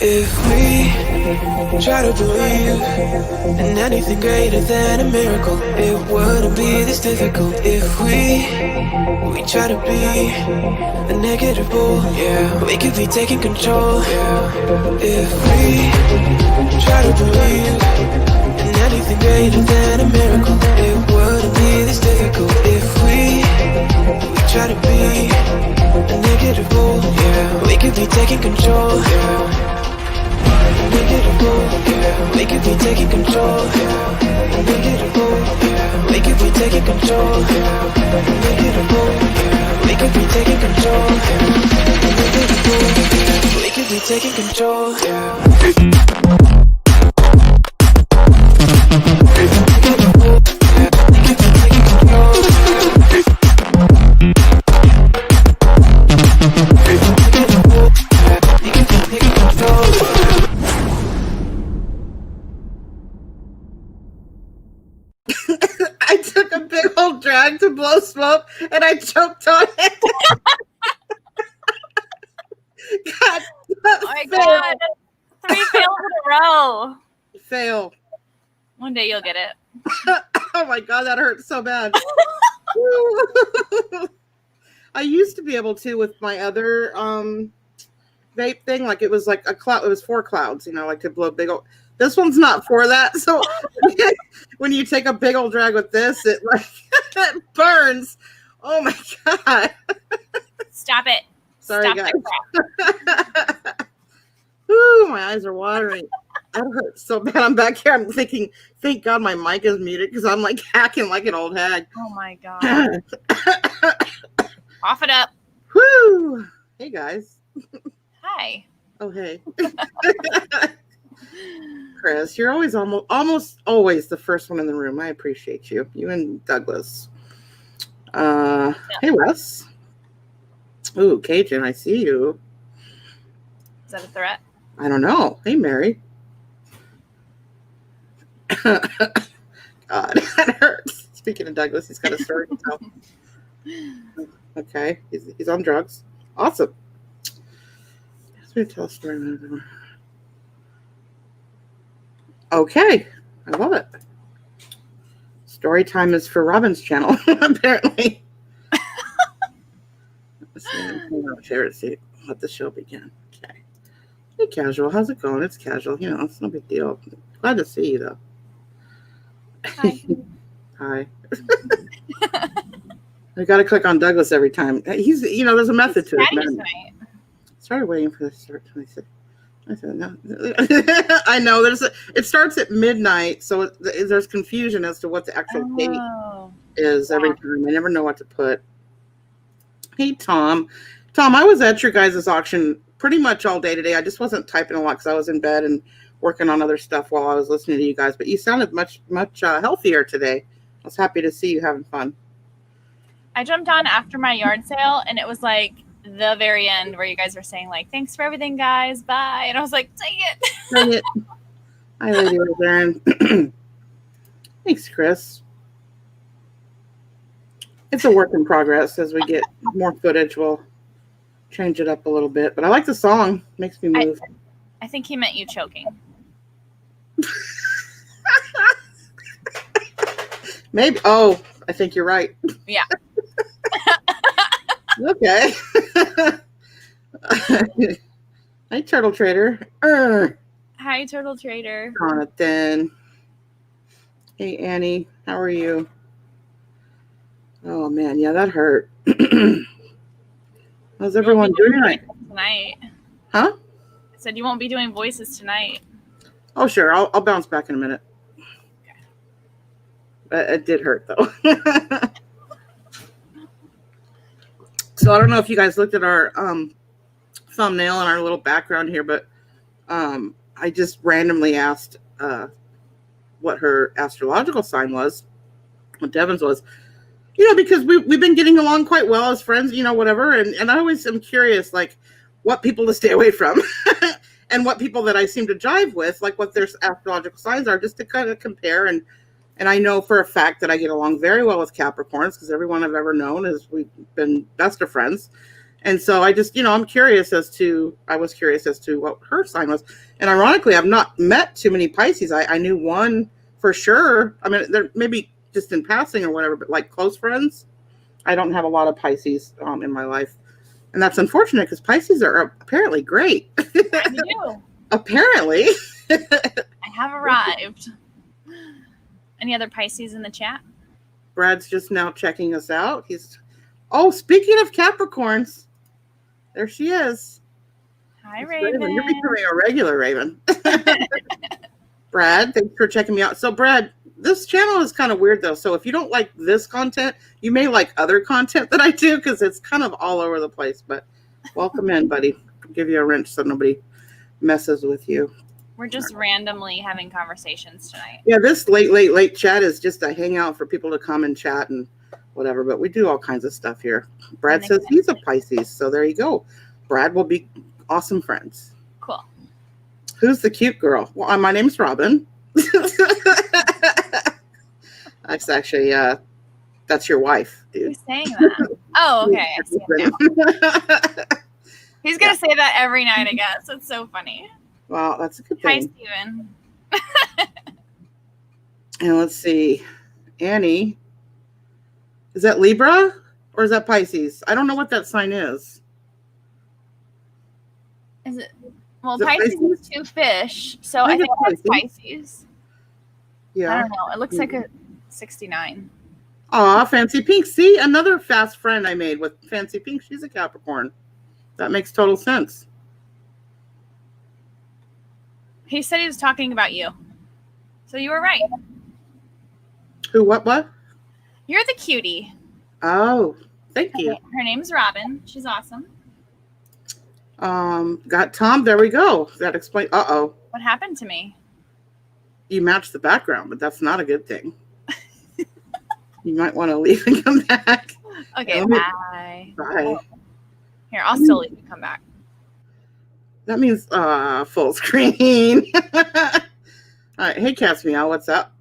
If we try to believe in anything greater than a miracle, it wouldn't be this difficult. If we try to be a negative bull, yeah, we could be taking control, yeah. If we try to believe in anything greater than a miracle, it wouldn't be this difficult. If we try to be a negative bull, yeah, we could be taking control, yeah. Yeah, we could be taking control. Yeah, we could be taking control. Yeah, we could be taking control. Yeah, we could be taking control. I took a big old drag to blow smoke and I choked on it. God, oh my God. 3 fails in a row. Fail. One day you'll get it. Oh my God, that hurt so bad. I used to be able to with my other vape thing. Like it was like a cloud. It was 4 clouds, you know, like to blow big old. This one's not for that. So when you take a big old drag with this, it like it burns. Oh my God. Stop it. Sorry, Stop guys. Ooh, my eyes are watering. That hurts so bad. I'm back here. I'm thinking, thank God my mic is muted because I'm like hacking like an old hag. Oh my God. Cough it up. Woo! Hey guys. Hi. Oh hey. Chris, you're always almost always the first one in the room. I appreciate you. You and Douglas. Yeah. Hey Wes. Ooh, Cajun, I see you. Is that a threat? I don't know. Hey Mary. God, that hurts. Speaking of Douglas, he's got a story to tell. Okay, he's on drugs. Awesome. Let's me tell a story. Okay, I love it. Story time is for Robin's channel, apparently. Let's see, I'm share it. See, let the show begin. Okay. Hey, Casual, how's it going? It's Casual. You know, it's no big deal. Glad to see you, though. Hi. Hi. I got to click on Douglas every time. He's, you know, there's a method to it. Started waiting for this to start. I said no. I know it starts at midnight, so there's confusion as to what the actual date is every time. I never know what to put. Hey, Tom. Tom, I was at your guys' auction pretty much all day today. I just wasn't typing a lot because I was in bed and working on other stuff while I was listening to you guys. But you sounded much healthier today. I was happy to see you having fun. I jumped on after my yard sale, and it was like the very end where you guys were saying like, thanks for everything, guys, bye. And I was like, dang it. Dang it. Hi, Lady Darren. Thanks, Chris. It's a work in progress. As we get more footage, we'll change it up a little bit. But I like the song. Makes me move. I think he meant you choking. Maybe. Oh, I think you're right. Yeah. Okay. Hi, Turtle Trader. Hi, Turtle Trader. Jonathan. Hey, Annie. How are you? Oh, man. Yeah, that hurt. How's everyone doing tonight? Huh? I said you won't be doing voices tonight. Oh, sure. I'll bounce back in a minute. Okay. It did hurt, though. So I don't know if you guys looked at our thumbnail and our little background here, but I just randomly asked what her astrological sign was, what Devin's was, you know, because we've been getting along quite well as friends, you know, whatever. And I always am curious, like, what people to stay away from and what people that I seem to jive with, like what their astrological signs are, just to kind of compare. And I know for a fact that I get along very well with Capricorns because everyone I've ever known is we've been best of friends. And so I just, I was curious as to what her sign was. And ironically, I've not met too many Pisces. I knew one for sure. I mean, they're maybe just in passing or whatever, but like close friends. I don't have a lot of Pisces in my life. And that's unfortunate because Pisces are apparently great. I do. Apparently. I have arrived. Any other Pisces in the chat? Brad's just now checking us out. Speaking of Capricorns, there she is. Hi, Raven. You're becoming a regular Raven. Brad, thanks for checking me out. So, Brad, this channel is kind of weird, though. So if you don't like this content, you may like other content that I do because it's kind of all over the place. But welcome in, buddy. I'll give you a wrench so nobody messes with you. We're just randomly having conversations tonight. Yeah, this late chat is just a hangout for people to come and chat and whatever. But we do all kinds of stuff here. Brad says he's a Pisces. So there you go. Brad will be awesome friends. Cool. Who's the cute girl? Well, my name's Robin. That's actually, that's your wife, dude. Who's saying that? Oh, okay. I see it now. He's going to say that every night, I guess. It's so funny. Well, that's a good Hi, thing. Steven. And let's see. Annie. Is that Libra or is that Pisces? I don't know what that sign is. Is it? Well, Is it Pisces Pisces? is 2 fish, so I think that's Pisces. Yeah. I don't know. It looks like a 69. Aw, Fancy Pink. See, another fast friend I made with Fancy Pink. She's a Capricorn. That makes total sense. He said he was talking about you. So you were right. Who, what? You're the cutie. Oh, thank you. Her name's Robin. She's awesome. Got Tom. There we go. That explains. Uh-oh. What happened to me? You matched the background, but that's not a good thing. You might want to leave and come back. Okay, bye. Bye. Here, I'll still leave and come back. That means full screen. All right. Hey, Cat's Meow. What's up?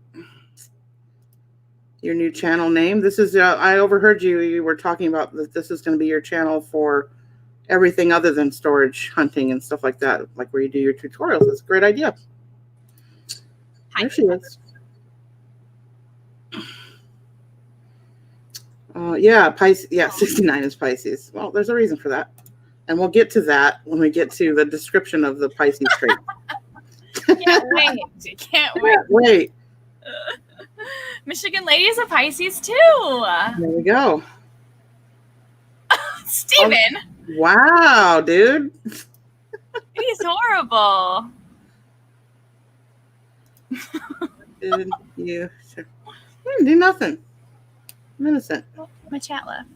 Your new channel name. This is, I overheard you were talking about that this is going to be your channel for everything other than storage, hunting, and stuff like that, like where you do your tutorials. That's a great idea. Hi. There she is. Yeah, Pisces. Yeah, 69 is Pisces. Well, there's a reason for that. And we'll get to that when we get to the description of the Pisces trait. Can't wait. Can't Wait. Michigan Lady is a Pisces too. There we go. Steven. Wow, dude. He's horrible. Did you didn't do nothing. I'm innocent. My chat left.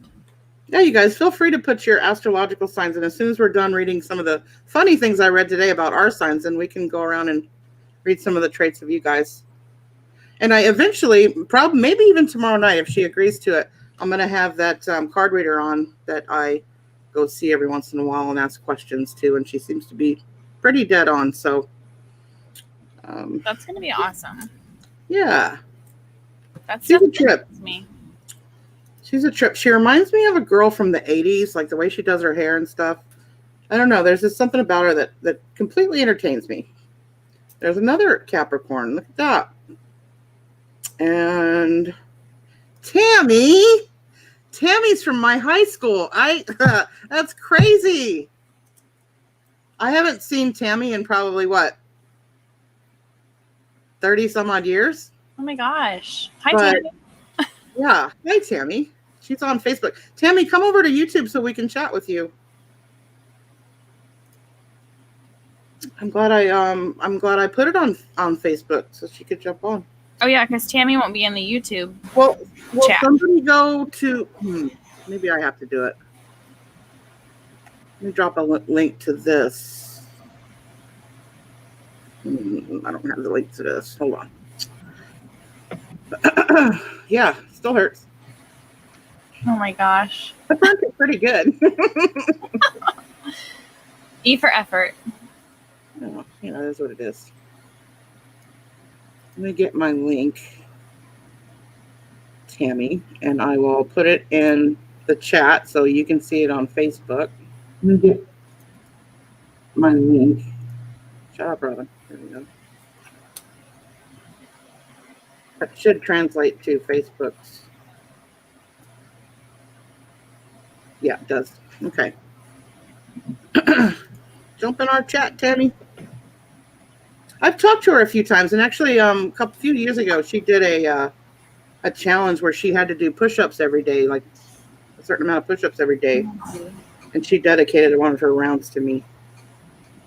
Yeah, you guys feel free to put your astrological signs in. As soon as we're done reading some of the funny things I read today about our signs, then we can go around and read some of the traits of you guys. And I eventually, probably maybe even tomorrow night, if she agrees to it, I'm going to have that card reader on that I go see every once in a while and ask questions to. And she seems to be pretty dead on. So that's going to be awesome. Yeah. That's She's a trip. Me. She's a trip. She reminds me of a girl from the 80s, like the way she does her hair and stuff. I don't know. There's just something about her that completely entertains me. There's another Capricorn. Look at that. And Tammy's from my high school. That's crazy. I haven't seen Tammy in probably 30 some odd years. Oh my gosh. Hi, Tammy. Yeah. Hi, Tammy. She's on Facebook. Tammy, come over to YouTube so we can chat with you. I'm glad I put it on Facebook so she could jump on. Oh yeah, because Tammy won't be in the YouTube. Well, chat. Somebody go to. Maybe I have to do it. Let me drop a link to this. I don't have the link to this. Hold on. Yeah, still hurts. Oh my gosh. I found it pretty good. E for effort. Oh, that's what it is. Let me get my link, Tammy, and I will put it in the chat so you can see it on Facebook. Let me get my link. Shut up, Robin. There we go. That should translate to Facebook's. Yeah, it does. Okay. Jump in our chat, Tammy. I've talked to her a few times, and actually, few years ago, she did a challenge where she had to do push-ups every day, like a certain amount of push-ups every day, and she dedicated one of her rounds to me.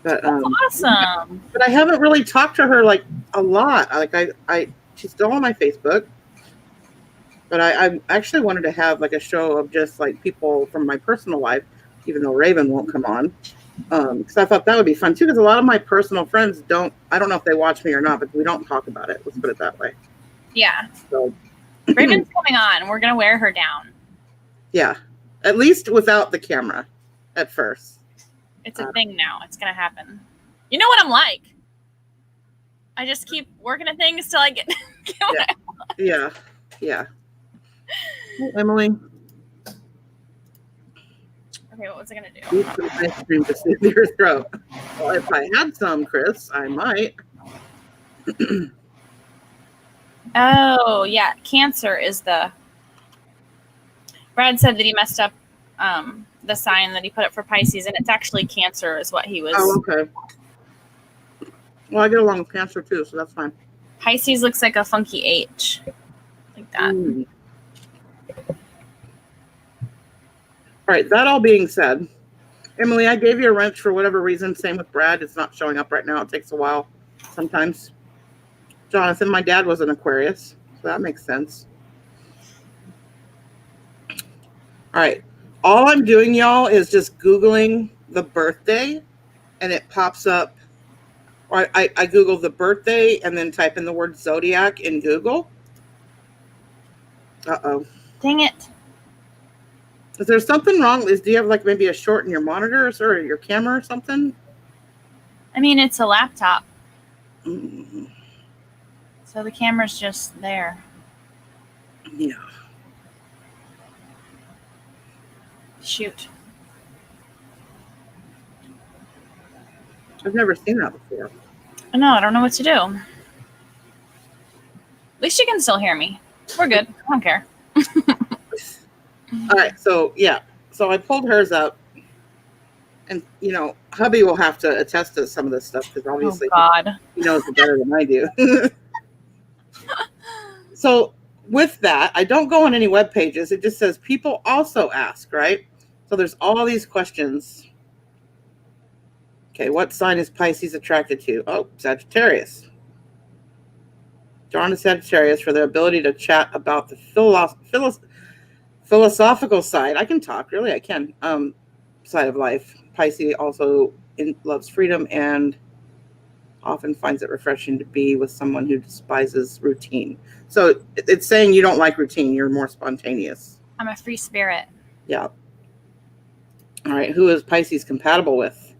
But That's awesome. But I haven't really talked to her like a lot. Like she's still on my Facebook, but I actually wanted to have like a show of just like people from my personal life, even though Raven won't come on. Because I thought that would be fun too. Because a lot of my personal friends I don't know if they watch me or not, but we don't talk about it. Let's put it that way. Yeah. So Raven's coming on. We're gonna wear her down. Yeah, at least without the camera, at first. It's a thing now. It's gonna happen. You know what I'm like. I just keep working at things till I get. Yeah. Hey, Emily. Okay, what was I gonna do? Eat some ice cream to soothe your throat. Well, if I had some, Chris, I might. Oh, yeah. Cancer is the... Brad said that he messed up the sign that he put up for Pisces, and it's actually Cancer is what he was... Oh, okay. Well, I get along with Cancer, too, so that's fine. Pisces looks like a funky H. Like that. All right, that all being said, Emily, I gave you a wrench for whatever reason. Same with Brad. It's not showing up right now. It takes a while sometimes. Jonathan, my dad was an Aquarius, so that makes sense. All right. All I'm doing, y'all, is just Googling the birthday, and it pops up. Or I Google the birthday and then type in the word zodiac in Google. Uh-oh. Dang it. Is there something wrong? Do you have like maybe a short in your monitors or your camera or something? I mean, it's a laptop. Mm-hmm. So the camera's just there. Yeah. Shoot. I've never seen that before. No, I don't know what to do. At least you can still hear me. We're good. I don't care. All right, so yeah, so I pulled hers up, and hubby will have to attest to some of this stuff because obviously he knows it better than I do. So with that, I don't go on any web pages. It just says people also ask, right? So there's all these questions. Okay, what sign is Pisces attracted to? Oh, Sagittarius. Drawn to Sagittarius for their ability to chat about the philosophical side. I can talk, really, I can. Side of life. Pisces also loves freedom and often finds it refreshing to be with someone who despises routine. So it's saying you don't like routine. You're more spontaneous. I'm a free spirit. Yeah. All right. Who is Pisces compatible with?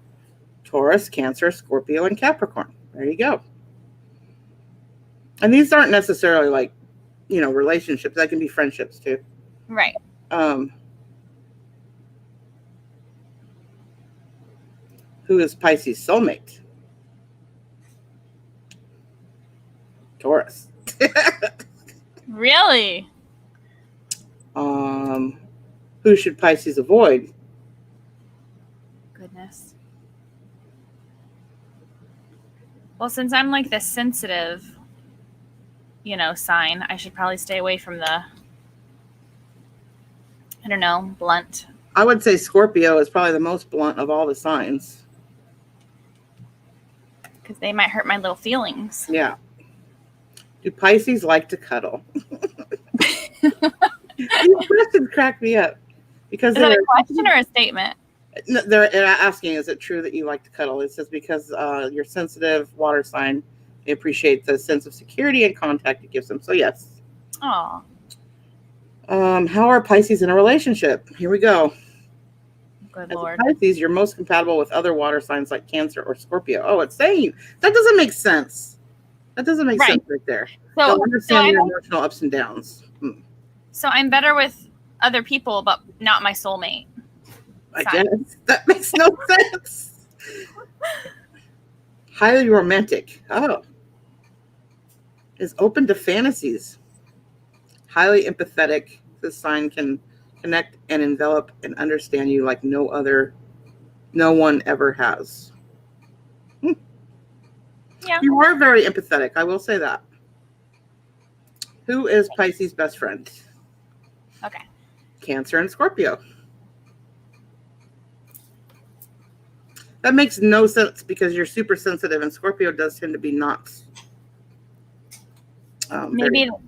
Taurus, Cancer, Scorpio, and Capricorn. There you go. And these aren't necessarily like, relationships. That can be friendships too. Right. Who is Pisces' soulmate? Taurus. Really? Who should Pisces avoid? Goodness. Well, since I'm like the sensitive, sign, I should probably stay away from the, I don't know, blunt. I would say Scorpio is probably the most blunt of all the signs. Because they might hurt my little feelings. Yeah. Do Pisces like to cuddle? These questions crack me up. Because is that a question or a statement? They're asking, is it true that you like to cuddle? It says because you're sensitive, water sign, they appreciate the sense of security and contact it gives them. So yes. Oh. How are Pisces in a relationship? Here we go. Good As Lord. Pisces, you're most compatible with other water signs like Cancer or Scorpio. Oh, it's saying that doesn't make sense. That doesn't make sense right there. So they'll understand your emotional ups and downs. So I'm better with other people, but not my soulmate. I guess that makes no sense. Highly romantic. Oh. Is open to fantasies. Highly empathetic. This sign can connect and envelop and understand you like no one ever has. Yeah. You are very empathetic. I will say that. Who is Pisces' best friend? Okay. Cancer and Scorpio. That makes no sense because you're super sensitive and Scorpio does tend to be not.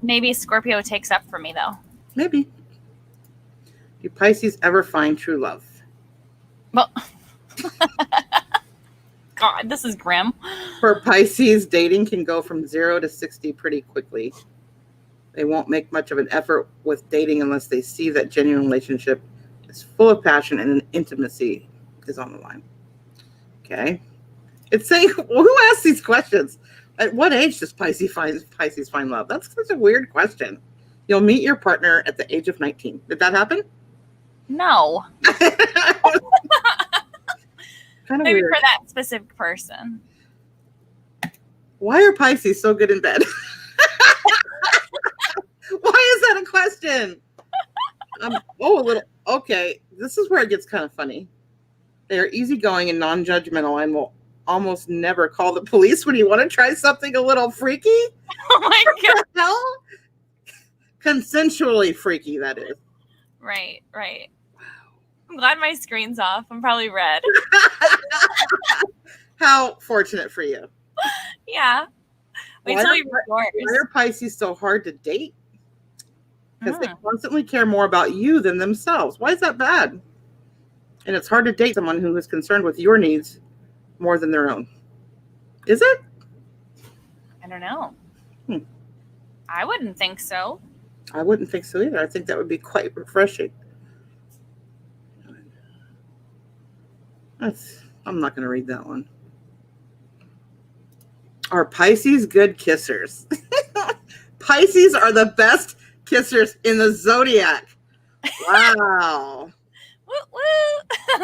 Maybe Scorpio takes up for me though. Maybe. Do Pisces ever find true love? Well, God, this is grim. For Pisces, dating can go from 0 to 60 pretty quickly. They won't make much of an effort with dating unless they see that genuine relationship is full of passion and intimacy is on the line. Okay. It's saying, well, who asked these questions? At what age does Pisces find love? That's such a weird question. You'll meet your partner at the age of 19. Did that happen? No. Kind of Maybe weird. for that specific person. Why are Pisces so good in bed? Why is that a question? Okay. This is where it gets kind of funny. They are easygoing and non-judgmental and will almost never call the police when you want to try something a little freaky. Oh my God. What the hell? Consensually freaky, that is. Right. I'm glad my screen's off. I'm probably red. How fortunate for you. Yeah. Wait till we record. Why are Pisces so hard to date? Because they constantly care more about you than themselves. Why is that bad? And it's hard to date someone who is concerned with your needs more than their own. Is it? I don't know. I wouldn't think so. I wouldn't think so either. I think that would be quite refreshing. I'm not going to read that one. Are Pisces good kissers? Pisces are the best kissers in the zodiac. Wow. Woo.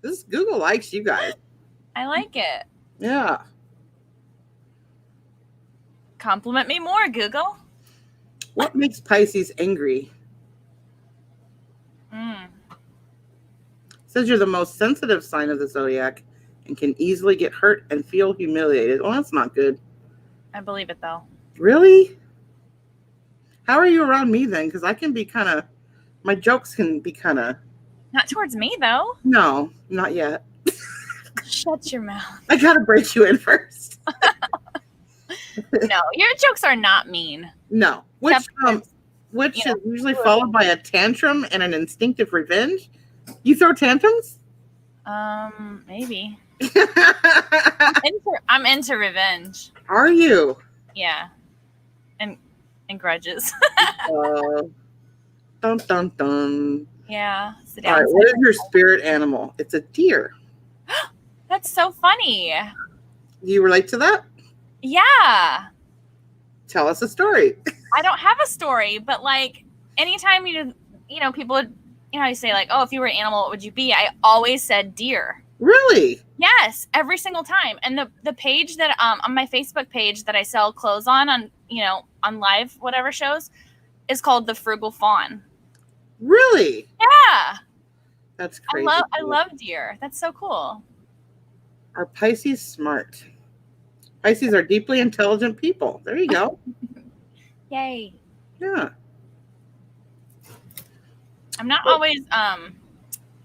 This Google likes you guys. I like it. Yeah. Compliment me more, Google. What makes Pisces angry? Says you're the most sensitive sign of the zodiac and can easily get hurt and feel humiliated. Well, that's not good. I believe it though. Really? How are you around me then? Because I can be kind of, my jokes can be kind of. Not towards me though. No, not yet. Shut your mouth. I got to break you in first. No, your jokes are not mean. No. Which is usually followed by a tantrum and an instinctive revenge. You throw tantrums? Maybe. I'm into revenge. Are you? Yeah. And grudges. Dun dun dun. Yeah. All right, what is your spirit animal? It's a deer. That's so funny. Do you relate to that? Yeah. Tell us a story. I don't have a story, but like anytime people would, you say like, oh, if you were an animal, what would you be? I always said deer. Really? Yes, every single time. And the page that on my Facebook page that I sell clothes on live whatever shows is called The Frugal Fawn. Really? Yeah. That's crazy. I love deer. That's so cool. Are Pisces smart? Pisces are deeply intelligent people. There you go. Yay. Yeah. I'm not always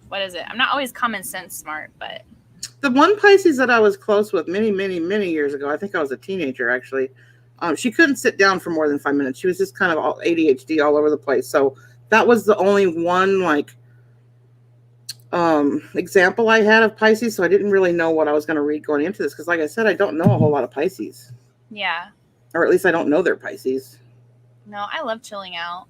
what is it? I'm not always common sense smart, but the one Pisces that I was close with many, many, many years ago, I think I was a teenager actually. She couldn't sit down for more than 5 minutes. She was just kind of all ADHD all over the place. So that was the only one example I had of Pisces. So I didn't really know what I was going to read going into this. Because like I said, I don't know a whole lot of Pisces. Yeah. Or at least I don't know they're Pisces. No, I love chilling out.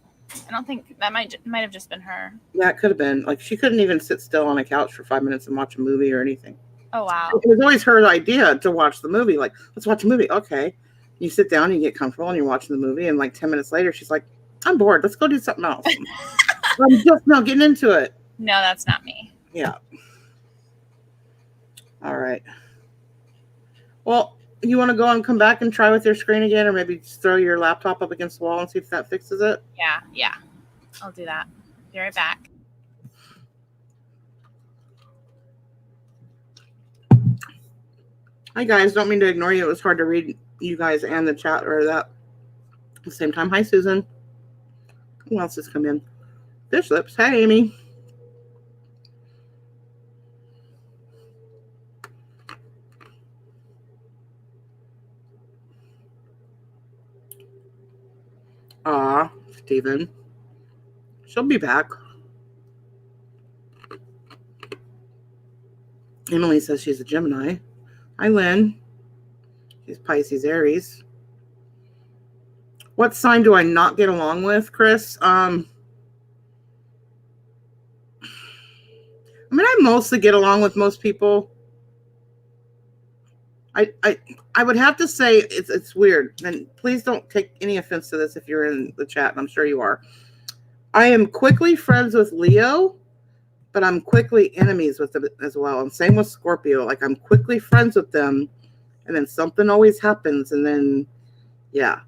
I don't think that might have just been her. Yeah, it could have been. Like she couldn't even sit still on a couch for 5 minutes and watch a movie or anything. Oh, wow. It was always her idea to watch the movie. Like, let's watch a movie. Okay. You sit down, you get comfortable, and you're watching the movie. And like 10 minutes later, she's like, I'm bored. Let's go do something else. I'm just now getting into it. No, that's not me. Yeah. All right. Well, you want to go and come back and try with your screen again, or maybe just throw your laptop up against the wall and see if that fixes it? Yeah. I'll do that. Be right back. Hi, guys. Don't mean to ignore you. It was hard to read you guys and the chat or that at the same time. Hi, Susan. Who else has come in? Fish Lips. Hi, Amy. Steven. She'll be back. Emily says she's a Gemini. Hi, Lynn. She's Pisces, Aries. What sign do I not get along with, Chris? I mean, I mostly get along with most people. I would have to say it's weird, and please don't take any offense to this if you're in the chat, and I'm sure you are. I am quickly friends with Leo, but I'm quickly enemies with them as well. And same with Scorpio. Like, I'm quickly friends with them, and then something always happens, and then, yeah.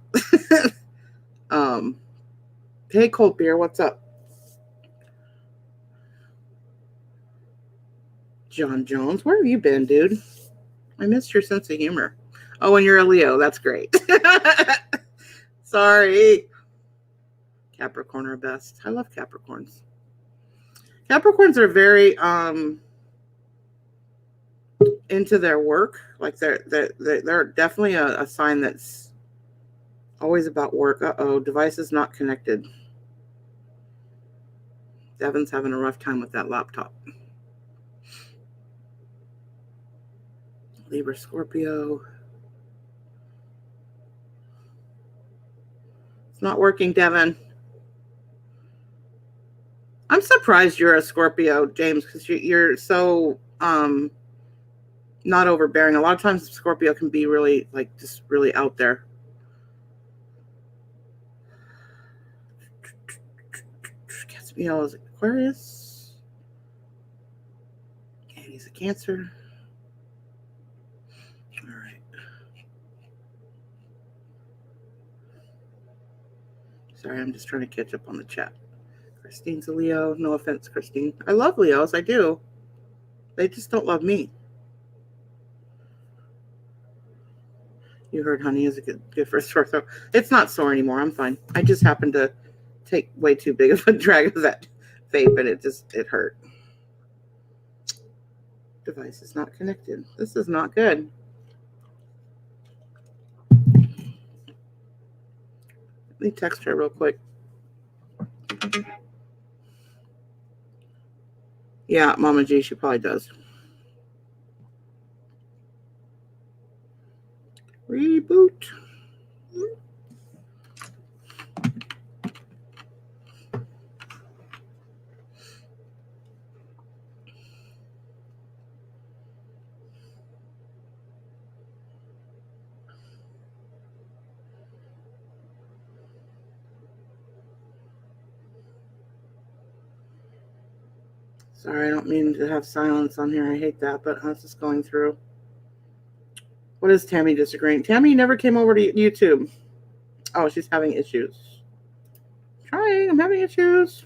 Hey, Cold Beer, what's up? John Jones, where have you been, dude? I missed your sense of humor. Oh, and you're a Leo. That's great. Sorry. Capricorn are best. I love Capricorns. Capricorns are very into their work. Like they're definitely a sign that's always about work. Uh-oh, device is not connected. Devin's having a rough time with that laptop. Libra, Scorpio. It's not working, Devin. I'm surprised you're a Scorpio, James, because you're so not overbearing. A lot of times Scorpio can be really, like, just really out there. Caspiel is Aquarius. And he's a Cancer. All right. Sorry, I'm just trying to catch up on the chat. Christine's a Leo. No offense, Christine. I love Leos. I do. They just don't love me. You heard honey is a good for a sore throat. It's not sore anymore. I'm fine. I just happened to take way too big of a drag of that vape, and it hurt. Device is not connected. This is not good. Let me text her real quick. Yeah, Mama G, she probably does. Reboot. Sorry, I don't mean to have silence on here. I hate that, but I was just going through. What is Tammy disagreeing? Tammy never came over to YouTube. Oh, she's having issues. Trying. I'm having issues.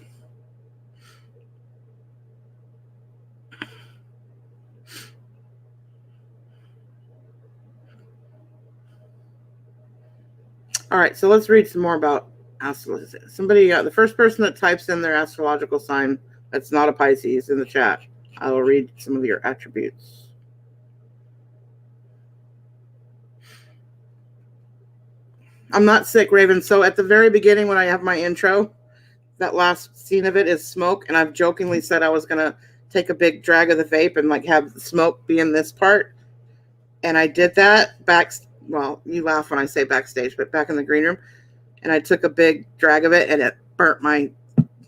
All right, so let's read some more about astrology. Somebody, the first person that types in their astrological sign that's not a Pisces in the chat, I will read some of your attributes. I'm not sick, Raven. So at the very beginning when I have my intro, that last scene of it is smoke, and I've jokingly said I was going to take a big drag of the vape and like have the smoke be in this part. And I did that well, you laugh when I say backstage, but back in the green room. And I took a big drag of it, and it burnt my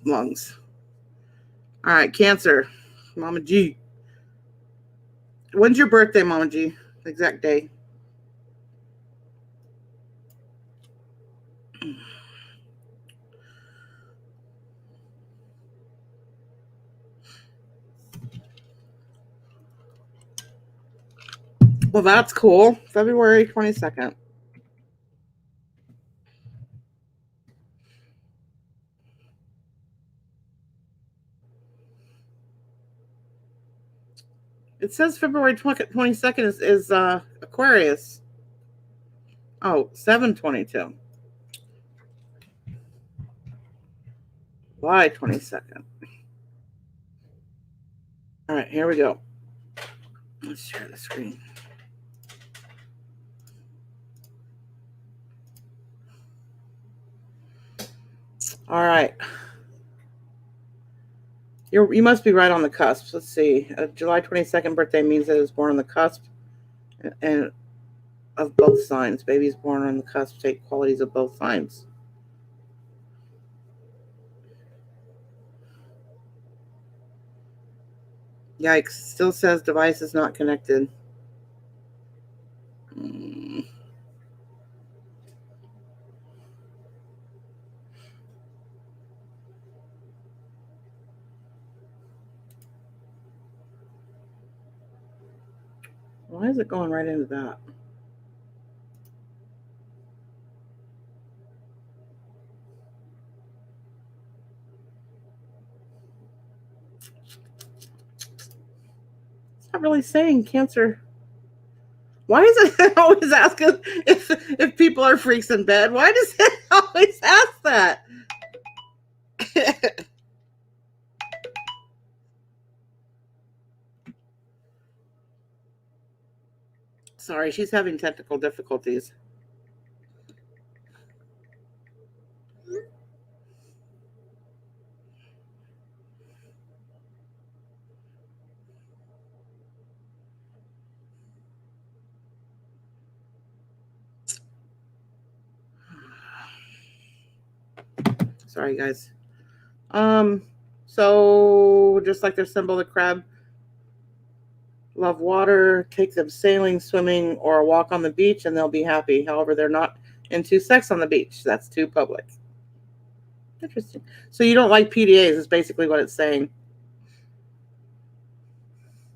lungs. All right, Cancer. Mama G. When's your birthday, Mama G? The exact day. Well, that's cool. February 22nd. It says February 22nd is Aquarius. Oh, 7/22. July 22nd. All right, here we go. Let's share the screen. All right. You must be right on the cusp. Let's see. July 22nd birthday means that it was born on the cusp and of both signs. Babies born on the cusp take qualities of both signs. Yikes. Still says device is not connected. Why is it going right into that? It's not really saying Cancer. Why does it always ask us if people are freaks in bed? Why does it always ask that? Sorry, she's having technical difficulties. Sorry, guys. So just like their symbol, the crab love water, take them sailing, swimming, or a walk on the beach, and they'll be happy. However, they're not into sex on the beach. That's too public. Interesting. So you don't like PDAs is basically what it's saying.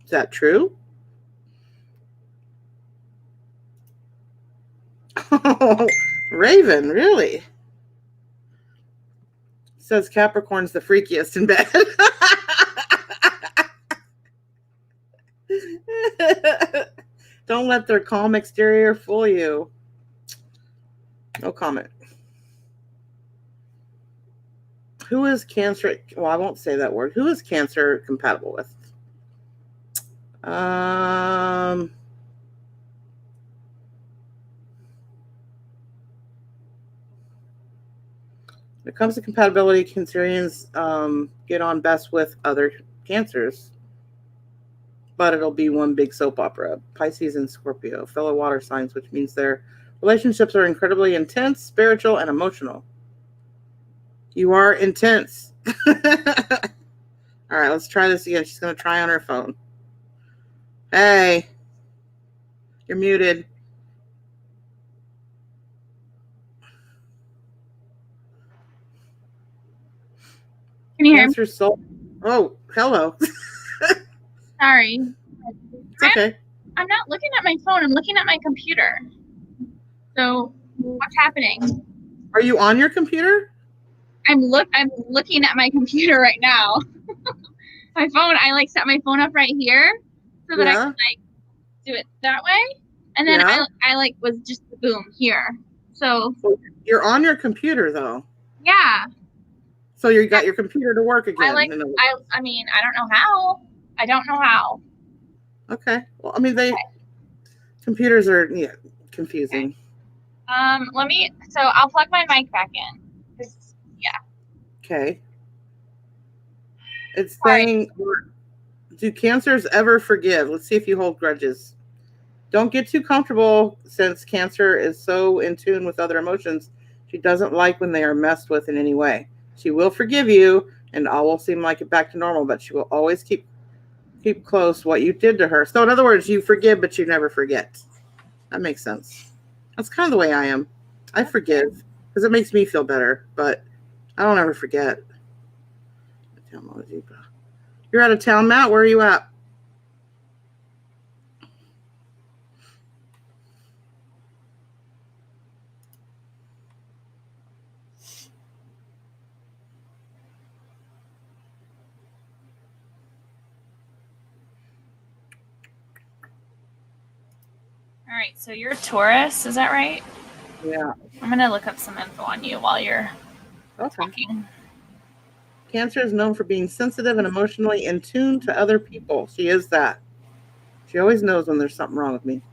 Is that true? Oh, Raven, really? Says Capricorn's the freakiest in bed. Don't let their calm exterior fool you. No comment. Who is Cancer? Well, I won't say that word. Who is Cancer compatible with? When it comes to compatibility, Cancerians get on best with other Cancers. But it'll be one big soap opera. Pisces and Scorpio, fellow water signs, which means their relationships are incredibly intense, spiritual, and emotional. You are intense. All right, let's try this again. She's going to try on her phone. Hey, you're muted. Can you hear me? Cancer soul. Oh, hello. Sorry. It's okay. I'm not looking at my phone. I'm looking at my computer. So what's happening? Are you on your computer? I'm looking at my computer right now. My phone, I set my phone up right here so that I can do it that way. And then I was just boom here. So you're on your computer though. Yeah. So you got your computer to work again. I mean, I don't know how. Okay. Well, I mean, computers are confusing. Okay. So I'll plug my mic back in. Okay. It's saying, do Cancers ever forgive? Let's see if you hold grudges. Don't get too comfortable since Cancer is so in tune with other emotions. She doesn't like when they are messed with in any way. She will forgive you and all will seem like it back to normal, but she will always keep close what you did to her. So in other words, you forgive, but you never forget. That makes sense. That's kind of the way I am. I forgive because it makes me feel better, but I don't ever forget. You're out of town, Matt. Where are you at? All right, so you're a Taurus, is that right? Yeah. I'm going to look up some info on you while you're talking. Cancer is known for being sensitive and emotionally in tune to other people. She is that. She always knows when there's something wrong with me.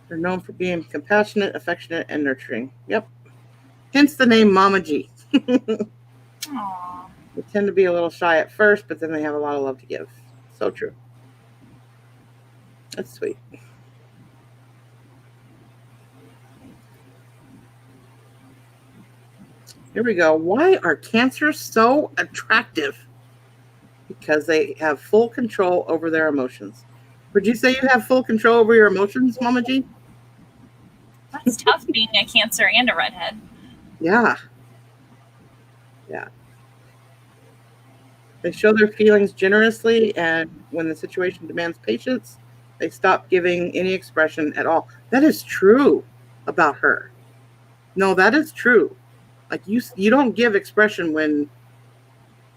They're known for being compassionate, affectionate, and nurturing. Yep. Hence the name Mama G. Aww. They tend to be a little shy at first, but then they have a lot of love to give. So true. That's sweet. Here we go. Why are Cancers so attractive? Because they have full control over their emotions. Would you say you have full control over your emotions, Mama G? That's tough being a Cancer and a redhead. Yeah. Yeah. They show their feelings generously, and when the situation demands patience, they stop giving any expression at all. That is true about her. No, that is true. Like you don't give expression when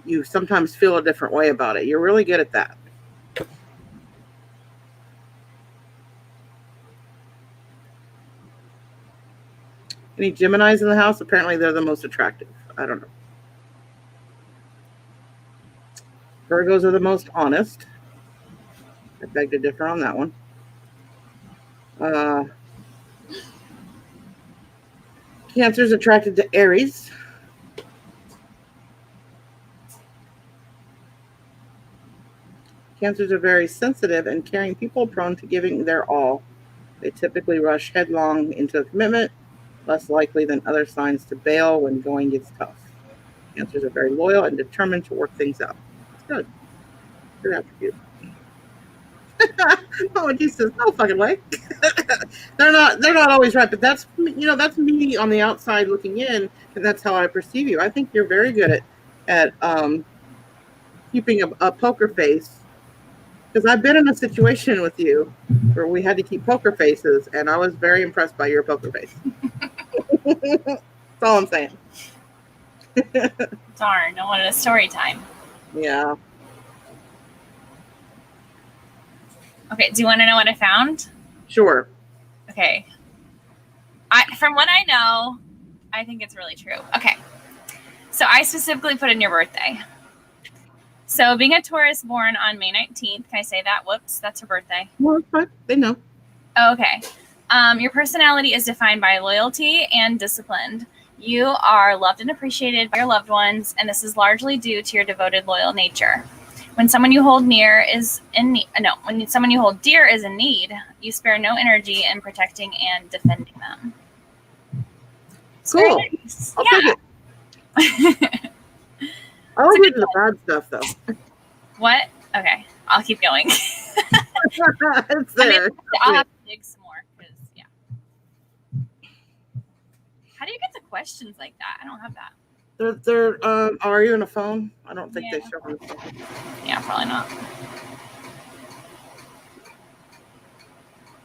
you sometimes feel a different way about it. You're really good at that. Any Geminis in the house? Apparently they're the most attractive. I don't know. Virgos are the most honest. I beg to differ on that one. Cancer's attracted to Aries. Cancers are very sensitive and caring people, prone to giving their all. They typically rush headlong into a commitment, less likely than other signs to bail when going gets tough. Cancers are very loyal and determined to work things out. That's good. Good attribute. Oh, he says, no fucking way. They're not always right, but that's me on the outside looking in, and that's how I perceive you. I think you're very good at keeping a poker face, because I've been in a situation with you where we had to keep poker faces, and I was very impressed by your poker face. That's all I'm saying. Darn, I wanted a story time. Yeah. Okay, do you want to know what I found? Sure. Okay. From what I know, I think it's really true. Okay. So I specifically put in your birthday. So being a Taurus born on May 19th, can I say that? Whoops, that's her birthday. Well, it's fine. They know. Okay. Your personality is defined by loyalty and discipline. You are loved and appreciated by your loved ones, and this is largely due to your devoted, loyal nature. When someone you hold near is in need, when someone you hold dear is in need, you spare no energy in protecting and defending them. It's cool. Nice. I'll take it. I like reading the bad stuff, though. What? Okay, I'll keep going. It's there. I'll have to dig some more, because, yeah. How do you get the questions like that? I don't have that. Are you on a phone? I don't think they show on the phone. Yeah, probably not.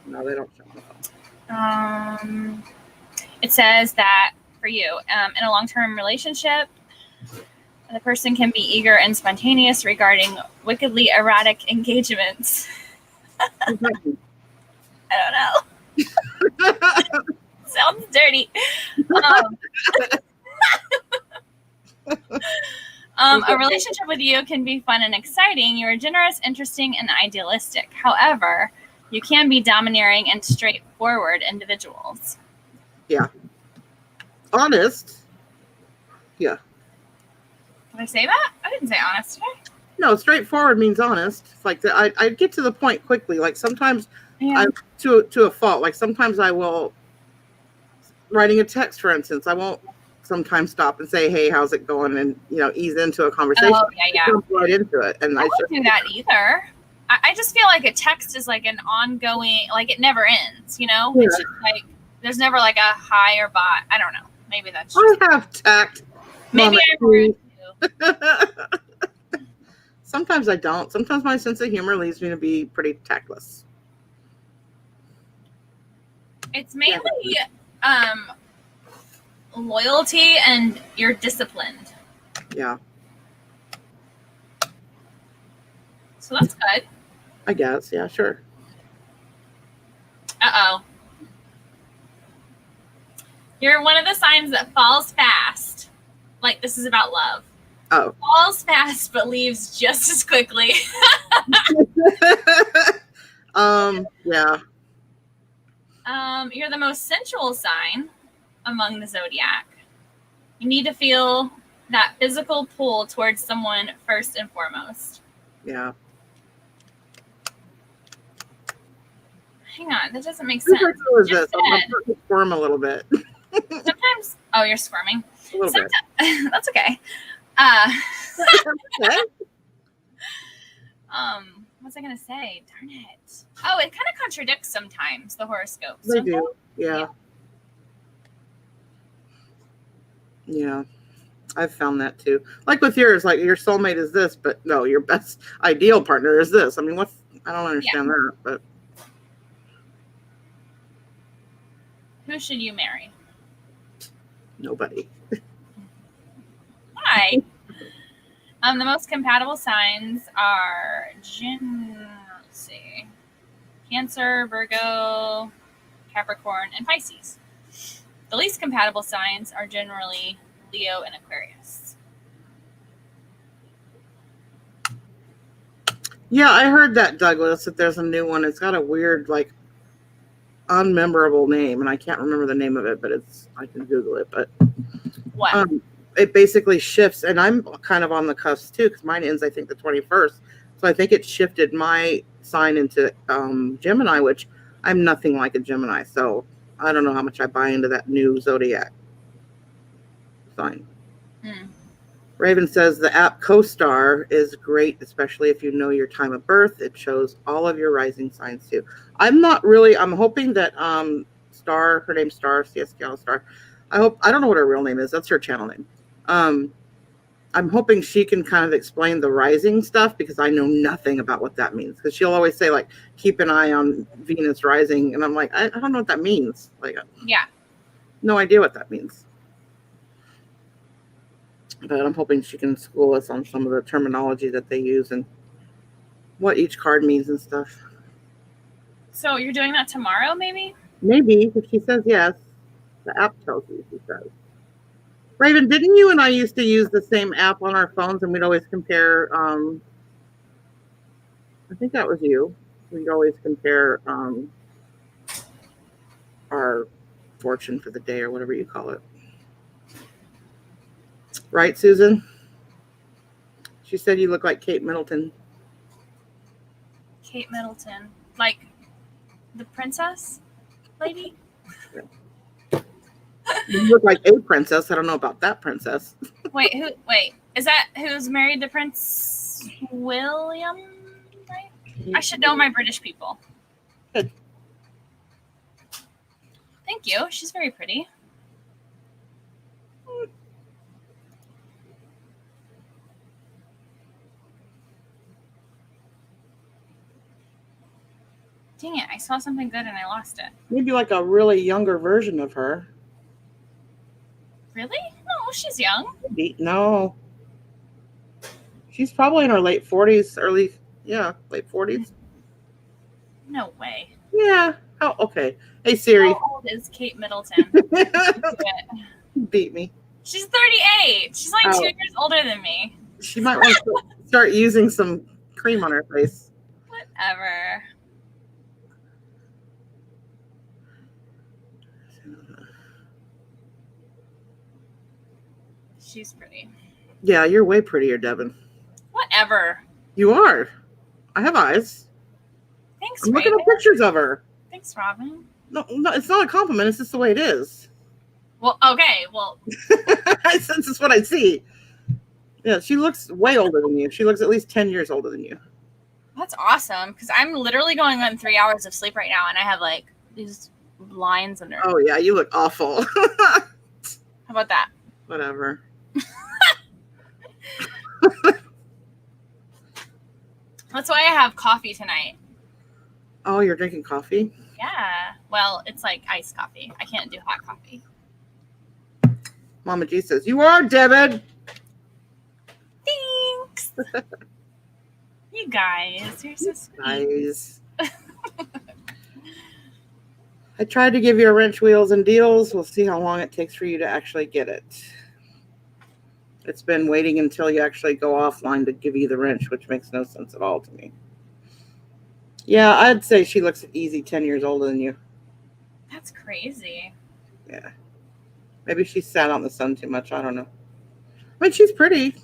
No, they don't show on the phone. It says that for you, in a long-term relationship, the person can be eager and spontaneous regarding wickedly erratic engagements. I don't know. Sounds dirty. A relationship with you can be fun and exciting. You are generous, interesting, and idealistic. However, you can be domineering and straightforward individuals. Yeah. Honest. Yeah. Did I say that? I didn't say honest, did I? No, straightforward means honest. It's like I get to the point quickly. Like sometimes I'm to a fault. Like sometimes I will, writing a text, for instance, I won't sometimes stop and say, hey, how's it going? And, ease into a conversation. Oh, yeah. Jump right into it. And I don't do that either. I just feel like a text is like an ongoing, like it never ends, Yeah. It's just like, there's never like a hi or bye. I don't know. Maybe that's just... I have tact. Maybe I'm rude too. Sometimes I don't. Sometimes my sense of humor leads me to be pretty tactless. It's mainly loyalty and you're disciplined. Yeah. So that's good. I guess. Yeah, sure. Uh-oh. You're one of the signs that falls fast. Like, this is about love. Oh. Falls fast, but leaves just as quickly. Yeah. You're the most sensual sign among the zodiac. You need to feel that physical pull towards someone first and foremost. Yeah. Hang on, that doesn't make sense. Who is this? I'm going to squirm a little bit. Sometimes, oh, you're squirming. A little bit. That's okay. Okay. What was I gonna say? Darn it. Oh, it kind of contradicts sometimes, the horoscopes. They do. Yeah. Yeah. I've found that too. Like with yours, like your soulmate is this, but no, your best ideal partner is this. I mean, I don't understand that, but. Who should you marry? Nobody. Why? The most compatible signs are let's see, Cancer, Virgo, Capricorn, and Pisces. The least compatible signs are generally Leo and Aquarius. Yeah, I heard that, Douglas, that there's a new one. It's got a weird, like, unmemorable name, and I can't remember the name of it, but I can Google it. But what? It basically shifts, and I'm kind of on the cusp too, because mine ends, I think, the 21st. So I think it shifted my sign into Gemini, which I'm nothing like a Gemini. So I don't know how much I buy into that new zodiac sign. Raven says the app CoStar is great, especially if you know your time of birth. It shows all of your rising signs too. I'm hoping that Star, her name's Star, CSKL Star. I don't know what her real name is. That's her channel name. I'm hoping she can kind of explain the rising stuff, because I know nothing about what that means. Because she'll always say, like, keep an eye on Venus rising. And I'm like, I don't know what that means. Like, yeah. No idea what that means. But I'm hoping she can school us on some of the terminology that they use and what each card means and stuff. So you're doing that tomorrow, maybe? Maybe, if she says yes. The app tells you, she says. Raven, didn't you and I used to use the same app on our phones, and we'd always compare, I think that was you. We'd always compare our fortune for the day, or whatever you call it. Right, Susan? She said you look like Kate Middleton. Kate Middleton. Like the princess lady? You look like a princess. I don't know about that princess. Wait, is that who's married to Prince William? Right? I should know my British people. Good. Thank you. She's very pretty. Dang it, I saw something good and I lost it. Maybe like a really younger version of her. Really? No, she's young. Maybe. No. She's probably in her late 40s, late 40s. No way. Yeah. Oh, okay. Hey, Siri. How old is Kate Middleton? Beat me. She's 38. She's like 2 years older than me. She might want to start using some cream on her face. Whatever. She's pretty. Yeah, you're way prettier, Devin. Whatever. You are. I have eyes. Thanks, I'm Raven. looking at pictures of her. Thanks, Robin. No, it's not a compliment. It's just the way it is. Well, okay. Well, This is what I see. Yeah, she looks way older than you. She looks at least 10 years older than you. that's awesome, because I'm literally going on 3 hours of sleep right now, and I have like these lines under. Oh, yeah, you look awful. How about that? Whatever. That's why I have coffee tonight. Oh, you're drinking coffee? Yeah. Well, it's like iced coffee. I can't do hot coffee. Mama G says, you are, Devin. Thanks. You guys, you're so sweet. Nice. I tried to give you a wrench, wheels, and deals. We'll see how long it takes for you to actually get it. It's been waiting until you actually go offline to give you the wrench, which makes no sense at all to me. Yeah, I'd say she looks easy 10 years older than you. That's crazy. Yeah. Maybe she sat on the sun too much. I don't know. I mean, she's pretty.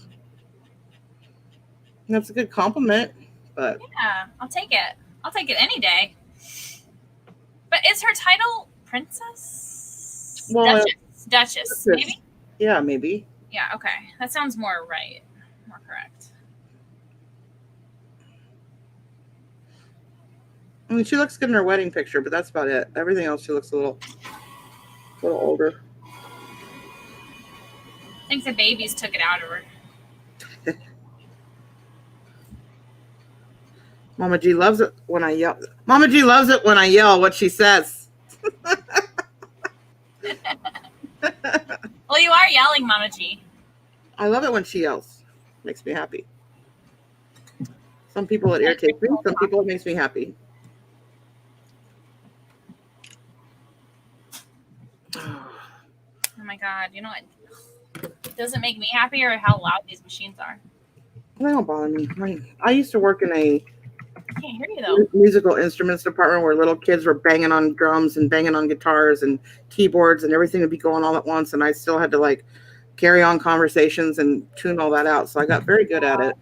That's a good compliment, but yeah, I'll take it. I'll take it any day. But is her title princess? Well, Duchess, maybe? Yeah, maybe. Yeah, okay. That sounds more right. More correct. I mean, she looks good in her wedding picture, but that's about it. Everything else, she looks a little older. I think the babies took it out of her. Mama G loves it when I yell. Mama G loves it when I yell what she says. Well, you are yelling, Mama G. I love it when she yells. Makes me happy. Some people it irritates me. Some people it makes me happy. Oh my God. You know what doesn't make me happy or how loud these machines are? They don't bother me. I used to work in a I can't hear you though. musical instruments department where little kids were banging on drums and banging on guitars and keyboards and everything would be going all at once, and I still had to like carry on conversations and tune all that out. So I got very good at it.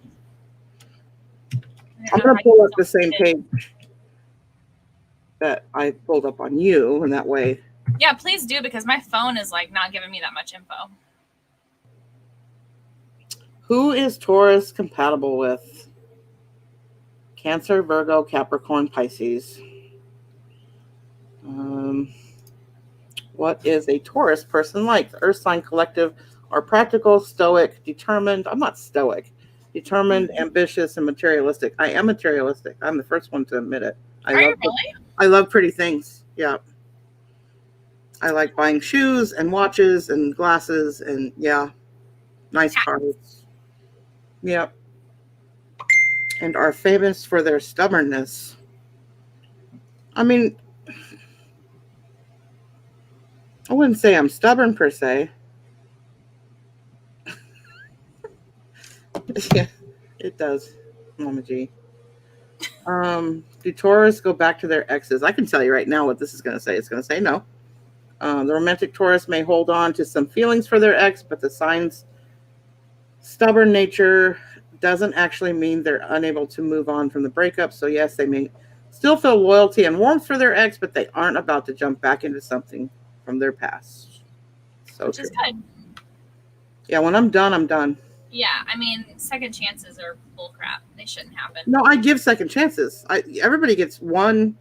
I'm going to pull up the same page that I pulled up on you, and that way. Yeah, please do, because my phone is like not giving me that much info. Who is Taurus compatible with? Cancer, Virgo, Capricorn, Pisces. What is a Taurus person like? The Earth sign collective are practical, stoic, determined. I'm not stoic. Determined, ambitious, and materialistic. I am materialistic. I'm the first one to admit it. I love pretty things. Yeah. I like buying shoes and watches and glasses and nice cars. Yep. And are famous for their stubbornness. I mean, I wouldn't say I'm stubborn per se. Yeah, it does, Mama G. Do Taurus go back to their exes? I can tell you right now what this is going to say. It's going to say no. The romantic Taurus may hold on to some feelings for their ex, but the sign's stubborn nature doesn't actually mean they're unable to move on from the breakup. So yes, they may still feel loyalty and warmth for their ex, but they aren't about to jump back into something from their past. So which is good. Yeah, when I'm done, I'm done. Yeah, I mean, second chances are bullcrap. They shouldn't happen. No, I give second chances. Everybody gets one.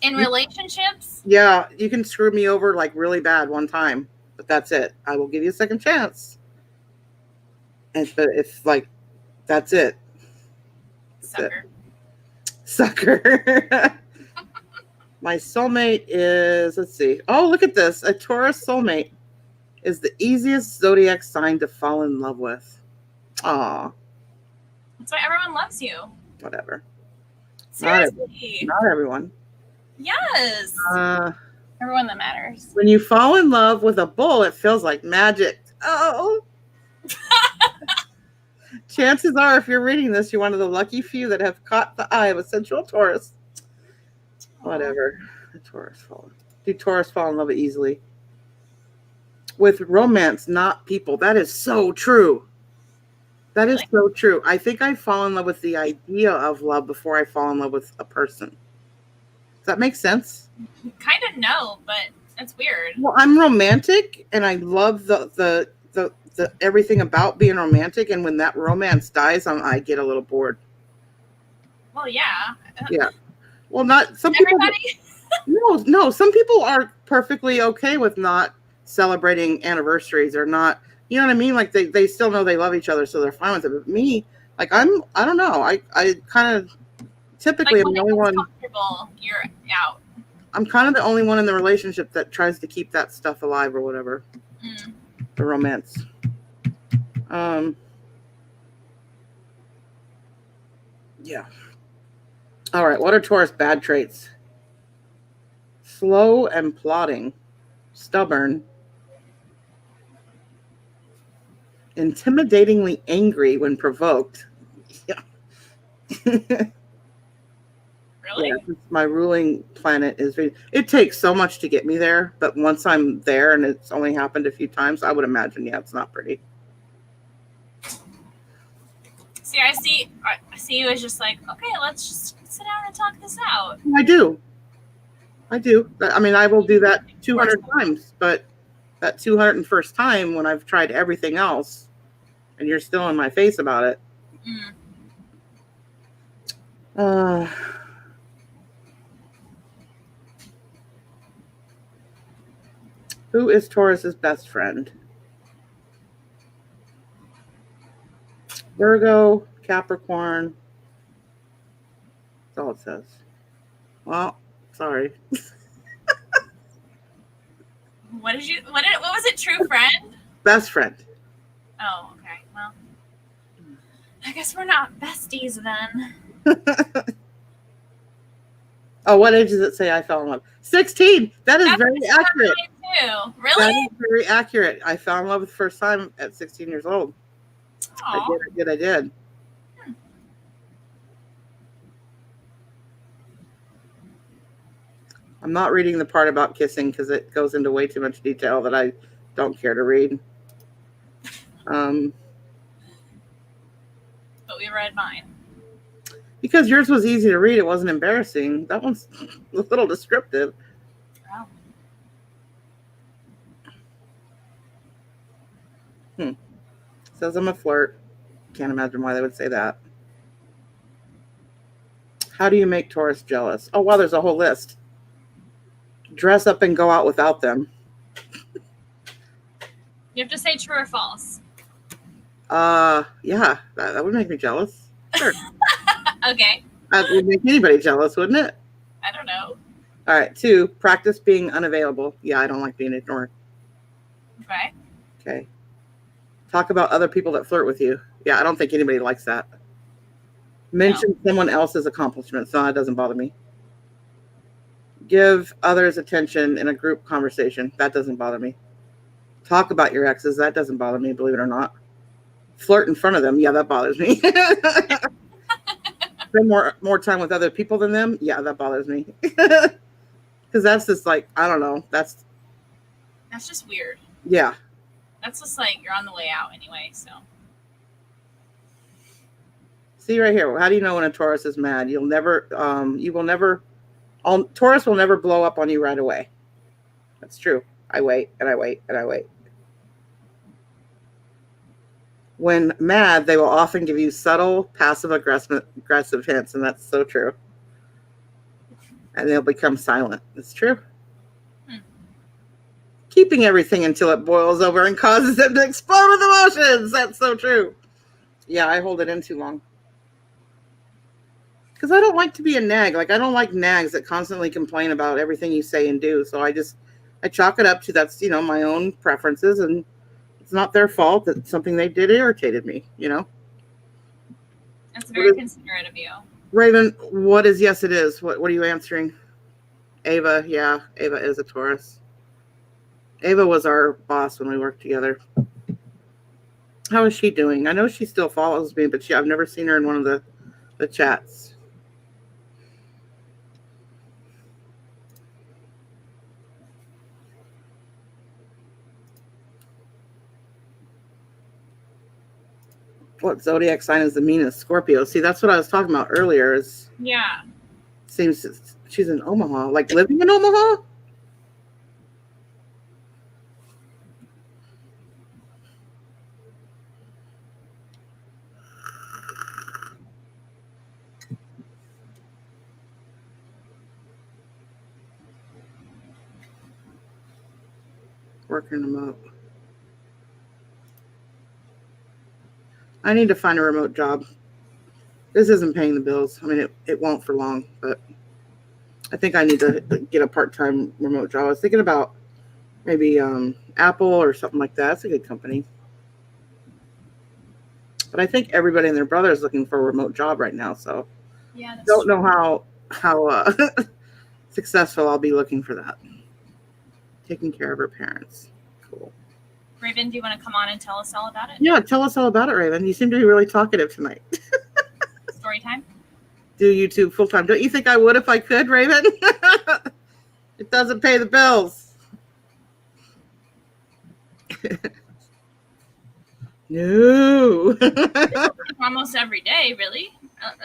In relationships? Yeah, you can screw me over like really bad one time, but that's it. I will give you a second chance. And but if like that's it. Sucker. My soulmate is, let's see. Oh, look at this. A Taurus soulmate is the easiest zodiac sign to fall in love with. Aw. That's why everyone loves you. Whatever. Seriously. Not everyone. Yes. Everyone that matters. When you fall in love with a bull, it feels like magic. Oh. Chances are, if you're reading this, you're one of the lucky few that have caught the eye of a sensual Taurus. Whatever. Do Taurus fall in love easily? With romance, not people. That is so true. That is so true. I think I fall in love with the idea of love before I fall in love with a person. Does that make sense? Kind of no, but that's weird. Well, I'm romantic, and I love the everything about being romantic. And when that romance dies, I get a little bored. Well, yeah. Yeah. Well, not some people. Everybody? No. Some people are perfectly okay with not celebrating anniversaries or not. You know what I mean? Like they still know they love each other, so they're fine with it. But me, like I don't know. I kind of typically am the only one. You're out. I'm kind of the only one in the relationship that tries to keep that stuff alive or whatever. The romance. Yeah. All right. What are Taurus bad traits? slow and plodding, stubborn, intimidatingly angry when provoked. Yeah. Really? Yeah, my ruling planet is very, it takes so much to get me there, but once I'm there and it's only happened a few times, I would imagine, yeah, it's not pretty. See, I see you as just like, okay, let's just sit down and talk this out. I do. I mean, I will do that 200 times, but that 201st time when I've tried everything else and you're still in my face about it. Who is Taurus's best friend? Virgo, Capricorn. That's all it says. Well, sorry. What was it? True friend? Best friend. Oh, okay. Well, I guess we're not besties then. Oh, what age does it say I fell in love? 16. That is very accurate. Too. Really? That is very accurate. I fell in love the first time at 16 years old. Aww. I did. I'm not reading the part about kissing because it goes into way too much detail that I don't care to read. But we read mine. Because yours was easy to read. It wasn't embarrassing. That one's a little descriptive. Oh. Says I'm a flirt. Can't imagine why they would say that. How do you make Taurus jealous? Oh, wow, there's a whole list. Dress up and go out without them. You have to say true or false. Yeah, that would make me jealous. Sure. Okay. That would make anybody jealous, wouldn't it? I don't know. All right, 2, practice being unavailable. Yeah, I don't like being ignored. Okay. Okay. Talk about other people that flirt with you. Yeah, I don't think anybody likes that. Mention someone else's accomplishments. No, that doesn't bother me. Give others attention in a group conversation. That doesn't bother me. Talk about your exes. That doesn't bother me, believe it or not. Flirt in front of them. Yeah, that bothers me. Spend more time with other people than them. Yeah, that bothers me. Because that's just like, I don't know. That's just weird. Yeah. That's just like you're on the way out anyway, so. See right here. How do you know when a Taurus is mad? Taurus will never blow up on you right away. That's true. I wait and I wait and I wait. When mad, they will often give you subtle, passive-aggressive hints, and that's so true. And they'll become silent. It's true. Keeping everything until it boils over and causes them to explode with emotions. That's so true. Yeah, I hold it in too long. Because I don't like to be a nag. Like, I don't like nags that constantly complain about everything you say and do. So I chalk it up to that's, my own preferences, and it's not their fault that something they did irritated me, That's very considerate of you. Raven, what is yes, it is? What are you answering? Ava, yeah, Ava is a Taurus. Ava was our boss when we worked together. How is she doing? I know she still follows me, but I've never seen her in one of the chats. What zodiac sign is the meanest? Scorpio. See, that's what I was talking about earlier. Yeah. Seems she's in Omaha. Like living in Omaha? Working remote. I need to find a remote job. This isn't paying the bills. I mean, it won't for long, but I think I need to get a part-time remote job. I was thinking about maybe Apple or something like that. It's a good company. But I think everybody and their brother is looking for a remote job right now. So yeah, don't know how successful, I'll be looking for that. Taking care of her parents. Cool. Raven, do you want to come on and tell us all about it? Yeah, tell us all about it, Raven. You seem to be really talkative tonight. Story time? Do YouTube full time. Don't you think I would if I could, Raven? It doesn't pay the bills. No. Almost every day, really.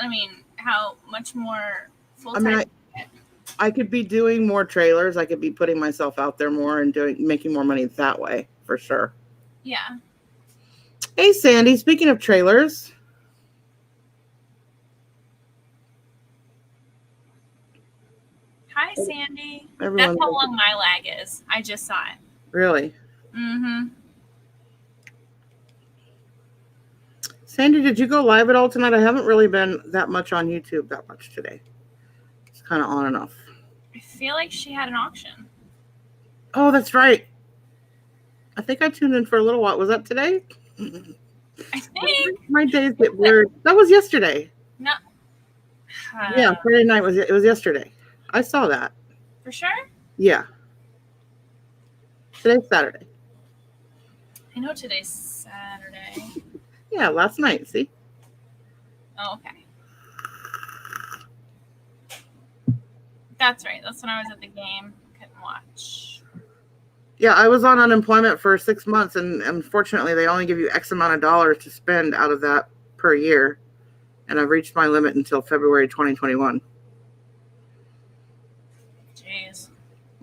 I mean, how much more full time? I mean, I could be doing more trailers. I could be putting myself out there more and making more money that way, for sure. Yeah. Hey, Sandy, speaking of trailers. Hi, Sandy. Everyone That's how long my lag is. I just saw it. Really? Mm-hmm. Sandy, did you go live at all tonight? I haven't really been that much on YouTube that much today. It's kind of on and off. I feel like she had an auction. Oh, that's right. I think I tuned in for a little while. Was that today? I think. My days get weird. That was yesterday. No. Yeah, Friday night was yesterday. I saw that. For sure? Yeah. Today's Saturday. I know today's Saturday. Yeah, last night, see? Oh, okay. That's right. That's when I was at the game. Couldn't watch. Yeah, I was on unemployment for 6 months, and unfortunately, they only give you X amount of dollars to spend out of that per year. And I've reached my limit until February 2021. Jeez.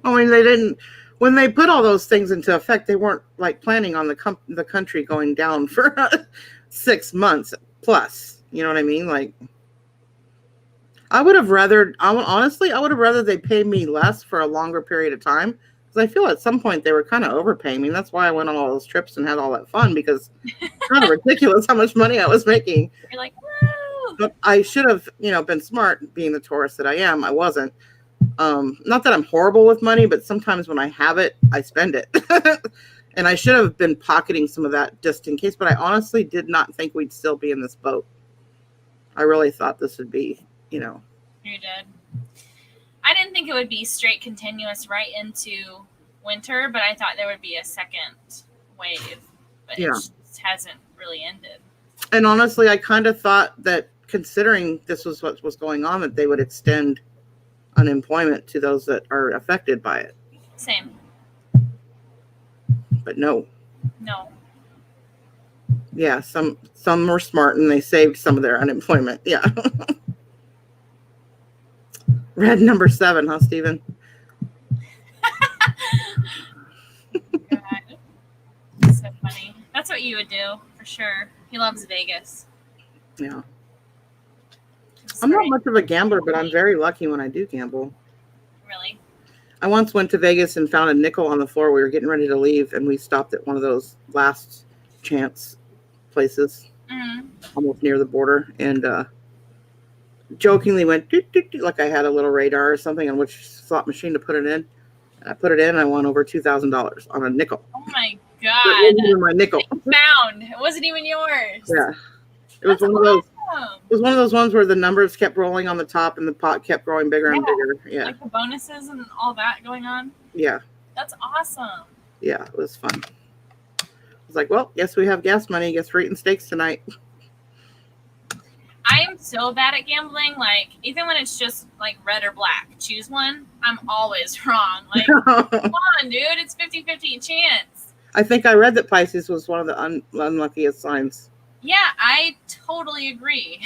I mean, they didn't. When they put all those things into effect, they weren't like planning on the country going down for 6 months plus. You know what I mean? Like, I would have rather. Honestly, I would have rather they pay me less for a longer period of time, because I feel at some point they were kind of overpaying me. That's why I went on all those trips and had all that fun, because it's kind of ridiculous how much money I was making. You're like, woo! But I should have, been smart, being the Taurus that I am. I wasn't. Not that I'm horrible with money, but sometimes when I have it, I spend it. And I should have been pocketing some of that just in case, but I honestly did not think we'd still be in this boat. I really thought this would be, You did. I didn't think it would be straight continuous right into winter, but I thought there would be a second wave. But Yeah. it just hasn't really ended. And honestly, I kind of thought that, considering this was what was going on, that they would extend unemployment to those that are affected by it. Same. But no. No. Yeah, some were smart and they saved some of their unemployment. Yeah. Red number 7, huh, Steven? God. That's so funny. That's what you would do, for sure. He loves Vegas. Yeah. It's I'm not great. much of a gambler, but I'm very lucky when I do gamble. Really? I once went to Vegas and found a nickel on the floor. We were getting ready to leave, and we stopped at one of those last chance places, almost near the border, and jokingly went, doot, doot, doot, like I had a little radar or something on which slot machine to put it in. And I put it in, and I won over $2,000 on a nickel. Oh my It God. wasn't even my nickel. Found. It wasn't even yours. Yeah. It was That's one of those. awesome. It was one of those ones where the numbers kept rolling on the top and the pot kept growing bigger and bigger. Yeah. Like the bonuses and all that going on. Yeah. That's awesome. Yeah. It was fun. I was like, well, guess we have gas money. Guess we're eating steaks tonight. I am so bad at gambling. Like, even when it's just like red or black, choose one. I'm always wrong. Like, come on, dude. It's 50-50 chance. I think I read that Pisces was one of the unluckiest signs. Yeah, I totally agree.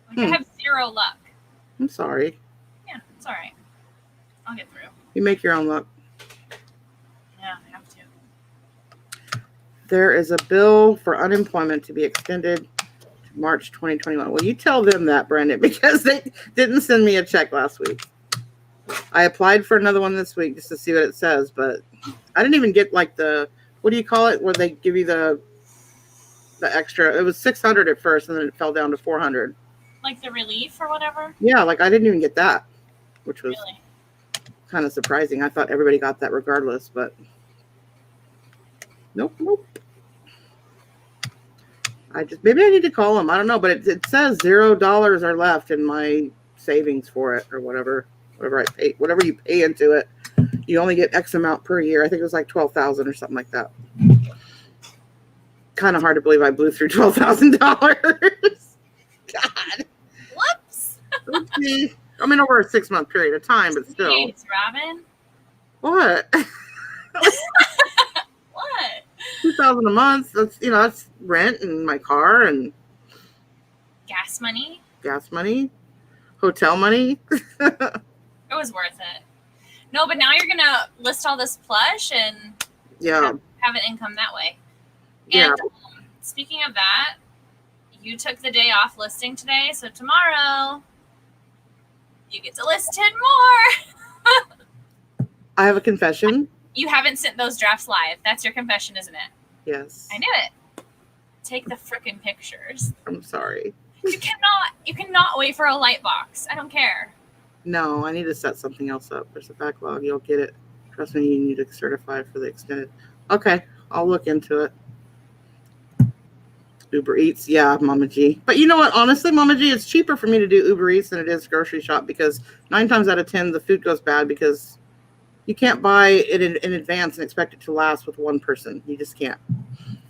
Like, I have zero luck. I'm sorry. Yeah, it's all right. I'll get through. You make your own luck. Yeah, I have to. There is a bill for unemployment to be extended to March 2021. Well, you tell them that, Brendan, because they didn't send me a check last week. I applied for another one this week just to see what it says, but I didn't even get like the, what do you call it, where they give you the extra. It was $600 at first, and then it fell down to $400. Like the relief or whatever? Yeah, like I didn't even get that, which was Really? kind of surprising. I thought everybody got that regardless, but nope. Maybe I need to call them. I don't know, but it says $0 are left in my savings for it or whatever. whatever you pay into it, you only get X amount per year. I think it was like 12,000 or something like that. Kind of hard to believe I blew through $12,000. God. Whoops. Oopsie. I mean, over a 6-month period of time, but still. Jeez, Robin. What? What? $2,000 a month. That's rent and my car and Gas money. Hotel money. It was worth it. No, but now you're gonna list all this plush and have an income that way. And speaking of that, you took the day off listing today, so tomorrow you get to list 10 more. I have a confession. You haven't sent those drafts live. That's your confession, isn't it? Yes. I knew it. Take the frickin' pictures. I'm sorry. You cannot wait for a light box. I don't care. No, I need to set something else up. There's a backlog. You'll get it. Trust me, you need to certify for the extended. Okay, I'll look into it. Uber Eats, yeah, Mama G. But you know what? Honestly, Mama G, it's cheaper for me to do Uber Eats than it is grocery shop because 9 times out of 10, the food goes bad because you can't buy it in advance and expect it to last with one person. You just can't.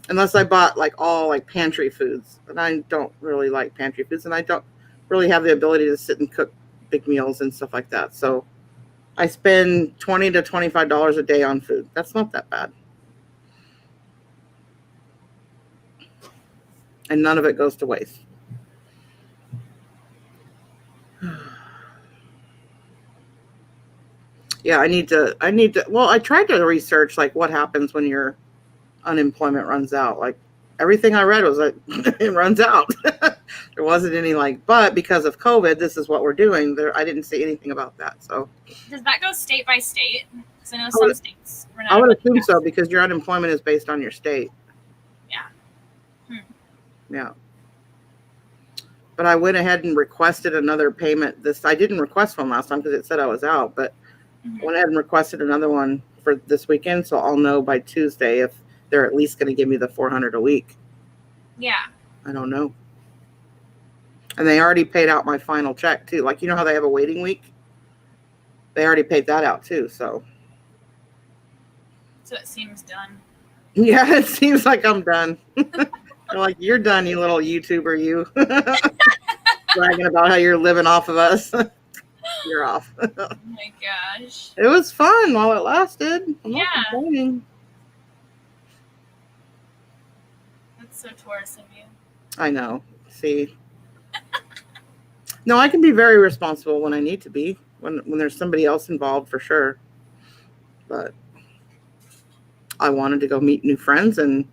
Unless I bought all pantry foods. And I don't really like pantry foods. And I don't really have the ability to sit and cook big meals and stuff like that. So I spend $20 to $25 a day on food. That's not that bad. And none of it goes to waste. Yeah, I need to, well, I tried to research what happens when your unemployment runs out. Everything I read was it runs out. There wasn't any but because of COVID, this is what we're doing. I didn't see anything about that. So does that go state by state? Because I know some states. I would assume so because your unemployment is based on your state. Yeah. Yeah. But I went ahead and requested another payment. I didn't request one last time because it said I was out, but I went ahead and requested another one for this weekend. So I'll know by Tuesday if they're at least going to give me the $400 a week. Yeah. I don't know. And they already paid out my final check too. You know how they have a waiting week? They already paid that out too. So it seems done. Yeah, it seems like I'm done. They're you're done, you little YouTuber, you. Bragging about how you're living off of us. You're off. Oh my gosh. It was fun while it lasted. I'm not complaining. That's so Taurus of you. I know. See. No, I can be very responsible when I need to be. When there's somebody else involved, for sure. But I wanted to go meet new friends and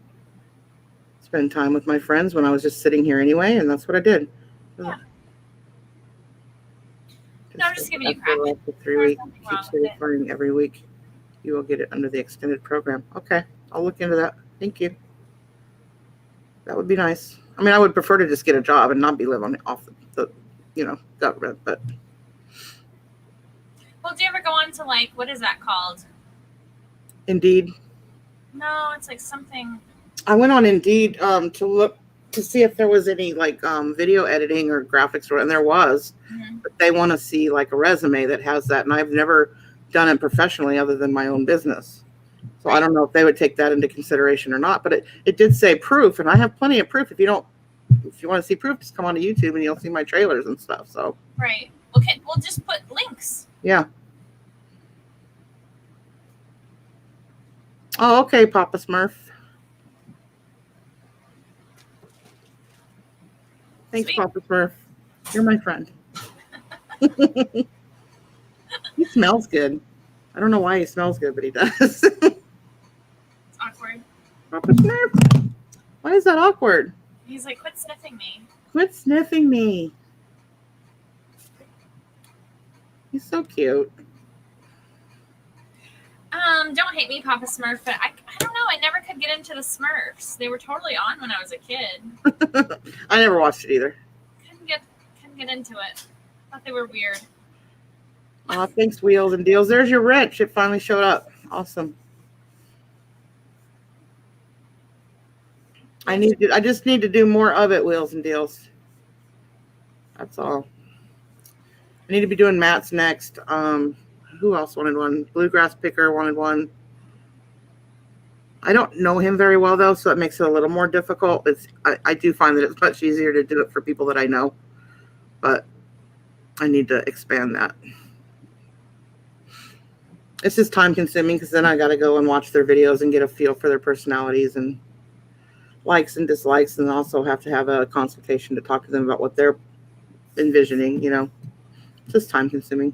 spend time with my friends when I was just sitting here anyway, and that's what I did. Yeah. No, I'm just giving you crap. For 3 weeks, keep certifying every week. You will get it under the extended program. Okay, I'll look into that. Thank you. That would be nice. I mean, I would prefer to just get a job and not be living off the government, but. Well, do you ever go on to what is that called? Indeed. No, it's something. I went on Indeed to look to see if there was any video editing or graphics, and there was. Mm-hmm. But they want to see a resume that has that, and I've never done it professionally other than my own business. So I don't know if they would take that into consideration or not. But it did say proof, and I have plenty of proof. If you want to see proof, just come on to YouTube and you'll see my trailers and stuff. So right. Okay, we'll just put links. Yeah. Oh, okay, Papa Smurf. Thanks, Sweet. Papa Smurf. You're my friend. He smells good. I don't know why he smells good, but he does. It's awkward. Papa Smurf. Why is that awkward? He's quit sniffing me. Quit sniffing me. He's so cute. Don't hate me, Papa Smurf, but I don't know. I never could get into the Smurfs. They were totally on when I was a kid. I never watched it either. Couldn't get into it. Thought they were weird. Oh, thanks, Wheels and Deals. There's your wrench. It finally showed up. Awesome. I just need to do more of it, Wheels and Deals. That's all. I need to be doing mats next. Who else wanted one? Bluegrass Picker wanted one. I don't know him very well, though, so it makes it a little more difficult. I do find that it's much easier to do it for people that I know, but I need to expand that. It's just time consuming because then I got to go and watch their videos and get a feel for their personalities and likes and dislikes, and also have to have a consultation to talk to them about what they're envisioning, It's just time consuming.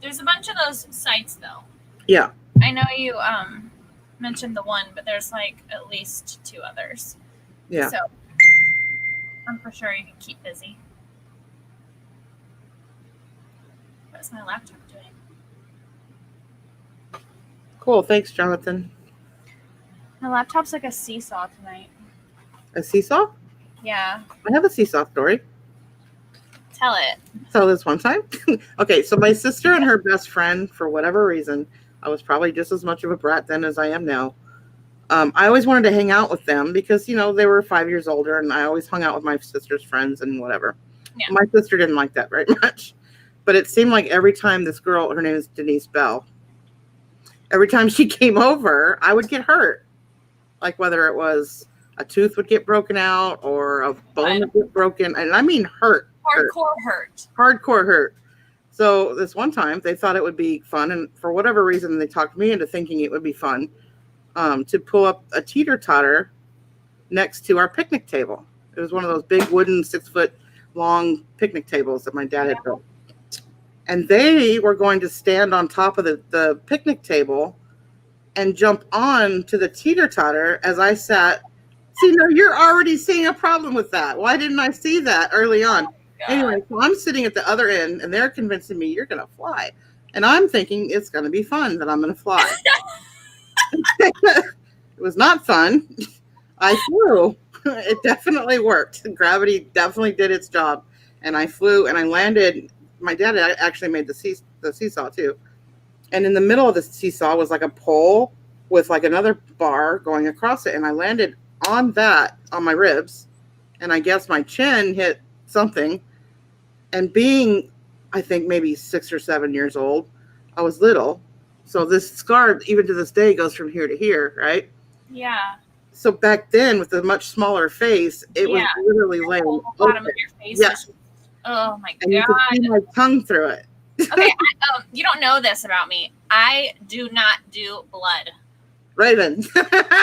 There's a bunch of those sites, though. Yeah. I know you mentioned the one, but there's like at least 2 others. Yeah. So I'm for sure you can keep busy. What's my laptop doing? Cool. Thanks, Jonathan. My laptop's like a seesaw tonight. A seesaw? Yeah. I have a seesaw story. Tell it. So this one time. Okay, so my sister and her best friend, for whatever reason, I was probably just as much of a brat then as I am now. I always wanted to hang out with them because, they were 5 years older, and I always hung out with my sister's friends and whatever. Yeah. My sister didn't like that very much. But it seemed like every time this girl, her name is Denise Bell, every time she came over, I would get hurt. Like whether it was a tooth would get broken out or a bone would get broken. And I mean hurt. Hardcore hurt. Hardcore hurt. So this one time they thought it would be fun. And for whatever reason, they talked me into thinking it would be fun to pull up a teeter-totter next to our picnic table. It was one of those big wooden 6-foot long picnic tables that my dad had built. And they were going to stand on top of the picnic table and jump on to the teeter-totter as I sat. See, no, you're already seeing a problem with that. Why didn't I see that early on? Anyway, so I'm sitting at the other end, and they're convincing me you're going to fly. And I'm thinking it's going to be fun that I'm going to fly. It was not fun. I flew. It definitely worked. Gravity definitely did its job. And I flew, and I landed. My dad actually made the seesaw, too. And in the middle of the seesaw was like a pole with like another bar going across it. And I landed on that, on my ribs. And I guess my chin hit something. And being, I think, maybe 6 or 7 years old, I was little. So this scar, even to this day, goes from here to here, right? Yeah. So back then, with a much smaller face, it was literally laying the bottom of your face. Yes. Oh, my and God. You could see my tongue through it. Okay, you don't know this about me. I do not do blood. Raven.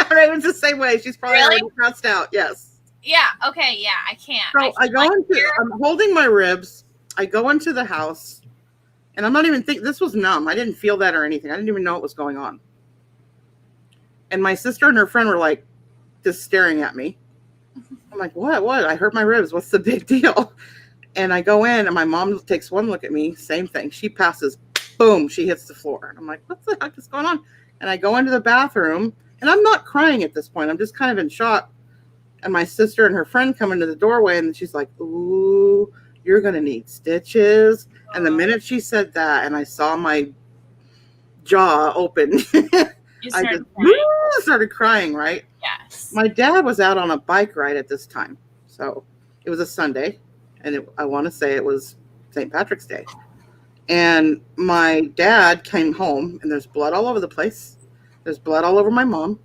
Raven's the same way. She's probably already crossed out. Yes. Yeah. Okay. Yeah. I can't. So I'm holding my ribs. I go into the house, and I'm not even thinking. This was numb. I didn't feel that or anything. I didn't even know what was going on. And my sister and her friend were like, just staring at me. I'm like, what? I hurt my ribs. What's the big deal? And I go in, and my mom takes one look at me. Same thing. She passes. Boom. She hits the floor. And I'm like, what the heck is going on? And I go into the bathroom, and I'm not crying at this point. I'm just kind of in shock. And my sister and her friend come into the doorway, and she's like, ooh, you're going to need stitches. And the minute she said that, and I saw my jaw open, I just started crying, right? Yes. My dad was out on a bike ride at this time. So it was a Sunday, and I want to say it was St. Patrick's Day. And my dad came home, and there's blood all over the place. There's blood all over my mom.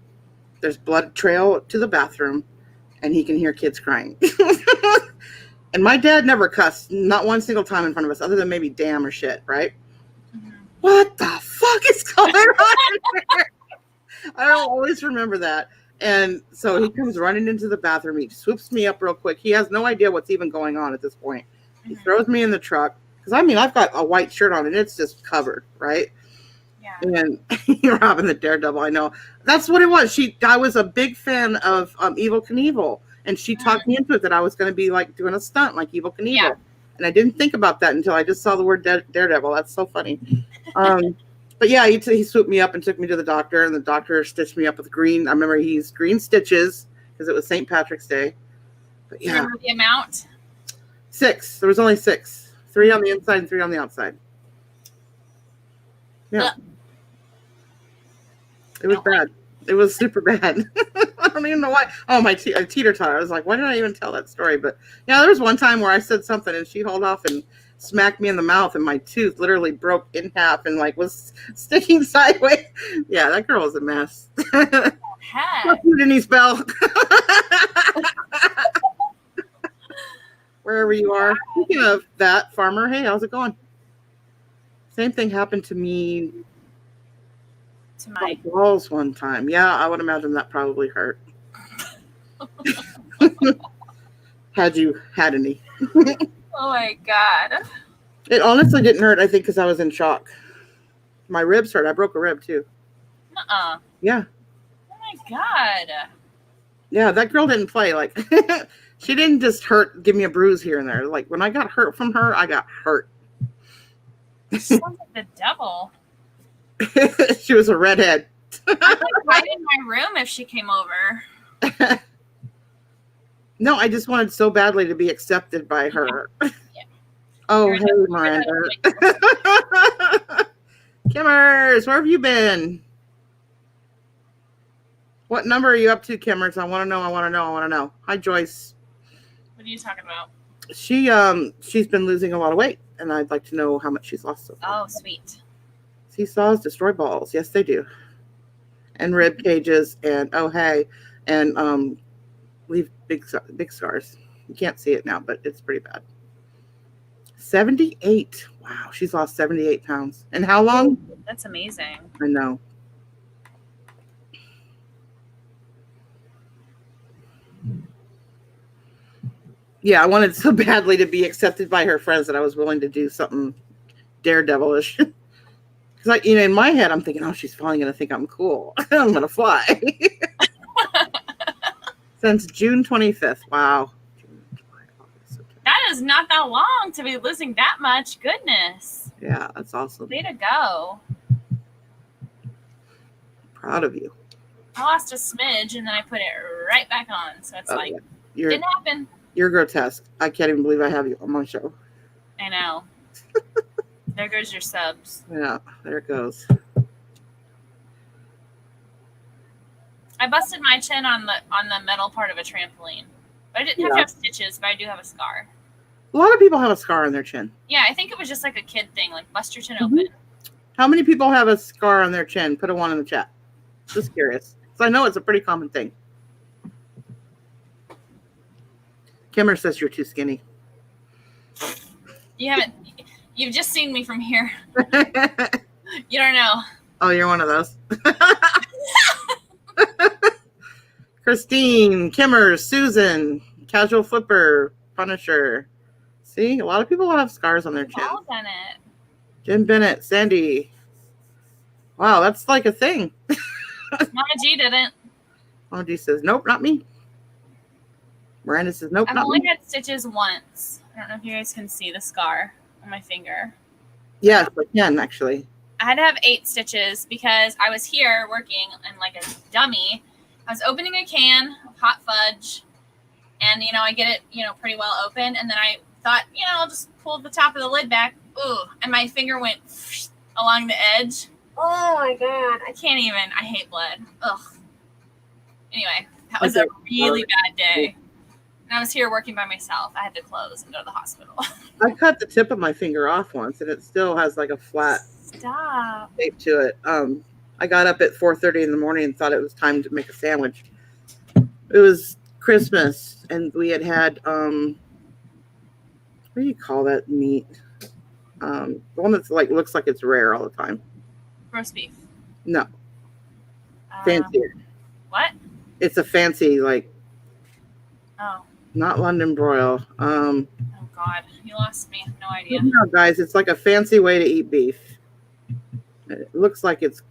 There's blood trail to the bathroom, and he can hear kids crying. And my dad never cussed, not one single time in front of us, other than maybe damn or shit, right? Mm-hmm. What the fuck is going on here? I'll always remember that. And so he comes running into the bathroom. He swoops me up real quick. He has no idea what's even going on at this point. He throws me in the truck. Because, I mean, I've got a white shirt on, and it's just covered, right? Yeah. And you're Robin the Daredevil, I know. That's what it was. I was a big fan of Evel Knievel. And she talked me into it that I was going to be like doing a stunt like Evel Knievel. Yeah. And I didn't think about that until I just saw the word Daredevil. That's so funny. But yeah, he swooped me up and took me to the doctor, and the doctor stitched me up with green. I remember he used green stitches because it was St. Patrick's Day. But yeah. Remember the amount? 6. There was only 6. 3 on the inside and 3 on the outside. Yeah. It was bad. It was super bad. I don't even know why. Oh, my teeter-totter. I was like, why did I even tell that story? But yeah, there was one time where I said something and she hauled off and smacked me in the mouth, and my tooth literally broke in half and like was sticking sideways. Yeah, that girl was a mess. Fuck you, Denise Bell. Wherever you are. Speaking of that, Farmer, hey, how's it going? Same thing happened to me to my balls one time. Yeah, I would imagine that probably hurt. Had you had any? Oh my God. It honestly didn't hurt, I think, because I was in shock. My ribs hurt. I broke a rib too. Yeah. Oh my God. Yeah, that girl didn't play. Like, she didn't just give me a bruise here and there. Like, when I got hurt from her, I got hurt. Sounds like the devil. She was a redhead. I'd like hide in my room if she came over. No, I just wanted so badly to be accepted by her. Yeah. Oh, hey, Miranda. Kimmers, where have you been? What number are you up to, Kimmers? I want to know. Hi, Joyce. What are you talking about? She's been losing a lot of weight, and I'd like to know how much she's lost so far. Oh, sweet. Seesaws destroy balls. Yes, they do. And rib cages, and leave big scars. You can't see it now, but it's pretty bad. 78. Wow, she's lost 78 pounds. And how long? That's amazing. I know. Yeah, I wanted so badly to be accepted by her friends that I was willing to do something daredevilish. Because, in my head, I'm thinking, oh, she's finally going to think I'm cool. I'm going to fly. Since June 25th. Wow. That is not that long to be losing that much. Goodness. Yeah, that's awesome. Way to go. Proud of you. I lost a smidge and then I put it right back on. So it's didn't happen. You're grotesque. I can't even believe I have you on my show. I know. There goes your subs. Yeah, there it goes. I busted my chin on the metal part of a trampoline. But I didn't have to have stitches, but I do have a scar. A lot of people have a scar on their chin. Yeah, I think it was just like a kid thing, like bust your chin open. How many people have a scar on their chin? Put a 1 in the chat. Just curious. So I know it's a pretty common thing. Kimmer says you're too skinny. You've just seen me from here. You don't know. Oh, you're one of those. Christine, Kimmer, Susan, Casual Flipper, Punisher. See, a lot of people have scars on their chin. All done it. Jim Bennett, Sandy. Wow, that's like a thing. Mama G didn't. Mama G says, nope, not me. Miranda says, nope, I've not only me. had stitches once. I don't know if you guys can see the scar on my finger. Yes, I can, actually. I had to have 8 stitches because I was here working and like a dummy. I was opening a can of hot fudge and, I get it, pretty well open. And then I thought, I'll just pull the top of the lid back. Ooh, and my finger went along the edge. Oh my God. I can't even. I hate blood. Ugh. Anyway, that was a really bad day. And I was here working by myself. I had to close and go to the hospital. I cut the tip of my finger off once, and it still has like a flat shape to it. I got up at 4:30 in the morning and thought it was time to make a sandwich. It was Christmas, and we had what do you call that meat? The one that's like looks like it's rare all the time. Roast beef. No. Fancier. What? It's a fancy, like. Oh. Not London broil. Oh God, you lost me. No idea. No, guys, it's like a fancy way to eat beef. It looks like it's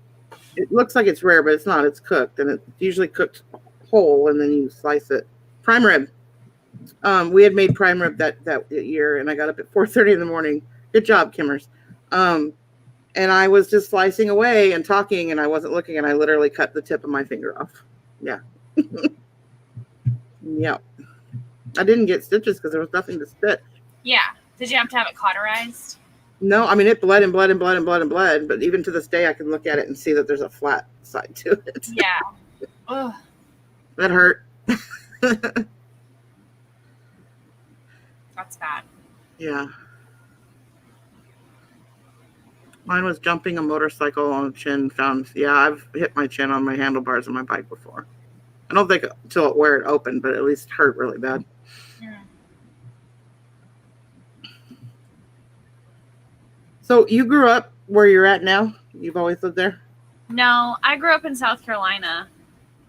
rare, but it's not. It's cooked, and it's usually cooked whole, and then you slice it. Prime rib. We had made prime rib that year, and I got up at 4:30 in the morning. Good job, Kimmers. And I was just slicing away and talking, and I wasn't looking, and I literally cut the tip of my finger off. Yeah. Yeah. I didn't get stitches because there was nothing to stitch. Yeah. Did you have to have it cauterized? No, I mean, it bled and bled and bled and bled and bled. But even to this day, I can look at it and see that there's a flat side to it. Yeah. Ugh. That hurt. That's bad. Yeah. Mine was jumping a motorcycle on the chin. I've hit my chin on my handlebars of my bike before. I don't think until where it opened, but at least hurt really bad. Yeah. So you grew up where you're at now? You've always lived there? No, I grew up in South Carolina.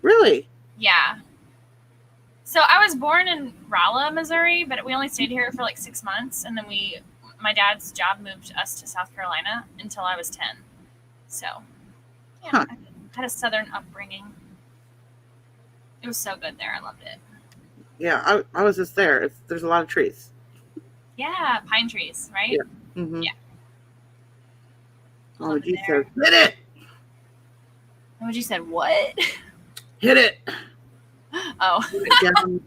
Really? Yeah. So I was born in Rolla, Missouri, but we only stayed here for like 6 months, and then my dad's job moved us to South Carolina until I was 10. So, yeah, Huh. I had a southern upbringing. It was so good there. I loved it. Yeah, I was just there. There's a lot of trees. Yeah, pine trees, right? Yeah. Mm-hmm. Yeah. Oh, Loved you it there. said, hit it! And you said, what? Hit it! Oh. Down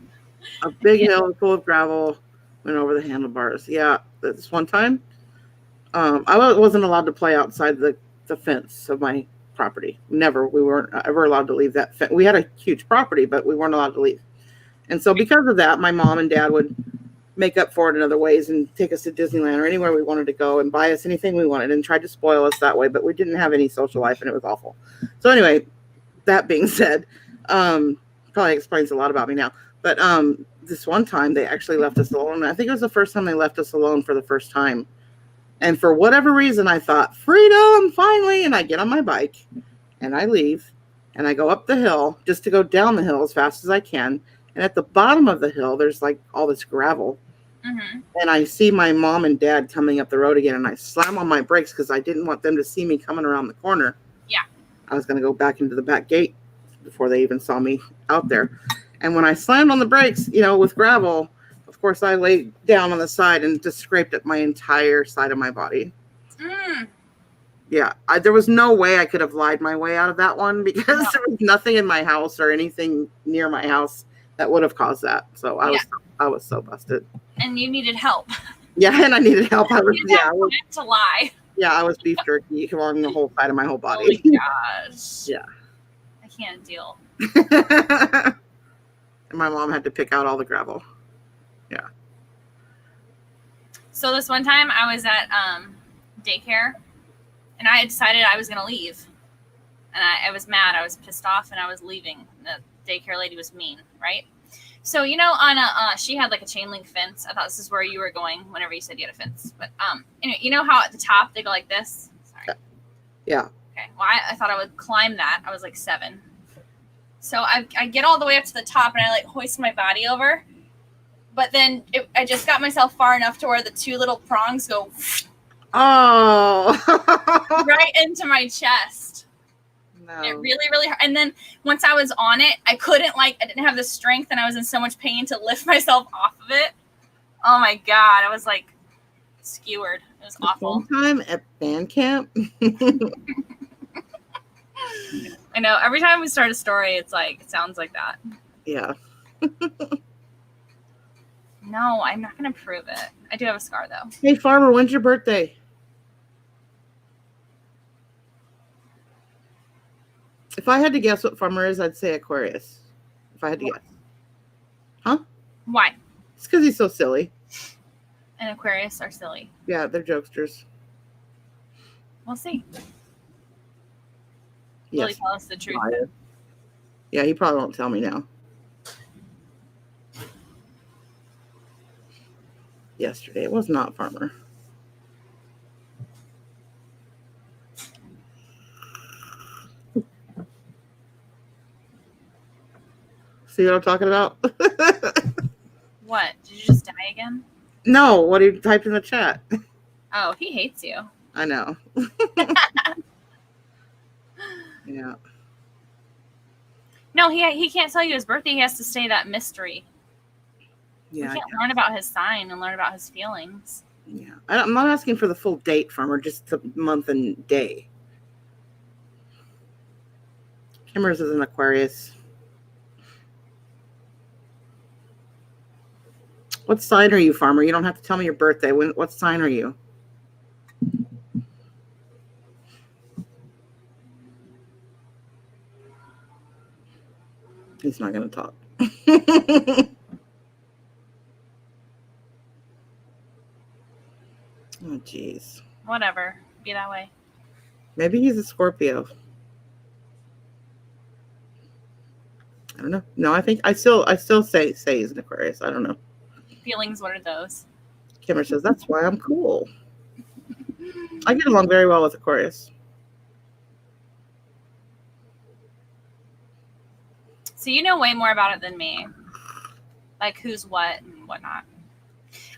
a big hill full of gravel, went over the handlebars. Yeah, this one time, I wasn't allowed to play outside the fence of my property. Never. We weren't ever allowed to leave that fence. We had a huge property, but we weren't allowed to leave. And so because of that, my mom and dad would make up for it in other ways and take us to Disneyland or anywhere we wanted to go and buy us anything we wanted and tried to spoil us that way, but we didn't have any social life and it was awful. So anyway, that being said, probably explains a lot about me now. But this one time they actually left us alone. I think it was the first time they left us alone for the first time. And for whatever reason, I thought, freedom, finally. And I get on my bike and I leave and I go up the hill just to go down the hill as fast as I can. And at the bottom of the hill, there's like all this gravel. Mm-hmm. And I see my mom and dad coming up the road again. And I slam on my brakes because I didn't want them to see me coming around the corner. Yeah. I was going to go back into the back gate before they even saw me out there. And when I slammed on the brakes, with gravel, of course, I laid down on the side and just scraped up my entire side of my body. Mm. Yeah, there was no way I could have lied my way out of that one because there was nothing in my house or anything near my house that would have caused that. So I was so busted. And you needed help. Yeah, and I needed help. I was to lie. Yeah, I was beef jerky along the whole side of my whole body. Oh my gosh. Yeah. I can't deal. And my mom had to pick out all the gravel. Yeah. So this one time I was at daycare and I had decided I was going to leave. And I was mad. I was pissed off and I was leaving. The daycare lady was mean, right? So, on she had like a chain link fence. I thought this is where you were going whenever you said you had a fence. But anyway, you know how at the top they go like this? Sorry. Yeah. Okay. Well, I thought I would climb that. I was like 7. So I get all the way up to the top and I like hoist my body over. But then I just got myself far enough to where the 2 little prongs go right into my chest. No. It really, really hurt. And then once I was on it, I didn't have the strength and I was in so much pain to lift myself off of it. Oh my God. I was like skewered. It was awful. Sometime at band camp. I know. Every time we start a story, it sounds like that. Yeah. No, I'm not going to prove it. I do have a scar though. Hey, Farmer, when's your birthday? If I had to guess what Farmer is, I'd say Aquarius. If I had to guess. Huh? Why? It's because he's so silly. And Aquarius are silly. Yeah, they're jokesters. We'll see. Yes. Will he tell us the truth? Yeah, he probably won't tell me now. Yesterday, it was not Farmer. See what I'm talking about? What? Did you just die again? No, what he typed in the chat. Oh, he hates you. I know. Yeah. No, he can't tell you his birthday. He has to stay that mystery. Yeah. We can't learn about his sign and learn about his feelings. Yeah. I'm not asking for the full date, Farmer, just the month and day. Kimmer's is an Aquarius. What sign are you, Farmer? You don't have to tell me your birthday. What sign are you? He's not going to talk. Oh, jeez. Whatever. Be that way. Maybe he's a Scorpio. I don't know. No, I still say he's an Aquarius. I don't know. Feelings, what are those? Kimmer says, that's why I'm cool. I get along very well with Aquarius. So you know way more about it than me. Like who's what and whatnot.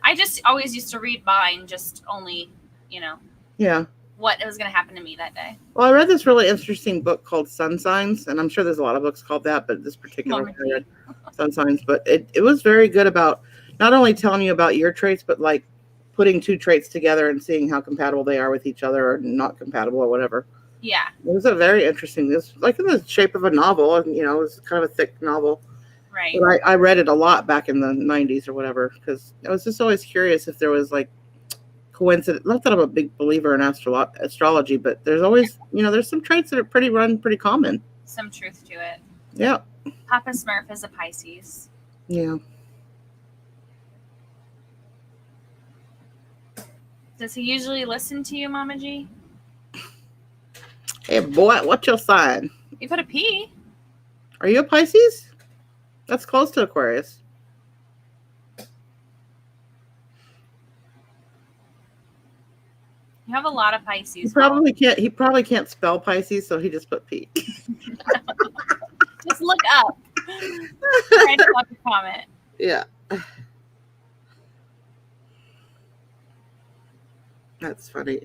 I just always used to read mine just only, Yeah. what was going to happen to me that day. Well, I read this really interesting book called Sun Signs, and I'm sure there's a lot of books called that, but this particular one I read, Sun Signs. But it was very good about not only telling you about your traits, but like putting two traits together and seeing how compatible they are with each other or not compatible or whatever. Yeah. It was a very interesting. It was like in the shape of a novel, and it was kind of a thick novel. Right. But I read it a lot back in the 90s or whatever, because I was just always curious if there was like coincidence. Not that I'm a big believer in astrology, but there's always, there's some traits that are pretty common. Some truth to it. Yeah. Papa Smurf is a Pisces. Yeah. Does he usually listen to you, Mama G? Hey, boy, what's your sign? You put a P. Are you a Pisces? That's close to Aquarius. You have a lot of Pisces. He probably can't spell Pisces, so he just put P. Just look up. Write up a comment. Yeah. That's funny.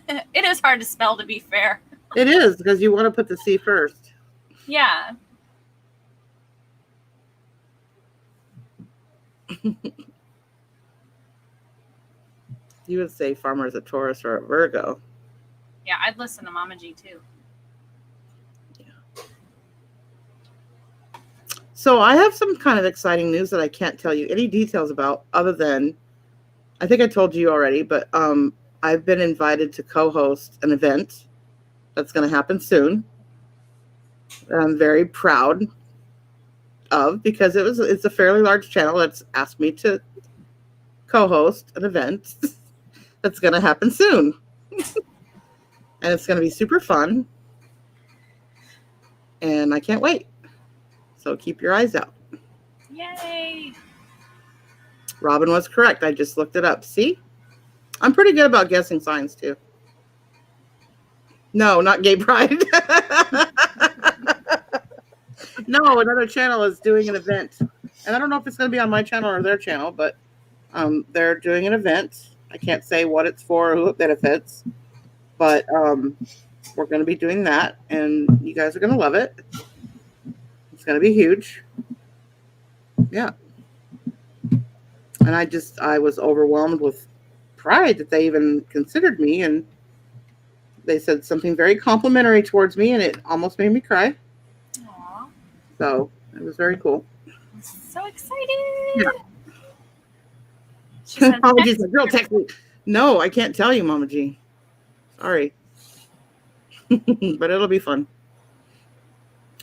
It is hard to spell, to be fair. It is, because you want to put the C first. Yeah. You would say Farmer's a Taurus or a Virgo. Yeah, I'd listen to Mama G too. Yeah. So I have some kind of exciting news that I can't tell you any details about, other than, I think I told you already, but I've been invited to co-host an event that's going to happen soon. I'm very proud of, because it's a fairly large channel that's asked me to co-host an event that's going to happen soon. And it's going to be super fun. And I can't wait. So keep your eyes out. Yay! Robin was correct. I just looked it up. See? I'm pretty good about guessing signs too. No, not gay pride. No, another channel is doing an event. And I don't know if it's going to be on my channel or their channel, but they're doing an event. I can't say what it's for or who it benefits, but we're going to be doing that, and you guys are going to love it. It's going to be huge. Yeah. And I was overwhelmed with pride that they even considered me, and they said something very complimentary towards me, and it almost made me cry. Aww. So it was very cool. I'm so excited. Yeah. She said, Mama G's like, girl, text me. No, I can't tell you, Mama G. Sorry. But it'll be fun.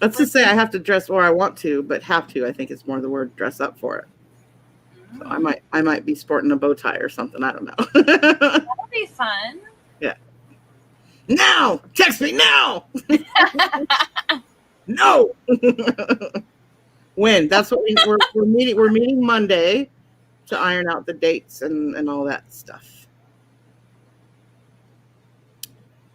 Let's just say I have to dress, or I want to, but have to, I think it's more the word dress up for it. So I might be sporting a bow tie or something. I don't know. That'll be fun. Yeah. Now! Text me now! No! When? That's what we're meeting. We're meeting Monday to iron out the dates and all that stuff.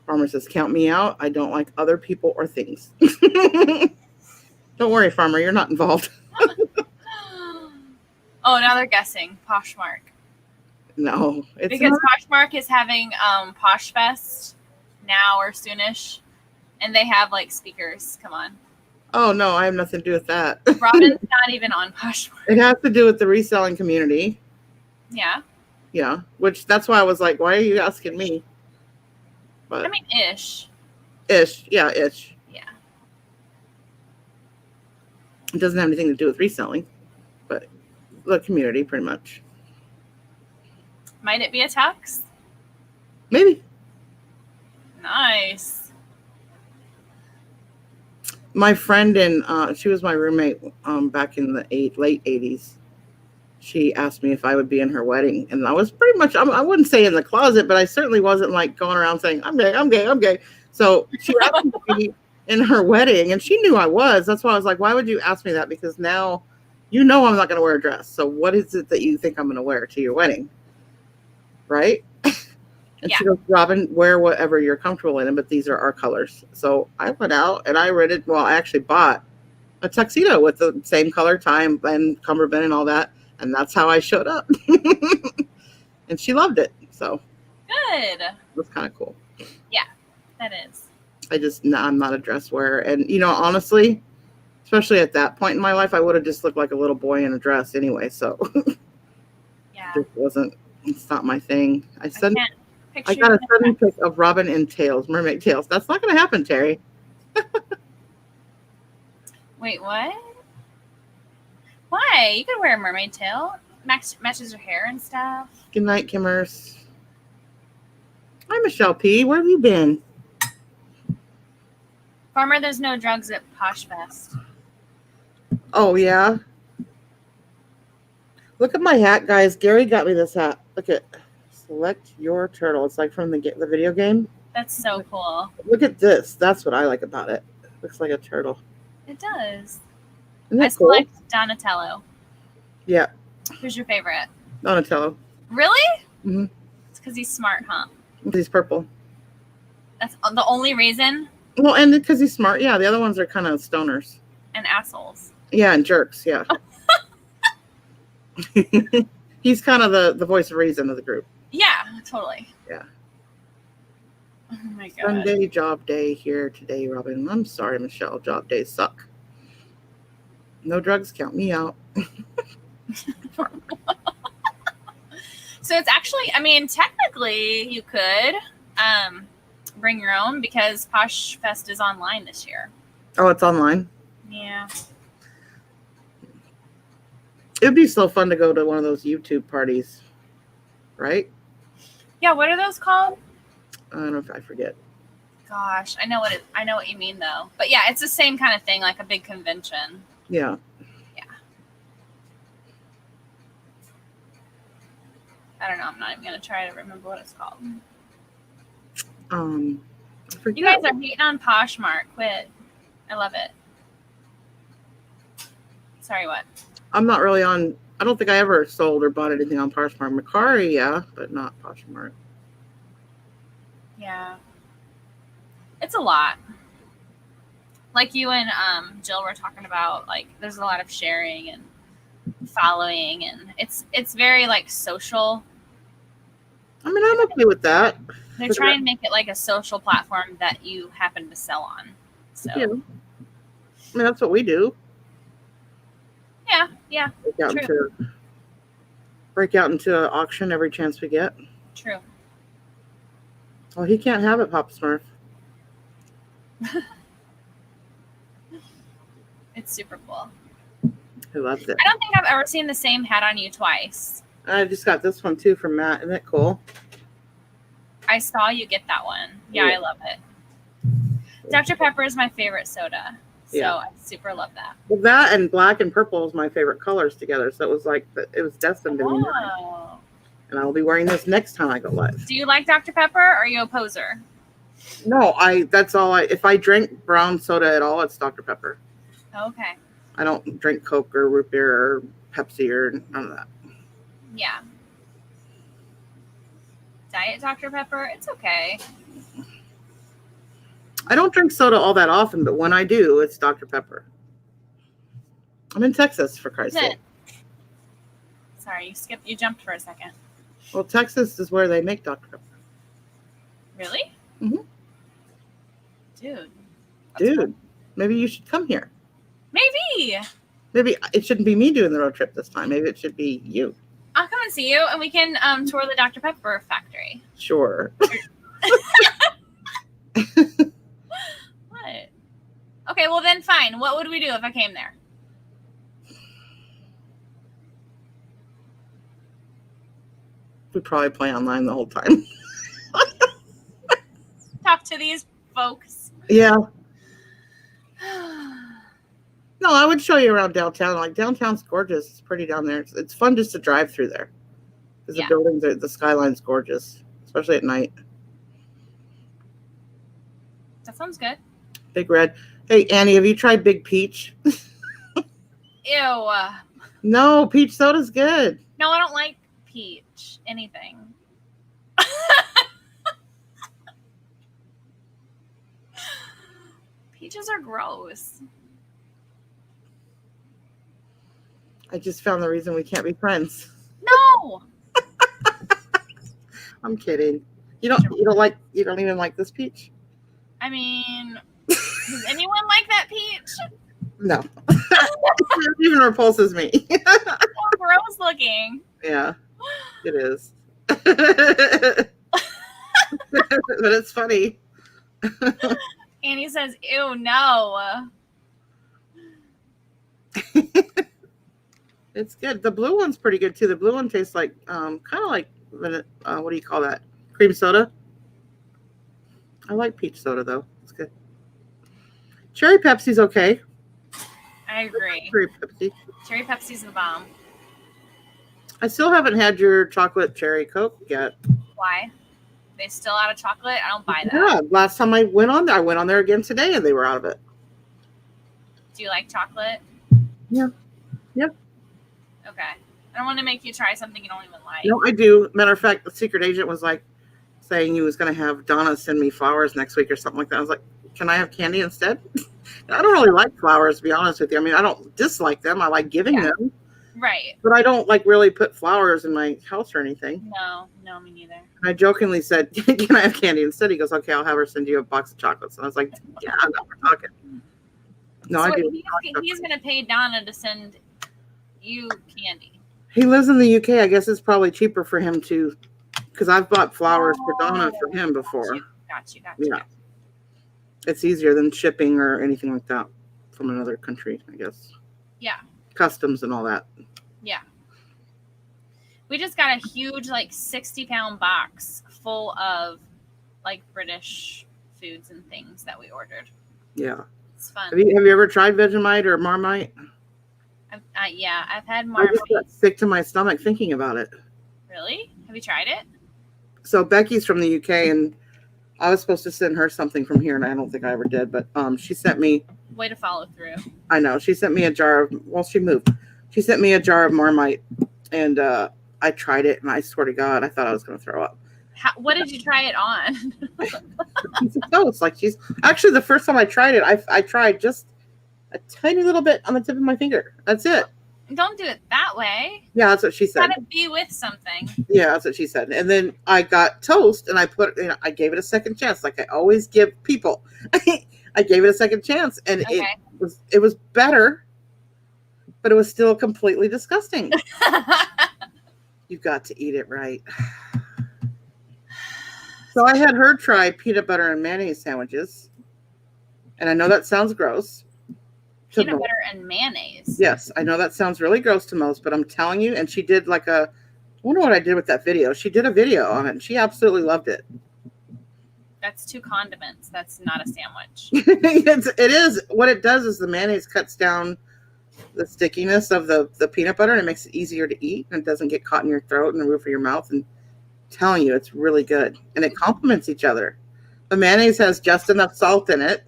Farmer says, count me out. I don't like other people or things. Don't worry, Farmer. You're not involved. Oh, now they're guessing. Poshmark. No. It's because not. Poshmark is having Posh Fest now or soonish. And they have like speakers. Come on. Oh, no. I have nothing to do with that. Robin's not even on Poshmark. It has to do with the reselling community. Yeah. Yeah. Which that's why I was like, why are you asking me? But I mean, ish. Ish. Yeah, ish. Yeah. It doesn't have anything to do with reselling, but the community pretty much. Might it be a tux? Maybe. Nice. My friend she was my roommate back in the late 80s. She asked me if I would be in her wedding, and I was pretty much, I wouldn't say in the closet, but I certainly wasn't like going around saying, I'm gay, I'm gay, I'm gay. So she asked me to be in her wedding, and she knew I was. That's why I was like, why would you ask me that? Because now I'm not going to wear a dress. So what is it that you think I'm going to wear to your wedding? Right? And she goes, Robin, wear whatever you're comfortable in, but these are our colors. So I went out and I I actually bought a tuxedo with the same color tie and cummerbund and all that. And that's how I showed up. And she loved it. So good. It was kind of cool. Yeah, that is. I'm not a dress wearer. And, honestly, especially at that point in my life, I would have just looked like a little boy in a dress anyway. So yeah, it's not my thing. I got a sudden pic of Robin in tails, mermaid tails. That's not going to happen, Terry. Wait, what? Why? You could wear a mermaid tail. Matches your hair and stuff. Good night, Kimmers. Hi, Michelle P. Where have you been? Farmer, there's no drugs at Posh Fest. Oh, yeah? Look at my hat, guys. Gary got me this hat. Look at Select Your Turtle. It's like from the video game. That's so cool. Look at this. That's what I like about it. Looks like a turtle. It does. I select Donatello. Yeah. Who's your favorite? Donatello. Really? Mm-hmm. It's because he's smart, huh? He's purple. That's the only reason? Well, and because he's smart. Yeah, the other ones are kind of stoners. And assholes. Yeah, and jerks. Yeah. He's kind of the voice of reason of the group. Yeah, totally. Yeah. Oh my god. Sunday job day here today, Robin. I'm sorry, Michelle. Job days suck. No drugs, count me out. So it's actually, technically you could bring your own because Posh Fest is online this year. Oh, it's online? Yeah. It would be so fun to go to one of those YouTube parties, right? Yeah, what are those called? I don't know if I forget. Gosh, I know what you mean though. But yeah, it's the same kind of thing, like a big convention. Yeah. Yeah. I don't know. I'm not even gonna try to remember what it's called. I forget. You guys are hating on Poshmark. Quit. I love it. Sorry, what? I'm not really on. I don't think I ever sold or bought anything on Poshmark. Macari, yeah, but not Poshmark. Yeah. It's a lot. Like you and Jill were talking about, like there's a lot of sharing and following, and it's very like social. I mean, I'm okay with that. They're trying to make it like a social platform that you happen to sell on. So yeah. I mean, that's what we do. Yeah. Break out into an auction every chance we get. True. Well, he can't have it, Papa Smurf. It's super cool. He loves it. I don't think I've ever seen the same hat on you twice. I just got this one too from Matt. Isn't that cool? I saw you get that one. Yeah. I love it. Dr. Pepper is my favorite soda. So I super love that. Well, that and black and purple is my favorite colors together. So it was like, it was destined to be mine. And I'll be wearing this next time I go live. Do you like Dr. Pepper or are you a poser? No, that's all if I drink brown soda at all, it's Dr. Pepper. Okay. I don't drink Coke or root beer or Pepsi or none of that. Yeah. Diet Dr. Pepper, it's okay. I don't drink soda all that often, but when I do, it's Dr. Pepper. I'm in Texas, for Christ's sake. Sorry, you jumped for a second. Well, Texas is where they make Dr. Pepper. Really? Mm-hmm. Dude. Fun. Maybe you should come here. Maybe it shouldn't be me doing the road trip this time. Maybe it should be you. I'll come and see you, and we can tour the Dr. Pepper factory. Sure. What? Okay, well then fine. What would we do if I came there? We'd probably play online the whole time. Talk to these folks. Yeah. No, I would show you around downtown. Like downtown's gorgeous. It's pretty down there. It's fun just to drive through there because the buildings the skyline's gorgeous, especially at night. That sounds good. Big Red. Hey, Annie, have you tried Big Peach? Ew. No, peach soda's good. No, I don't like peach. Anything. Peaches are gross. I just found the reason we can't be friends. No. I'm kidding. You don't even like this peach? I mean, does anyone like that peach? No. It even repulses me. So gross looking. Yeah, it is. But it's funny. Annie says, ew, no. It's good. The blue one's pretty good too. The blue one tastes like kind of like what do you call that? Cream soda. I like peach soda though. It's good. Cherry Pepsi's okay. I agree. Cherry Pepsi. Cherry Pepsi's the bomb. I still haven't had your chocolate cherry Coke yet. Why? They still out of chocolate? I don't buy that. Yeah, last time I went on there again today and they were out of it. Do you like chocolate? Yeah. Yep. Okay. I don't want to make you try something you don't even like. No, I do. Matter of fact, the secret agent was like saying he was going to have Donna send me flowers next week or something like that. I was like, can I have candy instead? I don't really like flowers, to be honest with you. I mean, I don't dislike them. I like giving them. Right. But I don't like really put flowers in my house or anything. No, me neither. And I jokingly said, can I have candy instead? He goes, okay, I'll have her send you a box of chocolates. And I was like, yeah, now we're talking. No, so I do. He's going to pay Donna to send you candy. He lives in the UK. I guess it's probably cheaper for him to, because I've bought flowers for Donna for him before. Got you. Yeah. It's easier than shipping or anything like that from another country, I guess. Yeah. Customs and all that. Yeah. We just got a huge, 60-pound box full of, British foods and things that we ordered. Yeah. It's fun. Have you ever tried Vegemite or Marmite? I've had I Marmite. just got sick to my stomach thinking about it. Really? Have you tried it? So Becky's from the UK, and I was supposed to send her something from here, and I don't think I ever did. But she sent me. Way to follow through. I know. She sent me a jar of. Well, she moved. She sent me a jar of Marmite, and I tried it, and I swear to God, I thought I was going to throw up. What did you try it on? No, it's like she's actually the first time I tried it. I tried just a tiny little bit on the tip of my finger. That's it. Don't do it that way. Yeah, that's what she said. Gotta be with something. Yeah, that's what she said. And then I got toast, and I gave it a second chance, like I always give people. I gave it a second chance, and it was better, but it was still completely disgusting. You got to eat it right. So I had her try peanut butter and mayonnaise sandwiches, and I know that sounds gross. Peanut butter and mayonnaise. Yes, I know that sounds really gross to most, but I'm telling you, and she did I wonder what I did with that video. She did a video on it, and she absolutely loved it. That's 2 condiments. That's not a sandwich. It is. What it does is the mayonnaise cuts down the stickiness of the peanut butter, and it makes it easier to eat, and it doesn't get caught in your throat and the roof of your mouth. And I'm telling you, it's really good, and it complements each other. The mayonnaise has just enough salt in it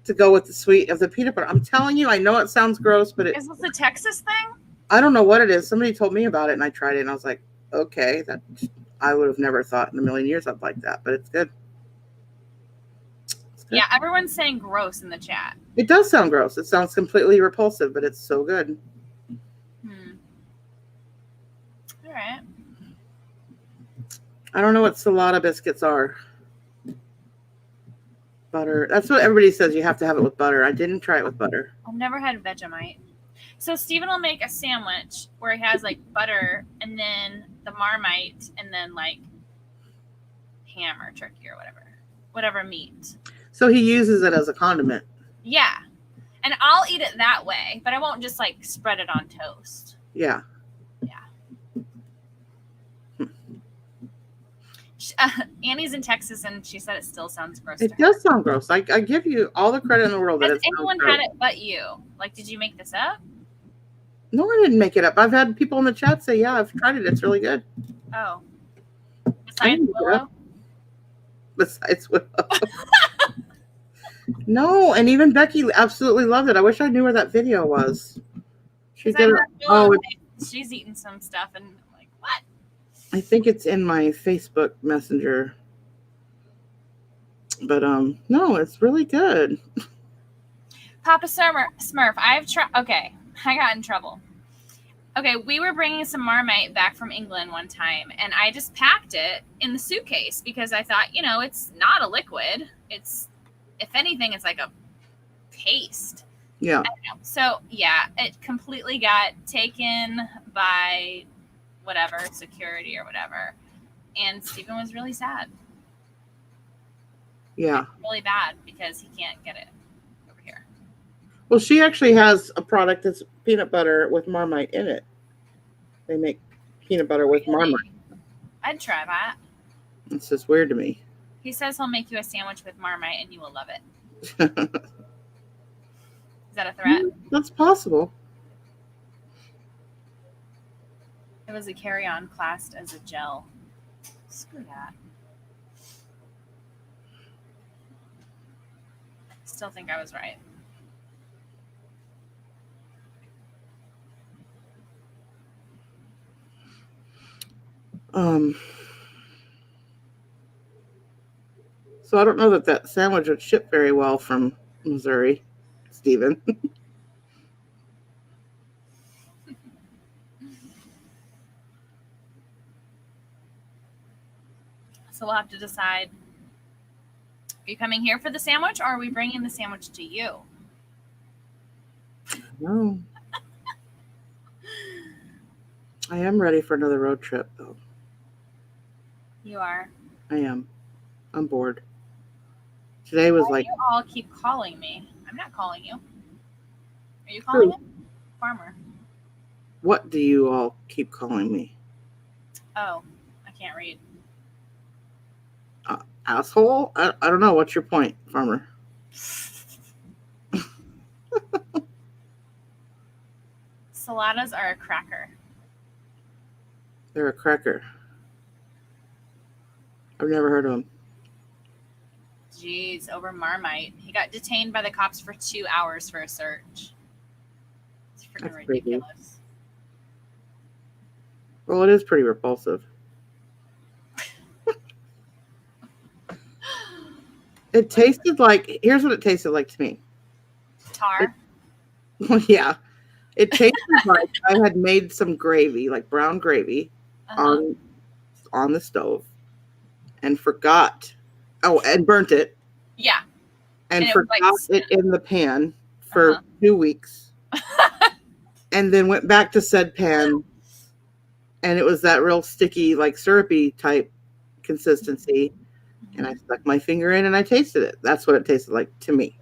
to go with the sweet of the peanut butter. I'm telling you, I know it sounds gross, but is this a Texas thing? I don't know what it is. Somebody told me about it, and I tried it, and I was like, okay, that I would have never thought in a million years I'd like that, but it's good. Yeah, everyone's saying gross in the chat. It does sound gross. It sounds completely repulsive, but it's so good. All right. I don't know what salada biscuits are. Butter. That's what everybody says. You have to have it with butter. I didn't try it with butter. I've never had Vegemite. So Steven will make a sandwich where he has butter and then the Marmite and then ham or turkey or whatever meat. So he uses it as a condiment. Yeah. And I'll eat it that way, but I won't just spread it on toast. Yeah. Yeah. Annie's in Texas, and she said it still sounds gross. It does sound gross. I give you all the credit in the world. Has anyone had it but you? Like, did you make this up? No, I didn't make it up. I've had people in the chat say, yeah, I've tried it. It's really good. Oh. Besides Willow? Besides Willow. No, and even Becky absolutely loved it. I wish I knew where that video was. She did. She's eating some stuff, and I'm like, what? I think it's in my Facebook Messenger. But no, it's really good. Papa Smurf, okay, I got in trouble. Okay, we were bringing some Marmite back from England one time, and I just packed it in the suitcase because I thought, it's not a liquid. It's, if anything, it's like a paste. Yeah. So, yeah, it completely got taken by whatever, security or whatever. And Stephen was really sad. Yeah. Really bad because he can't get it over here. Well, she actually has a product that's peanut butter with Marmite in it. They make peanut butter with Marmite. I'd try that. It's just weird to me. He says he'll make you a sandwich with Marmite and you will love it. Is that a threat? That's possible. It was a carry-on classed as a gel. Screw that. Still think I was right. So I don't know that sandwich would ship very well from Missouri, Stephen. So we'll have to decide. Are you coming here for the sandwich, or are we bringing the sandwich to you? No. I am ready for another road trip, though. You are? I am. I'm bored. Today was like... You all keep calling me. I'm not calling you. Are you calling him? Farmer. What do you all keep calling me? Oh, I can't read. Asshole? I don't know. What's your point, Farmer? Saladas are a cracker. They're a cracker. I've never heard of them. Jeez, over Marmite. He got detained by the cops for 2 hours for a search. It's freaking ridiculous. Crazy. Well, it is pretty repulsive. It tasted like, here's what it tasted like to me. Tar? Well, yeah. It tasted like I had made some gravy, like brown gravy, on the stove and forgot. Oh, and burnt it. Yeah. And forgot it in the pan for 2 weeks. And then went back to said pan. And it was that real sticky, like syrupy type consistency. And I stuck my finger in and I tasted it. That's what it tasted like to me.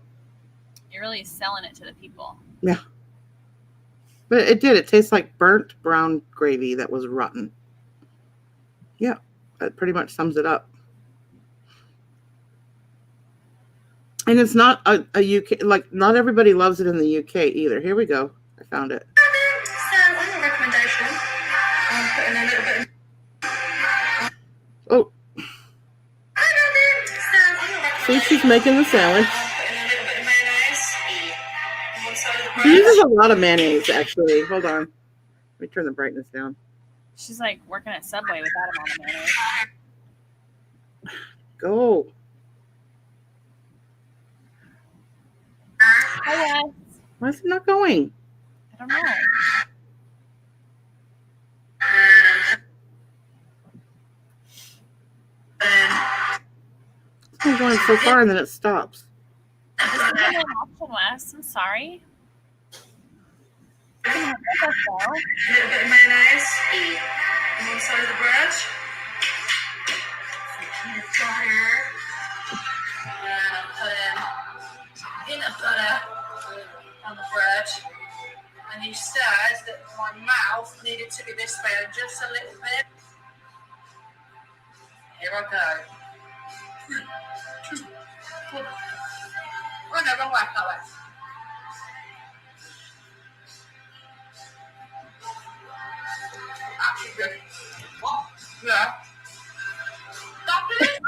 You're really selling it to the people. Yeah. But it did. It tastes like burnt brown gravy that was rotten. Yeah. That pretty much sums it up. And it's not a UK, like not everybody loves it in the UK either. Here we go. I found it. So on your recommendation, I'm putting a little bit of... Oh. See, she's making the sandwich. She uses a lot of mayonnaise, actually. Hold on. Let me turn the brightness down. She's like working at Subway with that amount of mayonnaise. Go. Hi, yes. Why is it not going? I don't know. It's been going so far and then it stops. This is an option, Wes. I'm sorry. You can help with us, though. A little bit of mayonnaise on one side of the bread. And I'm putting peanut butter on the bread. And he said that my mouth needed to be this way, just a little bit. Here I go. Oh no, wrong way, that way. Actually good. What? Yeah. Stop it!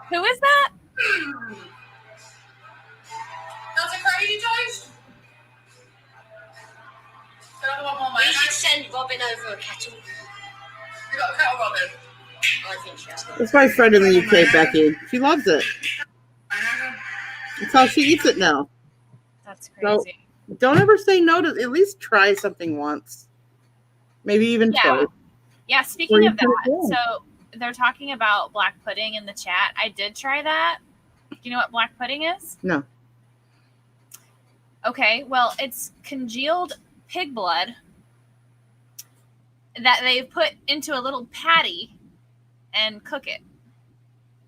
Who is that? That's a crazy toast. Another one more, mate. You should send Robin over a kettle. You got a kettle, Robin? I think she has. That's my friend in the UK, Becky. She loves it. That's how she eats it now. That's crazy. So don't ever say no to, at least try something once. Maybe even twice. Yeah, speaking of that, so they're talking about black pudding in the chat. I did try that. Do you know what black pudding is? No. Okay, well, it's congealed pig blood that they put into a little patty and cook it.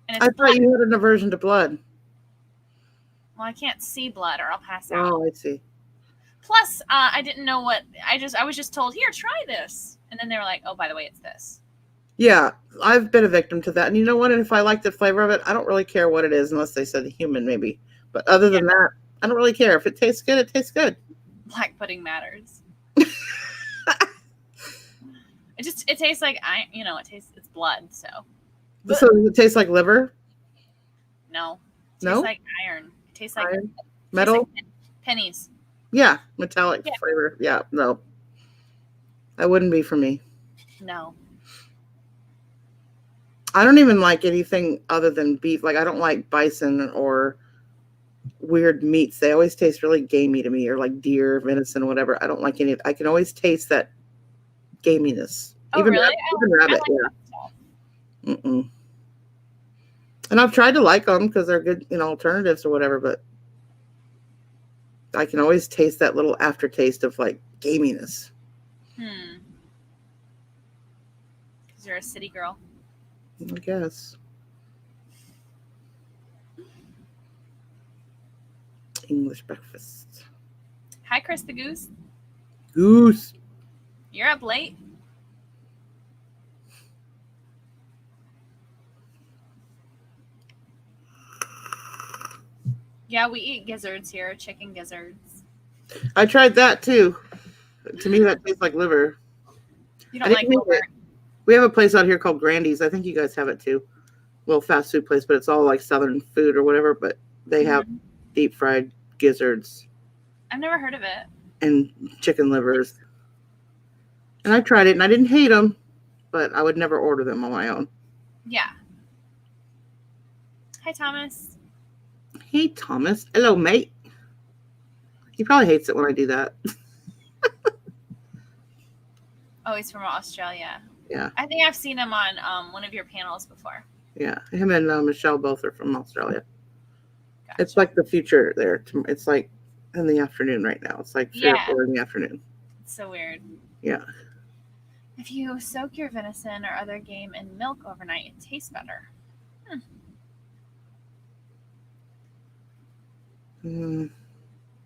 And it's I thought you had an aversion to blood. Well, I can't see blood or I'll pass out. Oh, I see. Plus, I didn't know what I was just told, here, try this. And then they were like, oh, by the way, it's this. Yeah, I've been a victim to that. And you know what? And if I like the flavor of it, I don't really care what it is unless they said human, maybe. But other than that, I don't really care. If it tastes good, it tastes good. Black pudding matters. It tastes like it's blood, so. So does it taste like liver? No. It No? tastes like iron. It tastes like Iron? Metal? Tastes like pennies. Yeah, metallic flavor. Yeah, no. That wouldn't be for me. No. I don't even like anything other than beef. Like, I don't like bison or weird meats. They always taste really gamey to me, or like deer, venison, whatever. I don't like any of it. I can always taste that gaminess. Oh, even really? rabbit, yeah. Mm-mm. And I've tried to like them because they're good, alternatives or whatever, but I can always taste that little aftertaste of like gaminess. Because you're a city girl. I guess. English breakfast. Hi, Chris the Goose. Goose. You're up late. Yeah, we eat gizzards here, chicken gizzards. I tried that too. To me, that tastes like liver. You don't like liver? We have a place out here called Grandy's. I think you guys have it too. Well, fast food place, but it's all like Southern food or whatever. But they have deep fried gizzards. I've never heard of it. And chicken livers. And I tried it, and I didn't hate them, but I would never order them on my own. Yeah. Hi, Thomas. Hey, Thomas. Hello, mate. He probably hates it when I do that. Oh, he's from Australia. Yeah. I think I've seen him on one of your panels before. Yeah. Him and Michelle both are from Australia. Gotcha. It's like the future there. It's like in the afternoon right now. It's like 3 or 4 in the afternoon. It's so weird. Yeah. If you soak your venison or other game in milk overnight, it tastes better.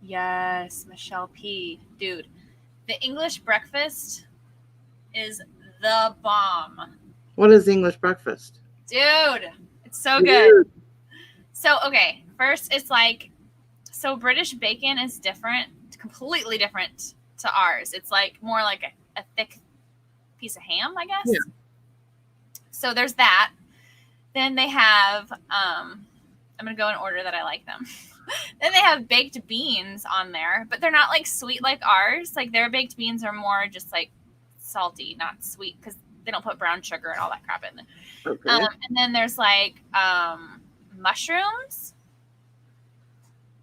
Yes, Michelle P. Dude, the English breakfast is the bomb. What is English breakfast? Dude, it's so good. So, okay, first it's like, so British bacon is different, completely different to ours. It's like more like a thick piece of ham, I guess. Yeah. So there's that. Then they have, I'm going to go in order that I like them. Then they have baked beans on there, but they're not like sweet like ours. Like their baked beans are more just like salty, not sweet, because they don't put brown sugar and all that crap in there. Okay. And then there's like mushrooms.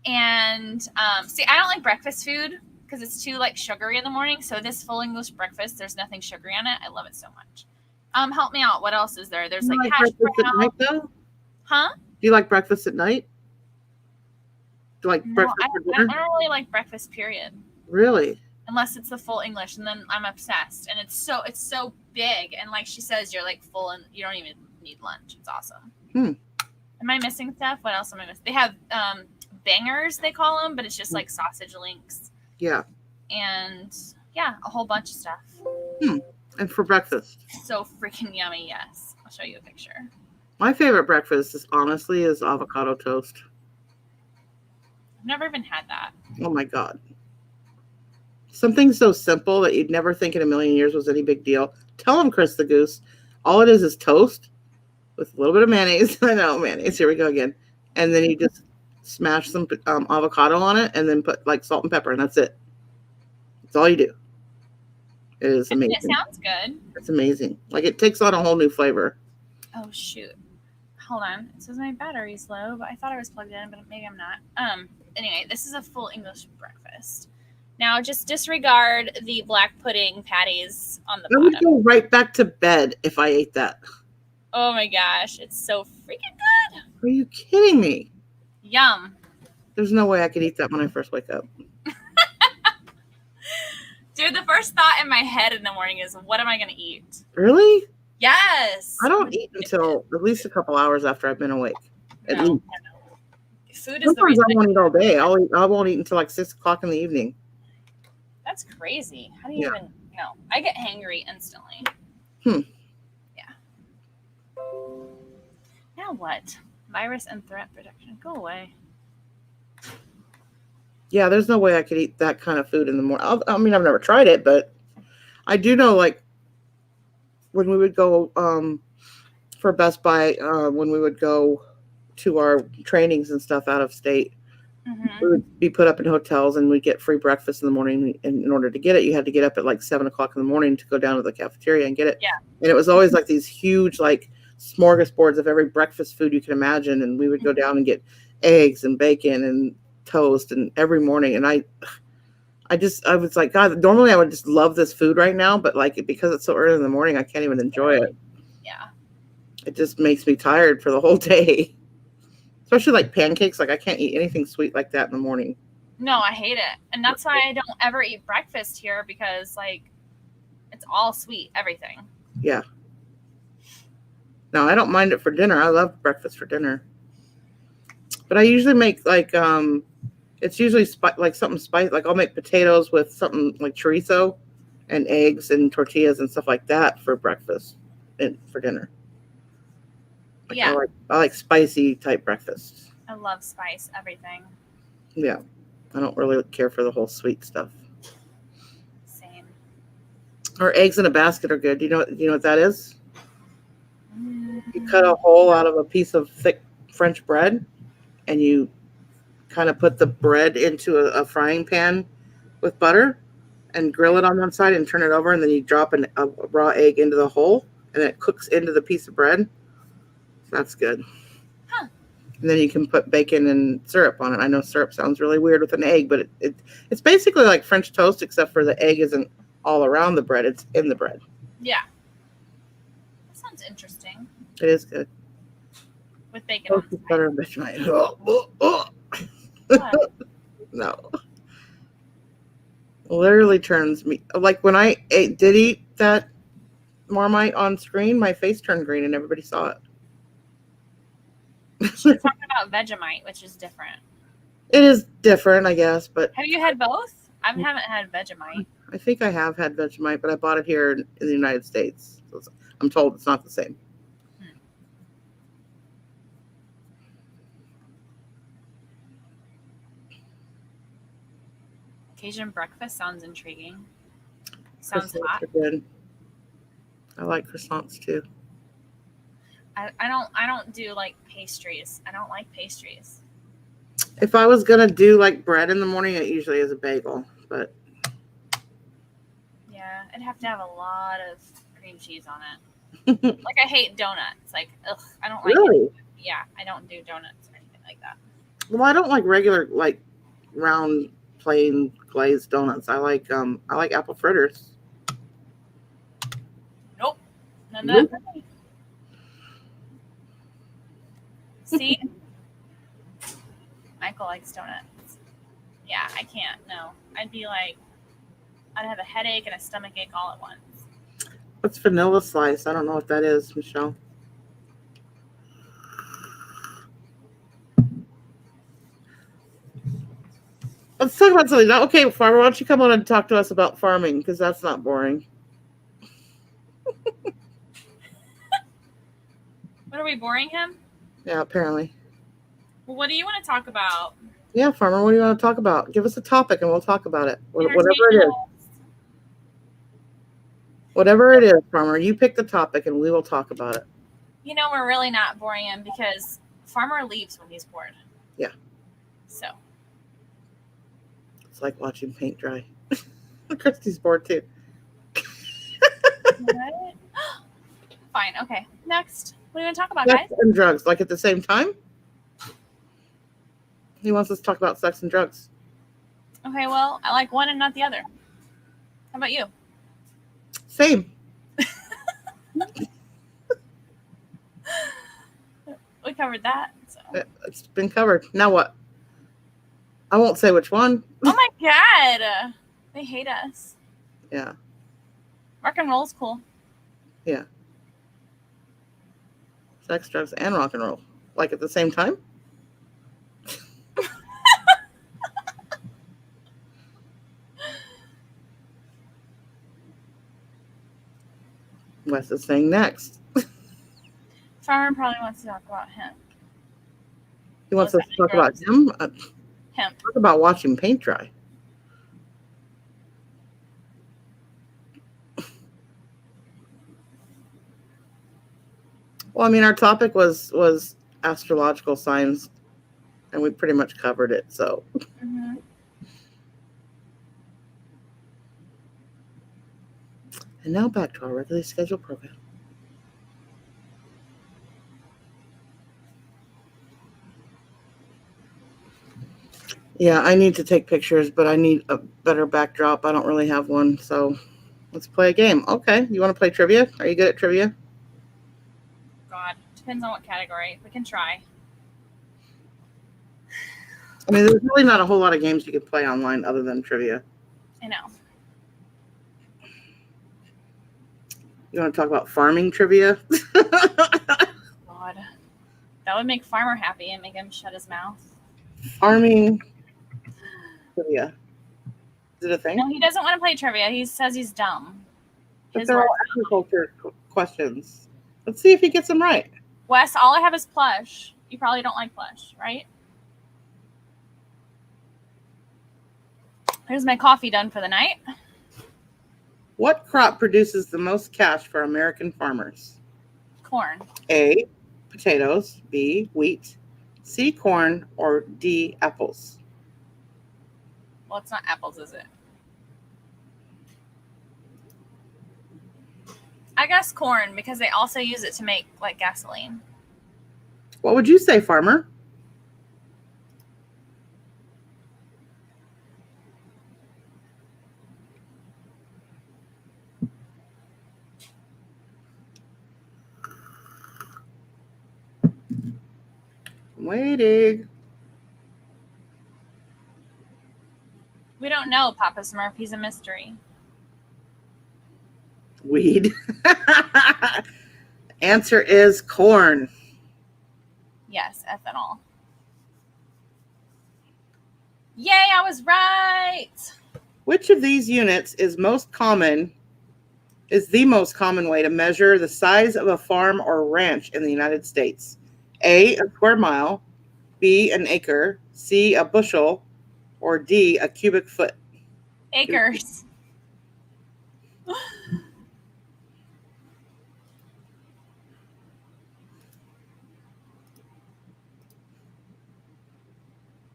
And see, I don't like breakfast food because it's too like sugary in the morning. So this full English breakfast, there's nothing sugary on it. I love it so much. Help me out. What else is there? There's like hash brown. Huh? Do you like breakfast at night? Do you like breakfast I don't really like breakfast, period. Really? Unless it's the full English, and then I'm obsessed. And it's so big, and like she says, you're like full, and you don't even need lunch. It's awesome. And Am I missing stuff? What else am I missing? They have bangers, they call them, but it's just like sausage links. Yeah. And yeah, a whole bunch of stuff. And for breakfast. So freaking yummy, yes. I'll show you a picture. My favorite breakfast is honestly avocado toast. I've never even had that. Oh my God. Something so simple that you'd never think in a million years was any big deal. Tell them, Chris the Goose. All it is toast with a little bit of mayonnaise. I know, mayonnaise. Here we go again. And then you just smash some avocado on it and then put like salt and pepper, and that's it. That's all you do. It is amazing. It sounds good. It's amazing. Like it takes on a whole new flavor. Oh, shoot. Hold on. It says my battery's low, but I thought I was plugged in, but maybe I'm not. Anyway, this is a full English breakfast. Now, just disregard the black pudding patties on the bottom. I would go right back to bed if I ate that. Oh my gosh, it's so freaking good. Are you kidding me? Yum. There's no way I could eat that when I first wake up. Dude, the first thought in my head in the morning is, what am I going to eat? Really? Yes. I don't eat until at least a couple hours after I've been awake. At least. Food is Sometimes the reason I won't eat all day. I won't eat until like 6 o'clock in the evening. That's crazy. How do you even know? I get hangry instantly. Yeah. Now what? Virus and threat protection. Go away. Yeah, there's no way I could eat that kind of food in the morning. I mean, I've never tried it, but I do know, like, when we would go for Best Buy, when we would go to our trainings and stuff out of state, we would be put up in hotels and we'd get free breakfast in the morning. And in order to get it, you had to get up at like 7 o'clock in the morning to go down to the cafeteria and get it. Yeah. And it was always like these huge, like, smorgasbords of every breakfast food you can imagine. And we would go down and get eggs and bacon and toast and every morning. And I was like, God, normally I would just love this food right now, but like, because it's so early in the morning, I can't even enjoy it. Yeah. It just makes me tired for the whole day. Especially like pancakes. Like I can't eat anything sweet like that in the morning. No, I hate it. And that's why I don't ever eat breakfast here, because like it's all sweet, everything. Yeah. No, I don't mind it for dinner. I love breakfast for dinner. But I usually make like, it's usually like something spicy. Like I'll make potatoes with something like chorizo and eggs and tortillas and stuff like that for breakfast and for dinner. Like Yeah. I like spicy type breakfasts. I love spice, everything. Yeah. I don't really care for the whole sweet stuff. Same. Or eggs in a basket are good. Do you know what that is? You cut a hole out of a piece of thick French bread and you kind of put the bread into a frying pan with butter and grill it on one side and turn it over, and then you drop a raw egg into the hole and then it cooks into the piece of bread. That's good. Huh. And then you can put bacon and syrup on it. I know syrup sounds really weird with an egg, but it's basically like French toast, except for the egg isn't all around the bread. It's in the bread. Yeah. That sounds interesting. It is good. With bacon on the side. Butter and Vegemite. No. Literally turns me, like when I did eat that Marmite on screen, my face turned green and everybody saw it. She's talking about Vegemite, which is different. It is different, I guess, but Have you had both? I haven't had Vegemite. I think I have had Vegemite, but I bought it here in the United States. So I'm told it's not the same. Cajun breakfast sounds intriguing. Sounds Croissants hot. are good. I like croissants too. I don't do like pastries. I don't like pastries. If I was gonna do like bread in the morning, it usually is a bagel. But Yeah, I'd have to have a lot of cream cheese on it. Like I hate donuts. Like, ugh, I don't like really, it. Yeah, I don't do donuts or anything like that. well, I don't like regular like round plain glazed donuts. I like apple fritters. Nope. None of that. See? Michael likes donuts. Yeah, I can't. No. I'd have a headache and a stomach ache all at once. What's vanilla slice? I don't know what that is, Michelle. Let's talk about something. Okay, farmer, why don't you come on and talk to us about farming? Because that's not boring. What are we boring him? Yeah, apparently. Well, what do you want to talk about? Yeah, farmer, what do you want to talk about? Give us a topic and we'll talk about it. Whatever it is. Whatever it is, farmer, you pick the topic and we will talk about it. You know, we're really not boring him because farmer leaves when he's bored. Yeah. So. It's like watching paint dry. Christy's bored too. What? Fine. Okay. Next. What do you want to talk about, Sex guys? and drugs, like at the same time? He wants us to talk about sex and drugs. Okay, well, I like one and not the other. How about you? Same. We covered that. So. It's been covered. Now what? I won't say which one. Oh my god. They hate us. Yeah. Rock and roll's cool. Yeah. Sex, drugs, and rock and roll. Like at the same time? Wes is saying next. Farmer probably wants to talk about him. He wants us to talk about him? Him. Talk about watching paint dry. Well, I mean, our topic was astrological signs, and we pretty much covered it, so. Mm-hmm. And now back to our regularly scheduled program. Yeah, I need to take pictures, but I need a better backdrop. I don't really have one, so let's play a game. Okay, you want to play trivia? Are you good at trivia? God, depends on what category. We can try. I mean, there's really not a whole lot of games you can play online other than trivia. I know. You want to talk about farming trivia? God. That would make Farmer happy and make him shut his mouth. Farming trivia. Is it a thing? No, he doesn't want to play trivia. He says he's dumb. But they're all agriculture questions. Let's see if he gets them right. Wes, all I have is plush. You probably don't like plush, right? Here's my coffee done for the night. What crop produces the most cash for American farmers? Corn. A, potatoes. B, wheat. C, corn. Or D, apples. Well, it's not apples, is it? I guess corn, because they also use it to make, like, gasoline. What would you say, farmer? Waiting. We don't know, Papa Smurf. He's a mystery. Weed. Answer is corn. Yes, ethanol. Yay, I was right. Which of these units is the most common way to measure the size of a farm or ranch in the United States? A, a square mile. B, an acre. C, a bushel. Or D, a cubic foot. Acres.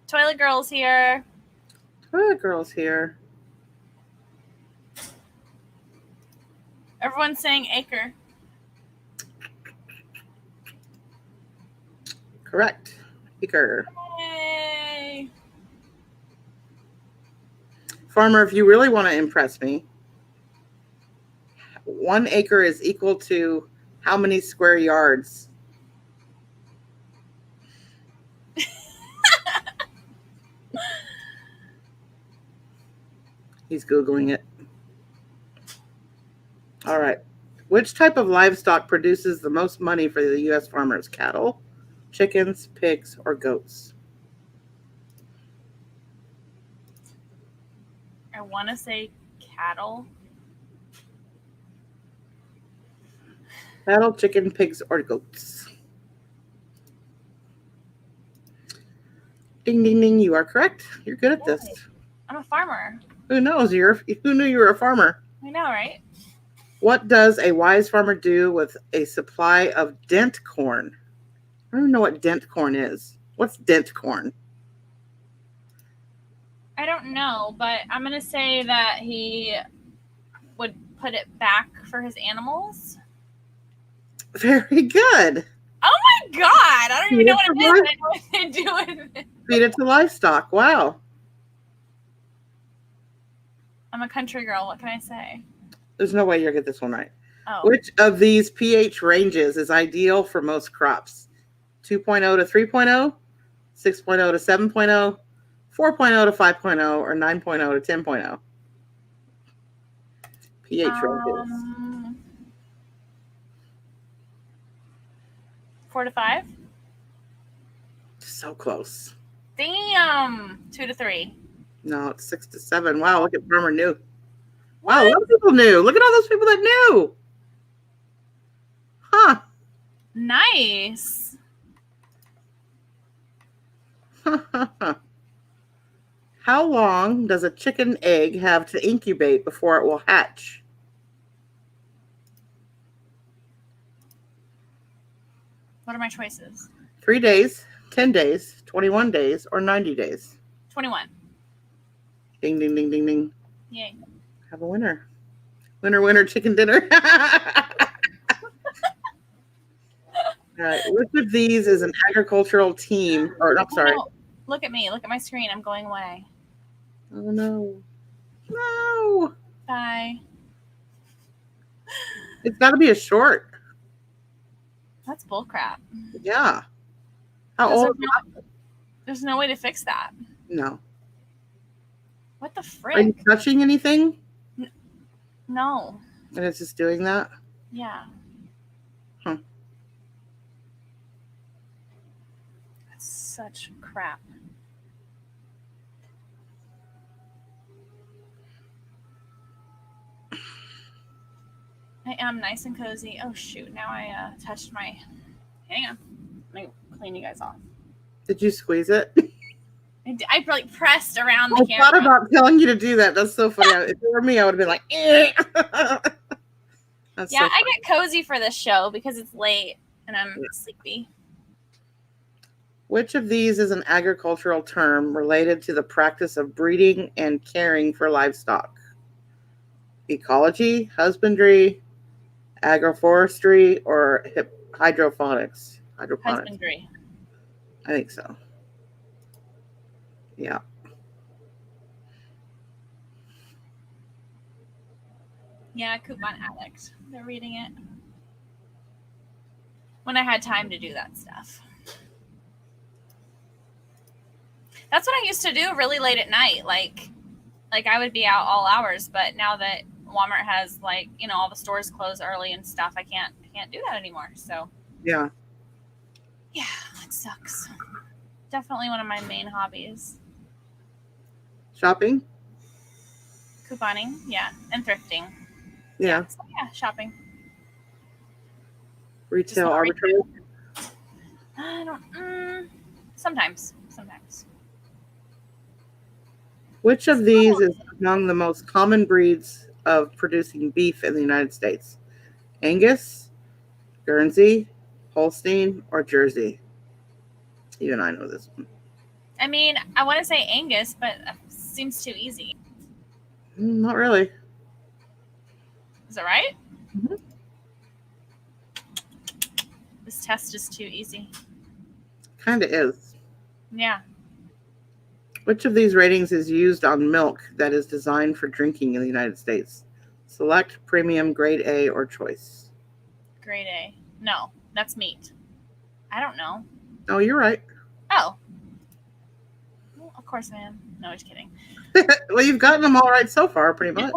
Toilet Girl's here. Toilet Girl's here. Everyone's saying acre. Correct. Acre. Yay. Farmer, if you really want to impress me, 1 acre is equal to how many square yards? He's Googling it. All right. Which type of livestock produces the most money for the U.S. farmers? Cattle, chickens, pigs, or goats? I want to say cattle. Cattle, chicken, pigs, or goats. Ding, ding, ding. You are correct. You're good at this. I'm a farmer. Who knows? Who knew you were a farmer? I know, right? What does a wise farmer do with a supply of dent corn? I don't know what dent corn is. What's dent corn? I don't know, but I'm going to say that he would put it back for his animals. Very good. Oh my God. I don't even know what it is. I know what they do with it. Feed it to livestock. Wow. I'm a country girl. What can I say? There's no way you'll get this one right. Oh. Which of these pH ranges is ideal for most crops? 2.0 to 3.0, 6.0 to 7.0, 4.0 to 5.0, or 9.0 to 10.0? pH ranges. 4 to 5? So close. Damn. 2 to 3. No, it's 6 to 7. Wow, look at Farmer knew. Wow, a lot of people knew. Look at all those people that knew. Huh. Nice. How long does a chicken egg have to incubate before it will hatch? What are my choices? 3 days, 10 days, 21 days, or 90 days? 21. Ding, ding, ding, ding, ding. Yay. Have a winner. Winner, winner, chicken dinner. All right. Which of these is an agricultural team? Or, I'm sorry. No. Look at me. Look at my screen. I'm going away. Oh, no. No. Bye. It's got to be a short. That's bullcrap. Yeah. How old? There's no way to fix that. No. What the Are you frick? touching anything? No. And it's just doing that? Yeah. Huh. That's such crap. I am nice and cozy. Oh shoot! Now I touched my. Hang on. Let me clean you guys off. Did you squeeze it? I like pressed around the camera. I thought about telling you to do that. That's so funny. If it were me, I would have been like, eh. That's yeah, so I get cozy for this show because it's late and I'm sleepy. Which of these is an agricultural term related to the practice of breeding and caring for livestock? Ecology, husbandry, agroforestry, or hydroponics? Husbandry. I think so. Yeah. Yeah, Coupon Addict. They're reading it. When I had time to do that stuff. That's what I used to do really late at night. Like I would be out all hours, but now that Walmart has all the stores close early and stuff, I can't do that anymore. So Yeah. yeah, it sucks. Definitely one of my main hobbies. Shopping? Couponing, yeah, and thrifting. Yeah. So, yeah, shopping. Retail arbitrage? I don't. Sometimes. Which of these is among the most common breeds of producing beef in the United States? Angus, Guernsey, Holstein, or Jersey? Even I know this one. I mean, I want to say Angus, but it seems too easy. Not really. Is that right? Mm-hmm. This test is too easy. Kind of is. Yeah. Which of these ratings is used on milk that is designed for drinking in the United States? Select, premium, grade A, or choice? Grade A. No, that's meat. I don't know. Oh, you're right. Oh. Well, of course I am. No, just kidding. Well, you've gotten them all right so far, pretty much.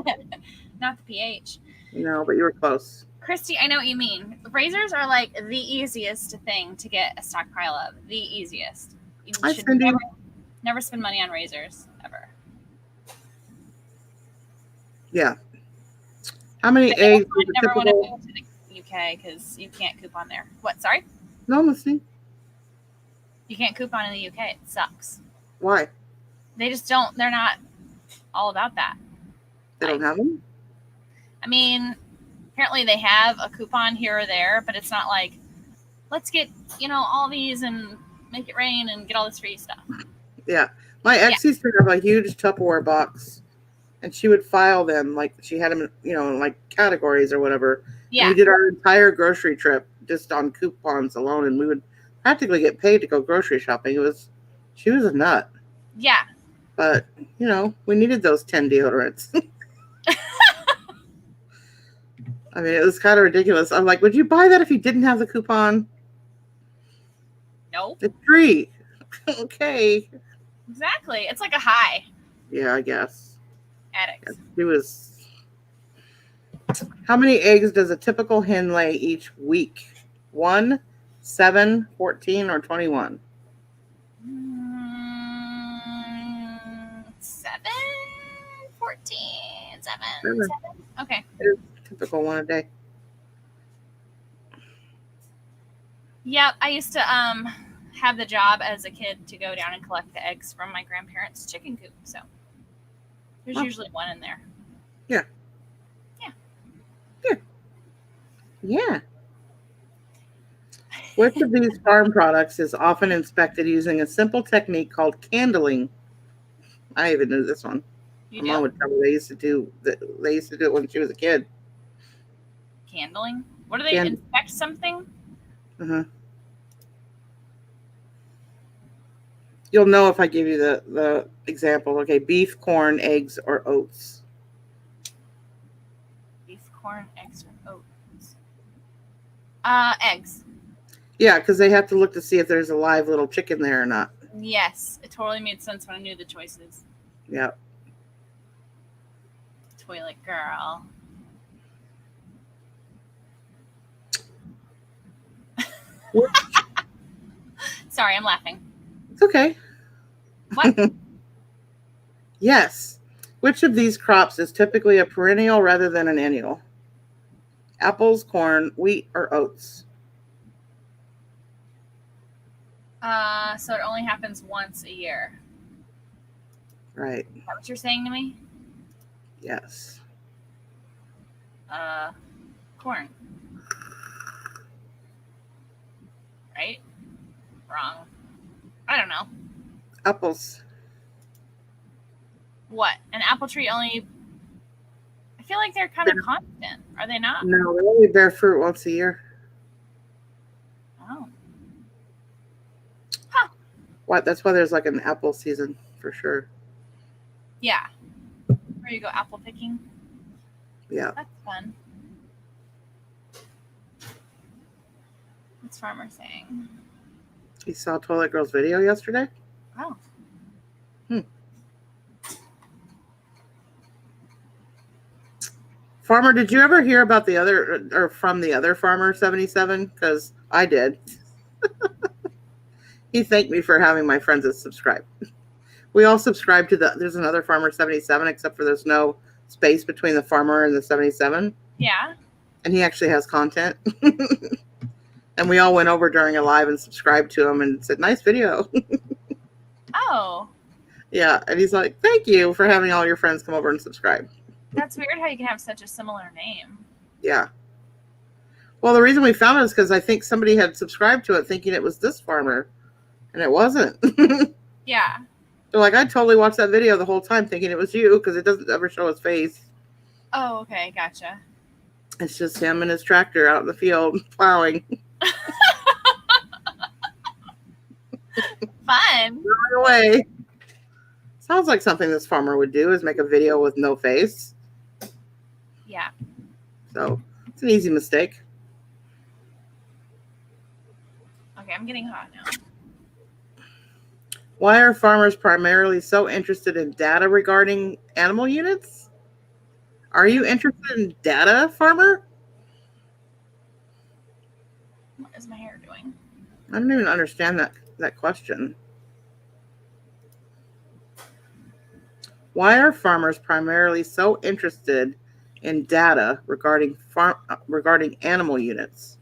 Not the pH. No, but you were close. Christy, I know what you mean. Razors are like the easiest thing to get a stockpile of. The easiest. You should never spend money on razors, ever. Yeah. How many eggs I is a never want to typical... move to the UK because you can't coupon there. What? Sorry? No, I'm listening. You can't coupon in the UK. It sucks. Why? They just don't. They're not all about that. They don't have them? I mean, apparently they have a coupon here or there, but it's not like, let's get, all these and make it rain and get all this free stuff. Yeah. My ex used to have a huge Tupperware box, and she would file them, like she had them, in like categories or whatever. Yeah. And we did our entire grocery trip just on coupons alone, and we would practically get paid to go grocery shopping. She was a nut. Yeah. But, we needed those 10 deodorants. I mean, it was kind of ridiculous. I'm like, would you buy that if you didn't have the coupon? No. It's free. Okay. Exactly. It's like a high. Yeah, I guess. Addicts. It was. How many eggs does a typical hen lay each week? 1, 7, 14, or 21? 7, 14, 7. Okay. It's typical one a day. Yep, I used to have the job as a kid to go down and collect the eggs from my grandparents' chicken coop. So there's usually one in there. Yeah. Yeah. Yeah. Yeah. Which of these farm products is often inspected using a simple technique called candling? I even knew this one. My mom would tell me they used to do it when she was a kid. Candling? What do they inspect something? Uh-huh. You'll know if I give you the example. Okay, beef, corn, eggs, or oats. Beef, corn, eggs, or oats. Eggs. Yeah, because they have to look to see if there's a live little chicken there or not. Yes, it totally made sense when I knew the choices. Yeah. Toilet girl. Sorry, I'm laughing. It's okay. What? Yes. Which of these crops is typically a perennial rather than an annual? Apples, corn, wheat, or oats? So it only happens once a year. Right. Is that what you're saying to me? Yes. Corn. Right? Wrong. I don't know. Apples. What? An apple tree only... I feel like they're kind of constant. Are they not? No, they only bear fruit once a year. Oh. What? That's why there's like an apple season for sure. Yeah. Where you go apple picking. Yeah. That's fun. What's Farmer saying? You saw Toilet Girl's video yesterday? Oh. Farmer, did you ever hear about the other, or from the other Farmer 77? Because I did. He thanked me for having my friends that subscribe. We all subscribe to there's another Farmer 77, except for there's no space between the Farmer and the 77. Yeah. And he actually has content. And we all went over during a live and subscribed to him and said, nice video. Oh. Yeah. And he's like, thank you for having all your friends come over and subscribe. That's weird how you can have such a similar name. Yeah. Well, the reason we found it is because I think somebody had subscribed to it thinking it was this farmer. And it wasn't. Yeah. They're like, I totally watched that video the whole time thinking it was you because it doesn't ever show his face. Oh, okay. Gotcha. It's just him and his tractor out in the field plowing. Fun. Right away. Sounds like something this farmer would do is make a video with no face. Yeah. So it's an easy mistake. Okay, I'm getting hot now. Why are farmers primarily so interested in data regarding animal units? Are you interested in data, farmer? What is my hair doing? I don't even understand that question. Why are farmers primarily so interested in data regarding animal units?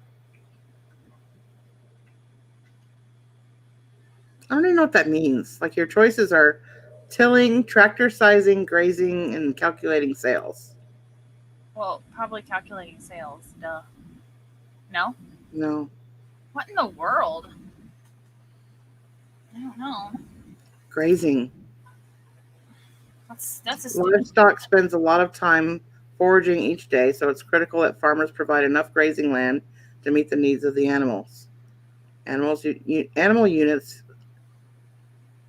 I don't even know what that means. Like, your choices are tilling, tractor sizing, grazing, and calculating sales. Well, probably calculating sales. Duh. No? No. What in the world? I don't know. Grazing. That's a stupid. Livestock spends a lot of time foraging each day, so it's critical that farmers provide enough grazing land to meet the needs of the animals. Animal units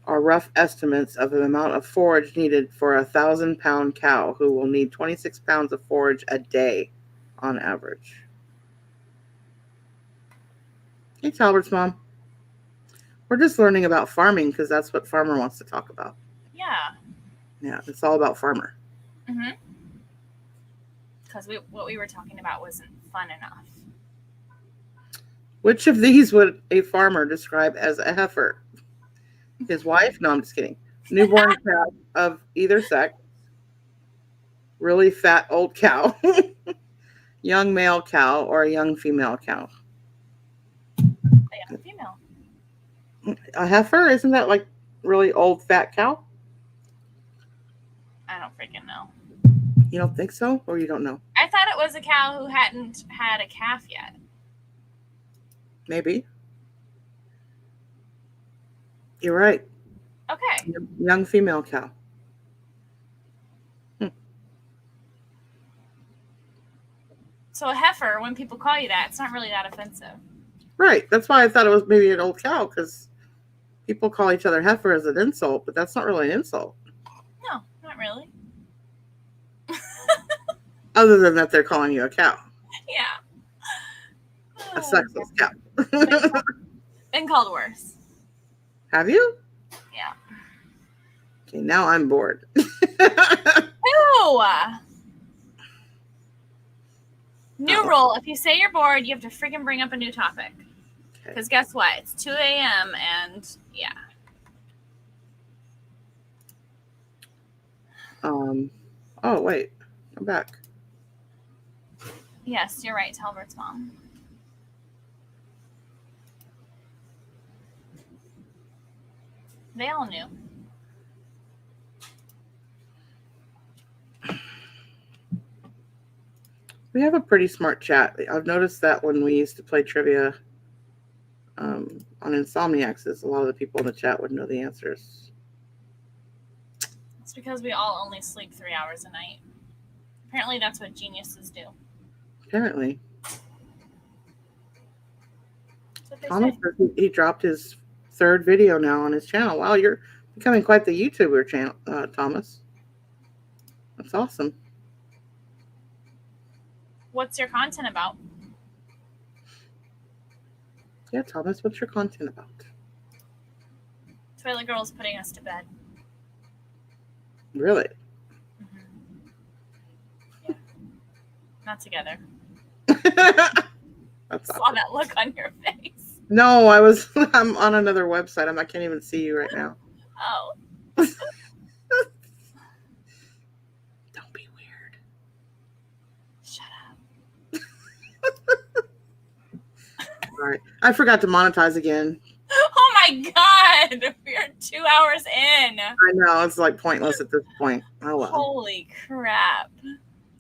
are rough estimates of the amount of forage needed for a 1,000-pound cow, who will need 26 pounds of forage a day on average. Hey, Talbert's mom. We're just learning about farming because that's what Farmer wants to talk about. Yeah. Yeah, it's all about Farmer. Mm-hmm. Because what we were talking about wasn't fun enough. Which of these would a farmer describe as a heifer? His wife? No, I'm just kidding. Newborn cow of either sex. Really fat old cow. Young male cow or a young female cow. A young female. A heifer? Isn't that like really old fat cow? I don't freaking know. You don't think so? Or you don't know? I thought it was a cow who hadn't had a calf yet. Maybe. You're right. Okay. Young female cow. So a heifer, when people call you that, it's not really that offensive. Right. That's why I thought it was maybe an old cow, because people call each other heifer as an insult, but that's not really an insult. No, not really. Other than that, they're calling you a cow. Yeah. A sexless cow. Been called worse. Have you? Yeah. Okay, now I'm bored. Ew! New rule. If you say you're bored, you have to freaking bring up a new topic. Because guess what? It's 2 a.m. and yeah. Oh, wait. I'm back. Yes, you're right, Talbert's mom. They all knew. We have a pretty smart chat. I've noticed that when we used to play trivia on Insomniacs, a lot of the people in the chat would know the answers. It's because we all only sleep 3 hours a night. Apparently that's what geniuses do. Apparently. That's what Thomas says he dropped his 3rd video now on his channel. Wow, you're becoming quite the YouTuber, channel, Thomas. That's awesome. What's your content about? Yeah, Thomas, what's your content about? Toilet Girl's putting us to bed. Really? Mm-hmm. Yeah. Not together. That's Saw awesome. that look on your face. No, I'm on another website. I can't even see you right now. Oh. Don't be weird. Shut up. All right. I forgot to monetize again. Oh my god! We're 2 hours in. I know. It's like pointless at this point. Oh, well. Holy crap.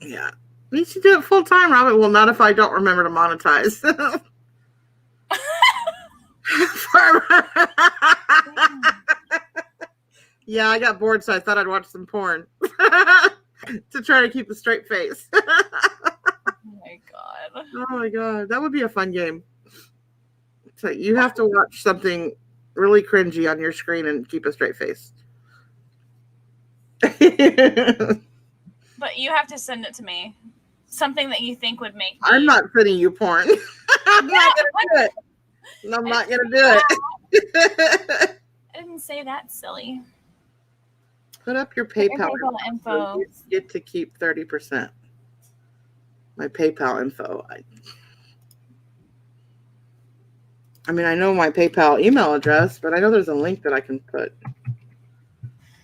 Yeah. You should do it full time, Robin. Well, not if I don't remember to monetize. Yeah, I got bored, so I thought I'd watch some porn to try to keep a straight face. Oh my god. Oh my god, that would be a fun game. So you have to watch something really cringy on your screen and keep a straight face. But you have to send it to me. Something that you think would make me... I'm not sending you porn. I'm not gonna do it. I'm not gonna do it. I didn't say that, silly. Put up your Put your PayPal PayPal info. So you get to keep 30%. My PayPal info. I mean, I know my PayPal email address, but I know there's a link that I can put.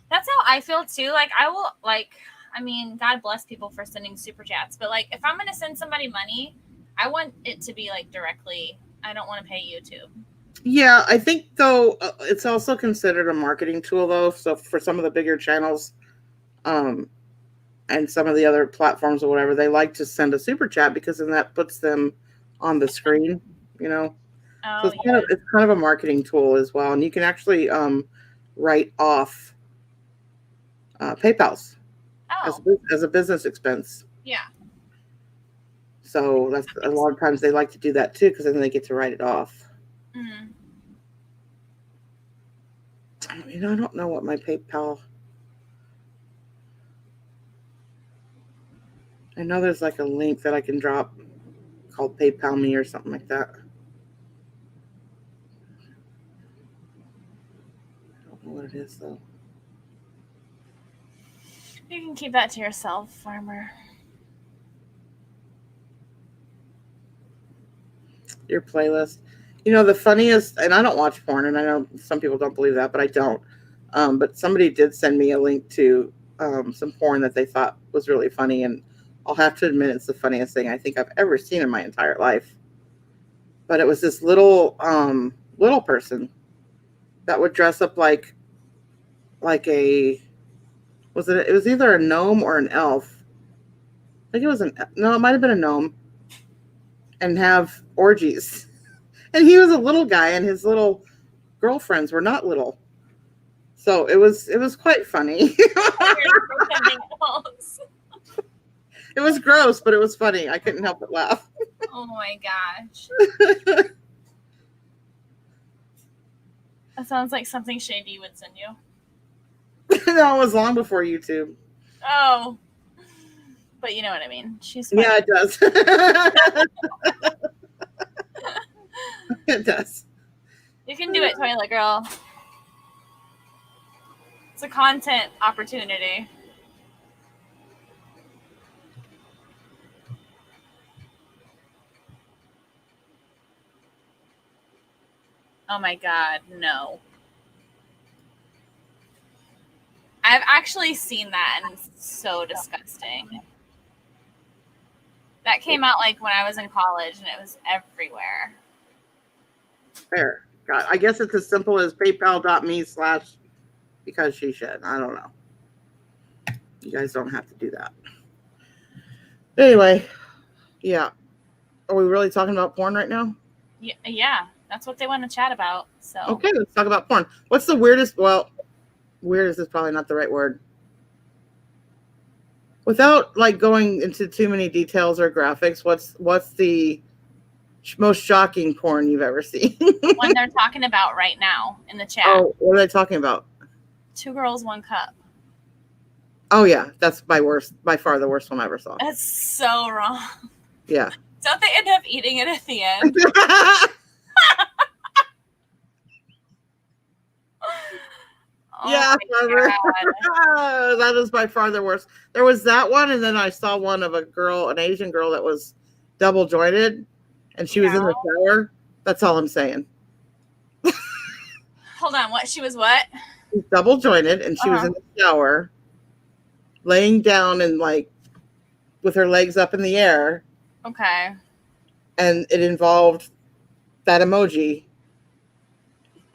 That's how I feel too. Like I will I mean, God bless people for sending super chats, but like if I'm gonna send somebody money, I want it to be like directly. I don't want to pay YouTube. Yeah, I think though it's also considered a marketing tool though. So for some of the bigger channels, and some of the other platforms or whatever, they like to send a super chat because then that puts them on the screen, you know. So Oh, it's kind of a marketing tool as well, and you can actually write off PayPal's as a business expense. Yeah. So that's a lot of times they like to do that too because then they get to write it off. Mm. I don't know what my PayPal. I know there's like a link that I can drop called PayPal Me or something like that. I don't know what it is though. You can keep that to yourself, farmer. Your playlist. You know, the funniest, and I don't watch porn, and I know some people don't believe that, but I don't. But somebody did send me a link to some porn that they thought was really funny, and I'll have to admit it's the funniest thing I think I've ever seen in my entire life. But it was this little person that would dress up like a it was either a gnome or an elf. I think it was it might have been a gnome, and have orgies. And he was a little guy, and his little girlfriends were not little. So it was quite funny. It was gross, but it was funny. I couldn't help but laugh. Oh my gosh. That sounds like something Shady would send you. No, it was long before YouTube. Oh. But you know what I mean. She's funny. Yeah, it does. It does. You can do it, Toilet Girl. It's a content opportunity. Oh my God, no. I've actually seen that and it's so disgusting. That came out like when I was in college and it was everywhere. Fair. God, I guess it's as simple as paypal.me/because she should. I don't know. You guys don't have to do that. Anyway, yeah. Are we really talking about porn right now? Yeah, that's what they want to chat about. So okay, let's talk about porn. What's the weirdest? Well, weirdest is probably not the right word. Without like going into too many details or graphics, what's the most shocking porn you've ever seen? One they're talking about right now in the chat. Oh, what are they talking about? 2 Girls, 1 Cup. Oh yeah, that's by far the worst one I ever saw. That's so wrong. Yeah. Don't they end up eating it at the end? Oh yeah, that is by far the worst. There was that one, and then I saw one of an Asian girl that was double jointed, and she was in the shower. That's all I'm saying. Hold on, what? She was what? She's double jointed, and she was in the shower, laying down and like with her legs up in the air. Okay. And it involved that emoji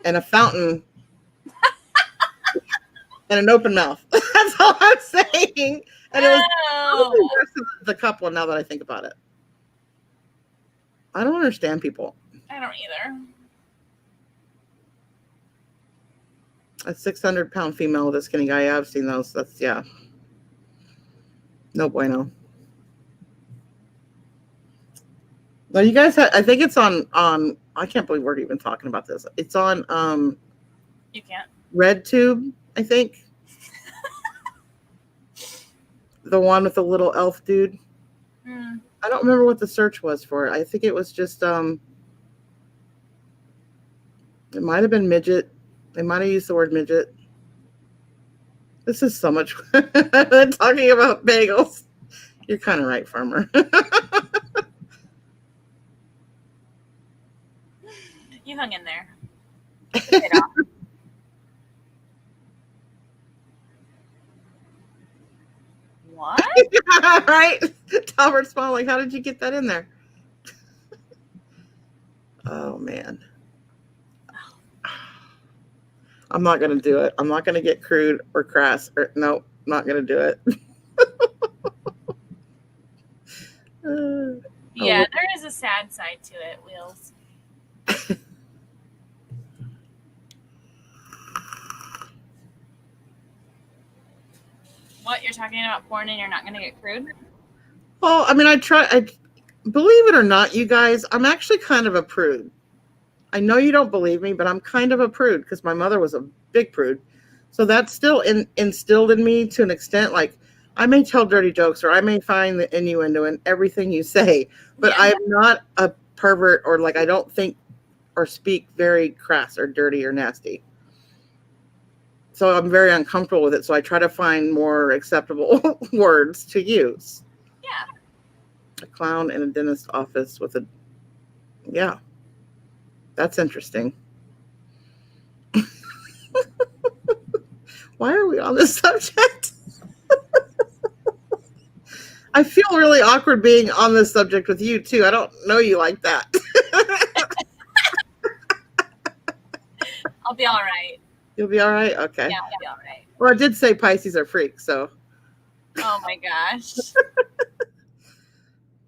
and a fountain. And an open mouth. That's all I'm saying. And it was worse than the cup one now that I think about it. I don't understand people. I don't either. A 600-pound female with a skinny guy. Yeah, I've seen those. That's, yeah. No bueno. No, you guys I think it's on I can't believe we're even talking about this. It's on You can't. RedTube, I think. The one with the little elf dude. Mm. I don't remember what the search was for it. I think it was just it might have been midget. They might have used the word midget. This is so much talking about bagels. You're kind of right, farmer. You hung in there. What? Right? Talbert Small, like, how did you get that in there? Oh, man. I'm not going to do it. I'm not going to get crude or crass. Nope, not going to do it. Yeah, there is a sad side to it, Wheels. What, you're talking about porn and you're not going to get crude? Well, I mean, I believe it or not, you guys, I'm actually kind of a prude. I know you don't believe me, but I'm kind of a prude because my mother was a big prude. So that's still instilled in me to an extent. Like, I may tell dirty jokes or I may find the innuendo in everything you say, but I'm not a pervert or like I don't think or speak very crass or dirty or nasty. So I'm very uncomfortable with it. So I try to find more acceptable words to use. Yeah. A clown in a dentist office with a, yeah, that's interesting. Why are we on this subject? I feel really awkward being on this subject with you too. I don't know you like that. I'll be all right. You'll be all right? Okay. Yeah, I'll be all right. Well, I did say Pisces are freaks, so. Oh my gosh.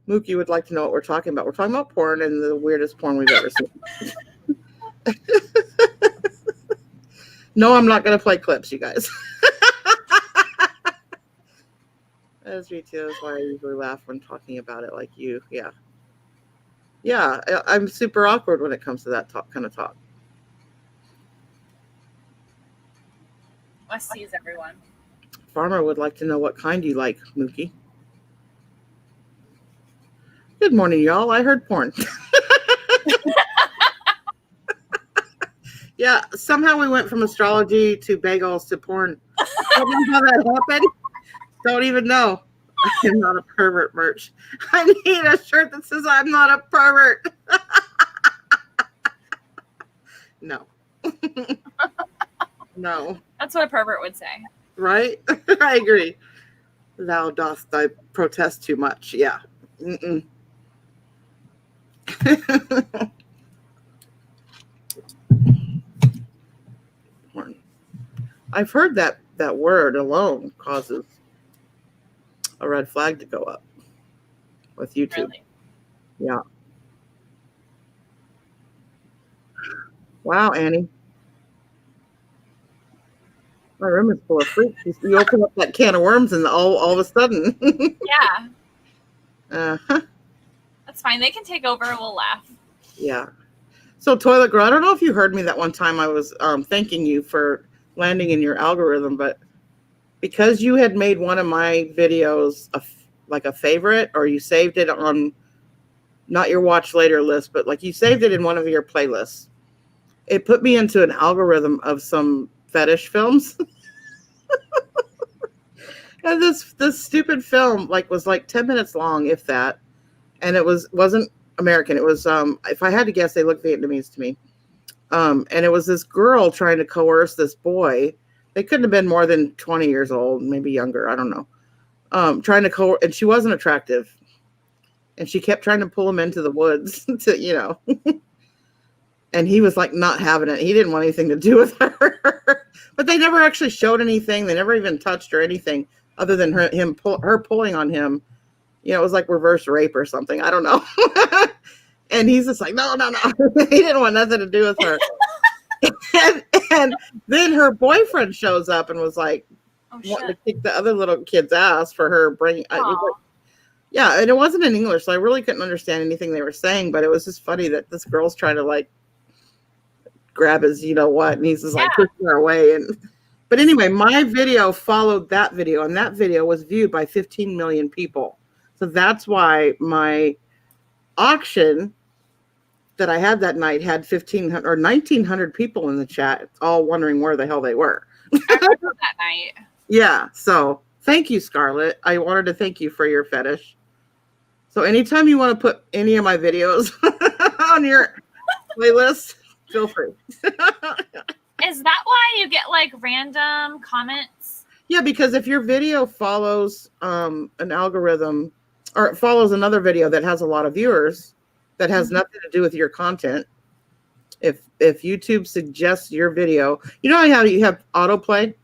Mookie would like to know what we're talking about. We're talking about porn and the weirdest porn we've ever seen. No, I'm not going to play clips, you guys. That's me too. That's why I usually laugh when talking about it like you. Yeah. Yeah, I'm super awkward when it comes to that kind of talk. West sees everyone. Farmer would like to know what kind you like, Mookie. Good morning, y'all. I heard porn. Yeah, somehow we went from astrology to bagels to porn. Don't know how that happened. Don't even know. I'm not a pervert merch. I need a shirt that says I'm not a pervert. No. No. That's what a pervert would say. Right? I agree. Thou dost I protest too much. Yeah. Mm-mm. I've heard that word alone causes a red flag to go up with YouTube. Really? Yeah. Wow, Annie. My room is full of freaks. You open up that can of worms and all of a sudden. Yeah. Uh-huh. That's fine. They can take over. We'll laugh. Yeah. So, Toilet Girl, I don't know if you heard me that one time I was thanking you for landing in your algorithm, but because you had made one of my videos like a favorite, or you saved it on not your watch later list, but like you saved it in one of your playlists, it put me into an algorithm of some fetish films. And this stupid film was 10 minutes long, if that, and it wasn't American. It was if I had to guess, they looked Vietnamese to me. And it was this girl trying to coerce this boy. They couldn't have been more than 20 years old, maybe younger. I don't know. Trying to coerce, and she wasn't attractive. And she kept trying to pull him into the woods to, and he was not having it. He didn't want anything to do with her. But they never actually showed anything. They never even touched or anything other than her pulling on him. It was like reverse rape or something. I don't know. And he's just like, no. He didn't want nothing to do with her. and then her boyfriend shows up and was like, wanting to kick the other little kid's ass for her bringing. Yeah, and it wasn't in English, so I really couldn't understand anything they were saying. But it was just funny that this girl's trying to grab his, and he's just pushing her away. But anyway, my video followed that video, and that video was viewed by 15 million people. So that's why my auction that I had that night had 1,500 or 1,900 people in the chat, all wondering where the hell they were. I remember that night. Yeah. So thank you, Scarlett. I wanted to thank you for your fetish. So anytime you want to put any of my videos on your playlist, feel free. Is that why you get random comments? Yeah, because if your video follows an algorithm or it follows another video that has a lot of viewers that has nothing to do with your content, if YouTube suggests your video, you know how you have autoplay?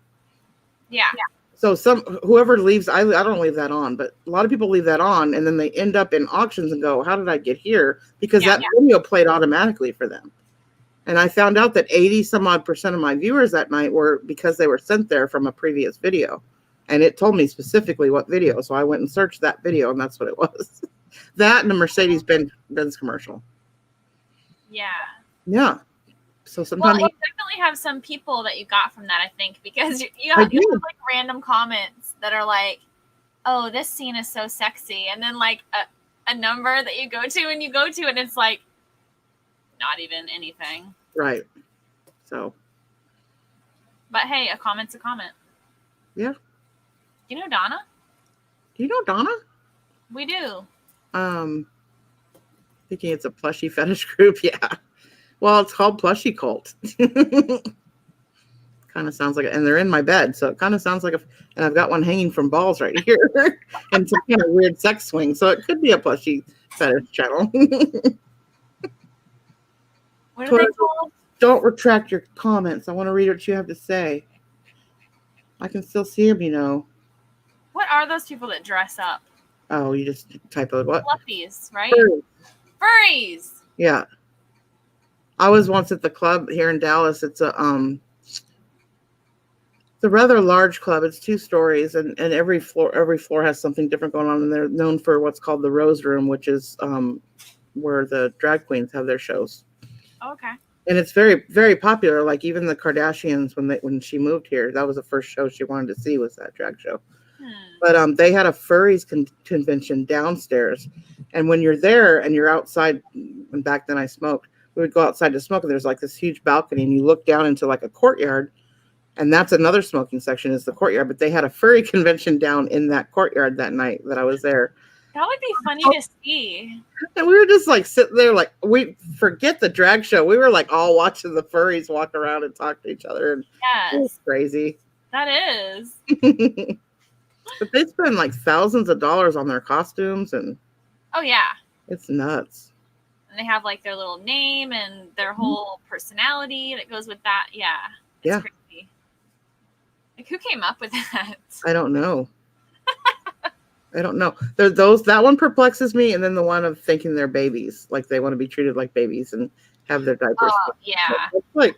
Yeah. So whoever leaves, I don't leave that on, but a lot of people leave that on, and then they end up in auctions and go, how did I get here? Because that video played automatically for them. And I found out that 80% of my viewers that night were because they were sent there from a previous video. And it told me specifically what video. So I went and searched that video, and that's what it was. That and a Mercedes-Benz commercial. Yeah. Yeah. So sometimes you definitely have some people that you got from that, I think, because you have like random comments that are like, oh, this scene is so sexy. And then like a number that you go to and it's like not even anything. Right. So. But hey, a comment's a comment. Yeah. You know Donna? Do you know Donna? We do. Thinking it's a plushie fetish group. Yeah. Well, it's called Plushie Cult. Kind of sounds like it. And they're in my bed. So it kind of sounds like and I've got one hanging from balls right here. And some kind of weird sex swing. So it could be a plushie fetish channel. What are they called? Don't retract your comments. I want to read what you have to say. I can still see them, you know. What are those people that dress up? Oh, you just type out what? Fluffies, right? Furries. Yeah. I was once at the club here in Dallas. It's a rather large club. It's 2 stories, and every floor has something different going on. And they're known for what's called the Rose Room, which is where the drag queens have their shows. Okay. And it's very, very popular. Like even the Kardashians, when she moved here, that was the first show she wanted to see was that drag show. But they had a furries convention downstairs, and when you're there and you're outside, and back then I smoked, we would go outside to smoke, and there's like this huge balcony, and you look down into like a courtyard, and that's another smoking section is the courtyard. But they had a furry convention down in that courtyard that night that I was there. That would be funny to see. And we were just like sitting there, like we forget the drag show. We were like all watching the furries walk around and talk to each other, and it was crazy. That is. But they spend like thousands of dollars on their costumes, and oh yeah, it's nuts. And they have like their little name and their whole personality that goes with that. Yeah, it's crazy. Like who came up with that? I don't know. I don't know. That one perplexes me, and then the one of thinking they're babies, like they want to be treated like babies and have their diapers. Oh yeah, like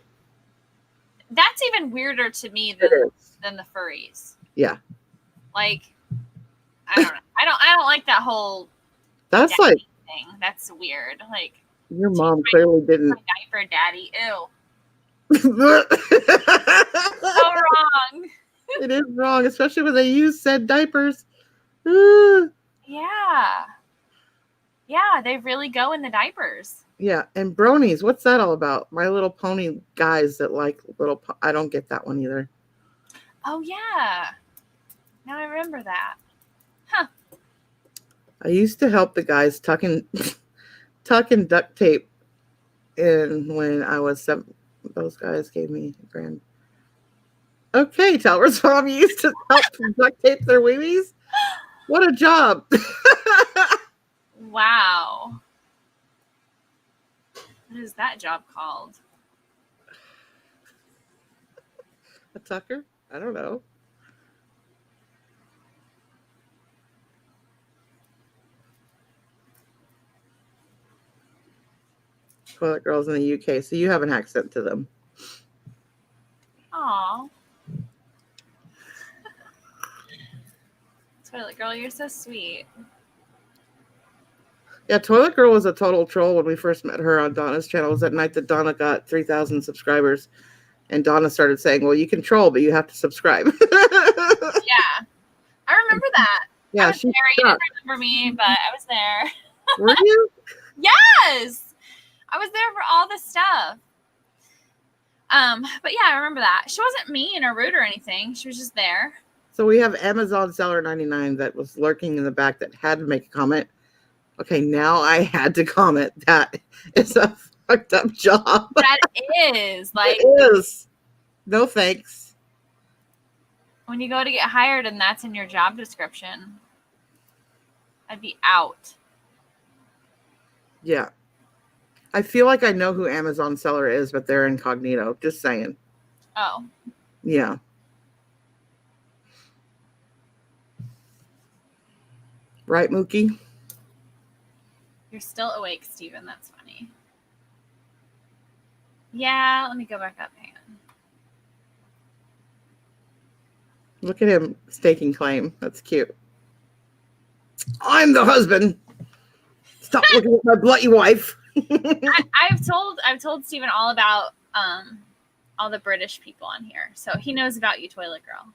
that's even weirder to me than the furries. Yeah. Like, I don't know. I don't like that whole. That's like thing. That's weird. Like your mom clearly didn't. Diaper daddy. Ew. So wrong. It is wrong, especially when they use said diapers. Yeah. Yeah, they really go in the diapers. Yeah, and bronies. What's that all about? My Little Pony guys that like I don't get that one either. Oh yeah. Now I remember that. Huh. I used to help the guys tuck and duct tape in when I was 7. Those guys gave me a grand. Okay, Talbert's mom used to help duct tape their weebies. What a job. Wow. What is that job called? A tucker? I don't know. Toilet girls in the UK, so you have an accent to them. Aw. Toilet girl, you're so sweet. Yeah, Toilet Girl was a total troll when we first met her on Donna's channel. It was that night that Donna got 3,000 subscribers. And Donna started saying, well, you can troll, but you have to subscribe. Yeah. I remember that. Yeah, I was there. You didn't remember me, but I was there. Were you? Yes. I was there for all this stuff. But yeah, I remember that. She wasn't mean or rude or anything. She was just there. So we have Amazon Seller 99 that was lurking in the back that had to make a comment. Okay, now I had to comment. That is a fucked up job. That is. Like, it is. No thanks. When you go to get hired and that's in your job description, I'd be out. Yeah. I feel like I know who Amazon seller is, but they're incognito. Just saying. Oh. Yeah. Right, Mookie? You're still awake, Steven. That's funny. Yeah, let me go back up. Hang on. Look at him staking claim. That's cute. I'm the husband. Stop looking at my bloody wife. I've told Steven all about all the British people on here, so he knows about you, Toilet Girl.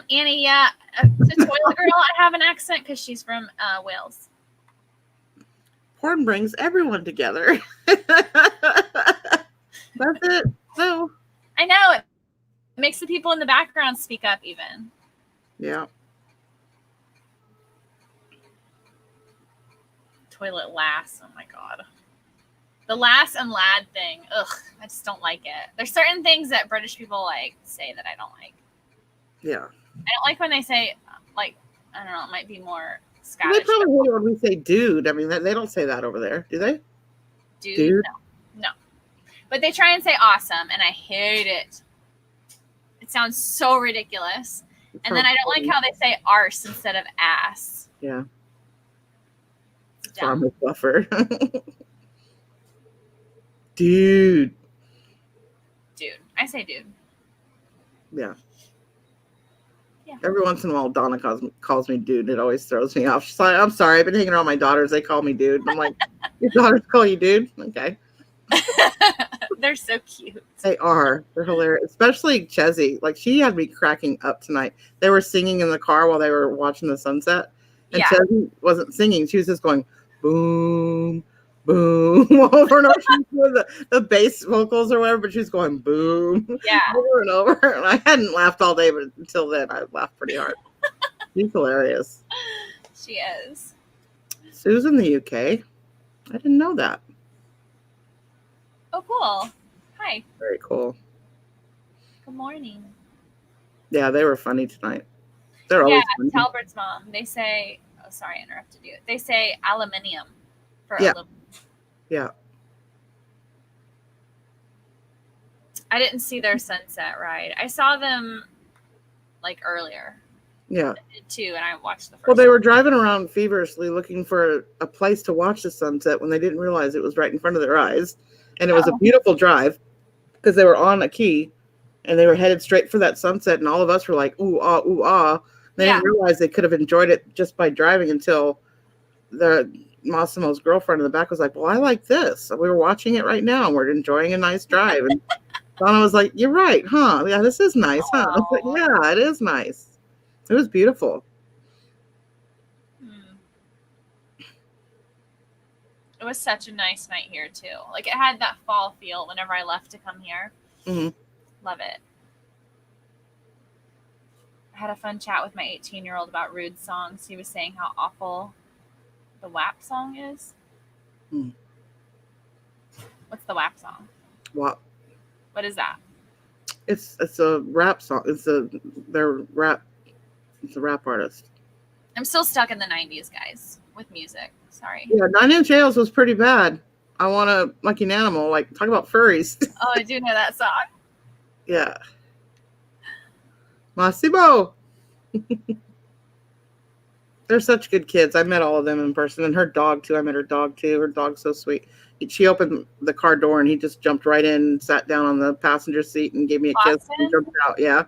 Annie, yeah, to Toilet Girl, I have an accent because she's from Wales. Porn brings everyone together. That's it. So I know it makes the people in the background speak up even. Yeah. Toilet lass. Oh my god. The lass and lad thing. Ugh, I just don't like it. There's certain things that British people like say that I don't like. Yeah. I don't like when they say, like, I don't know, it might be more Scottish. They probably hate it when we say dude. I mean, they don't say that over there, do they? Dude? No. But they try and say awesome, and I hate it. It sounds so ridiculous. And then I don't like how they say arse instead of ass. Yeah. Farmer buffer. Dude. Dude. I say dude. Yeah. Every once in a while, Donna calls me dude. It always throws me off. She's like, I'm sorry. I've been hanging around my daughters. They call me dude. I'm like, your daughters call you dude? Okay. They're so cute. They are. They're hilarious. Especially Chezzy. Like, she had me cracking up tonight. They were singing in the car while they were watching the sunset. And Chezzy wasn't singing. She was just going, boom, boom, over and over. She was doing the bass vocals or whatever, but she was going boom, over and over. And I hadn't laughed all day, but until then, I laughed pretty hard. She's hilarious. She is. Sue's in the UK. I didn't know that. Oh, cool. Hi. Very cool. Good morning. Yeah, they were funny tonight. They're always funny. Talbert's mom. They say, oh, sorry, I interrupted you. They say aluminium for aluminum. Yeah. I didn't see their sunset ride. I saw them like earlier. Yeah. I did too, and I watched the first Well, they were driving around feverishly looking for a place to watch the sunset when they didn't realize it was right in front of their eyes. And it was a beautiful drive because they were on a key and they were headed straight for that sunset. And all of us were like, ooh, ah, ooh, ah. They didn't realize they could have enjoyed it just by driving until Massimo's girlfriend in the back was like, well, I like this. So we were watching it right now and we're enjoying a nice drive. And Donna was like, you're right, huh? Yeah, this is nice, huh? I was like, yeah, it is nice. It was beautiful. It was such a nice night here too. Like it had that fall feel whenever I left to come here. Mm-hmm. Love it. I had a fun chat with my 18-year-old about rude songs. He was saying how awful the WAP song is. What's the WAP song? WAP. What is that? It's a rap song. It's a rap artist. I'm still stuck in the 90s, guys, with music. Sorry. Yeah, 9 Inch Nails was pretty bad. I Want a Like an Animal. Like, talk about furries. Oh, I do know that song. Yeah. Massimo. They're such good kids. I met all of them in person. And her dog, too. I met her dog, too. Her dog's so sweet. She opened the car door, and he just jumped right in and sat down on the passenger seat and gave me a kiss and jumped out. Yeah.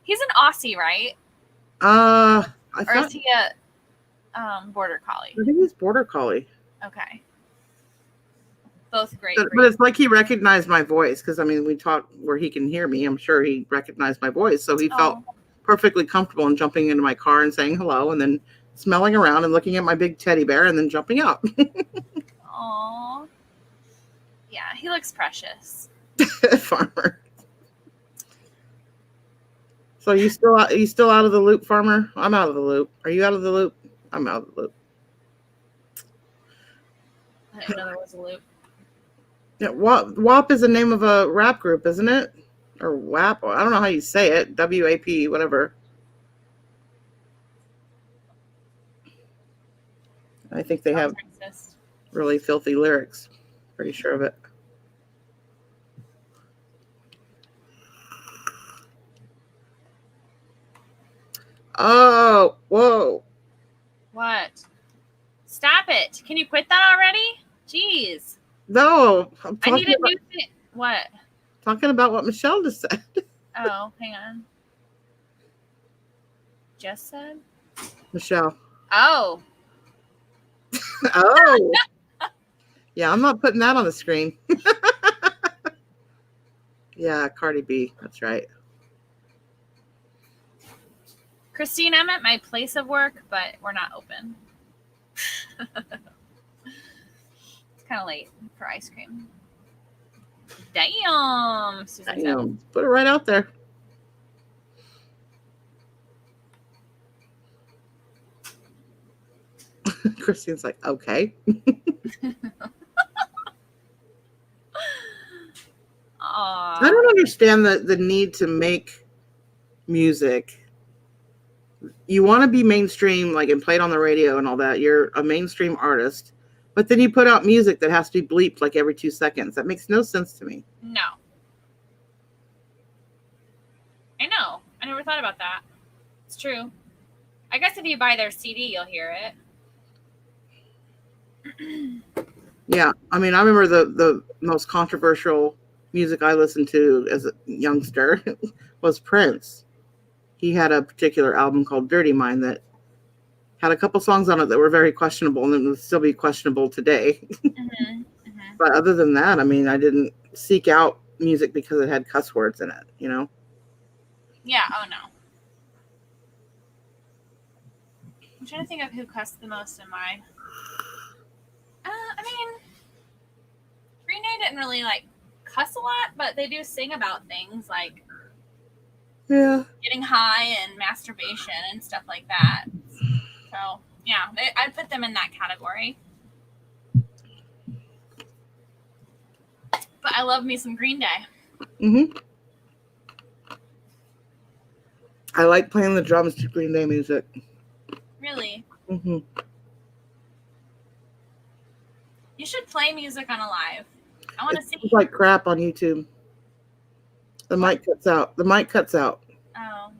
He's an Aussie, right? Or is he a border collie? I think he's border collie. Okay. Both great. But it's like he recognized my voice because, I mean, we talk where he can hear me. I'm sure he recognized my voice. So he felt perfectly comfortable in jumping into my car and saying hello and then smelling around and looking at my big teddy bear and then jumping out. Aww. Yeah, he looks precious. Farmer. So you still out of the loop, Farmer? I'm out of the loop. Are you out of the loop? I'm out of the loop. I didn't know there was a loop. Yeah, WAP is the name of a rap group, isn't it? Or WAP. I don't know how you say it. WAP, whatever. I think they have really filthy lyrics. Pretty sure of it. Oh, whoa. What? Stop it. Can you quit that already? Jeez. No. I need a new thing. What? Talking about what Michelle just said. Oh, hang on. Just said? Michelle. Oh. Oh. Yeah, I'm not putting that on the screen. Yeah, Cardi B. That's right. Christine, I'm at my place of work, but we're not open. It's kind of late for ice cream. Damn. Susan Damn. Put it right out there. Christine's like, okay. I don't understand the need to make music. You want to be mainstream, like, and played on the radio and all that. You're a mainstream artist, but then you put out music that has to be bleeped like every 2 seconds. That makes no sense to me. No. I know. I never thought about that. It's true. I guess if you buy their CD, you'll hear it. Yeah. I mean, I remember the most controversial music I listened to as a youngster was Prince. He had a particular album called Dirty Mind that had a couple songs on it that were very questionable and would still be questionable today. But other than that, I mean, I didn't seek out music because it had cuss words in it, you know? Yeah, oh no. I'm trying to think of who cussed the most in my... I mean, Green Day didn't really, like, cuss a lot, but they do sing about things like getting high and masturbation and stuff like that. So, yeah, I'd put them in that category. But I love me some Green Day. Mm-hmm. I like playing the drums to Green Day music. Really? Mm-hmm. You should play music on a live. I want to see. It's like crap on YouTube. The mic cuts out. The mic cuts out. Oh.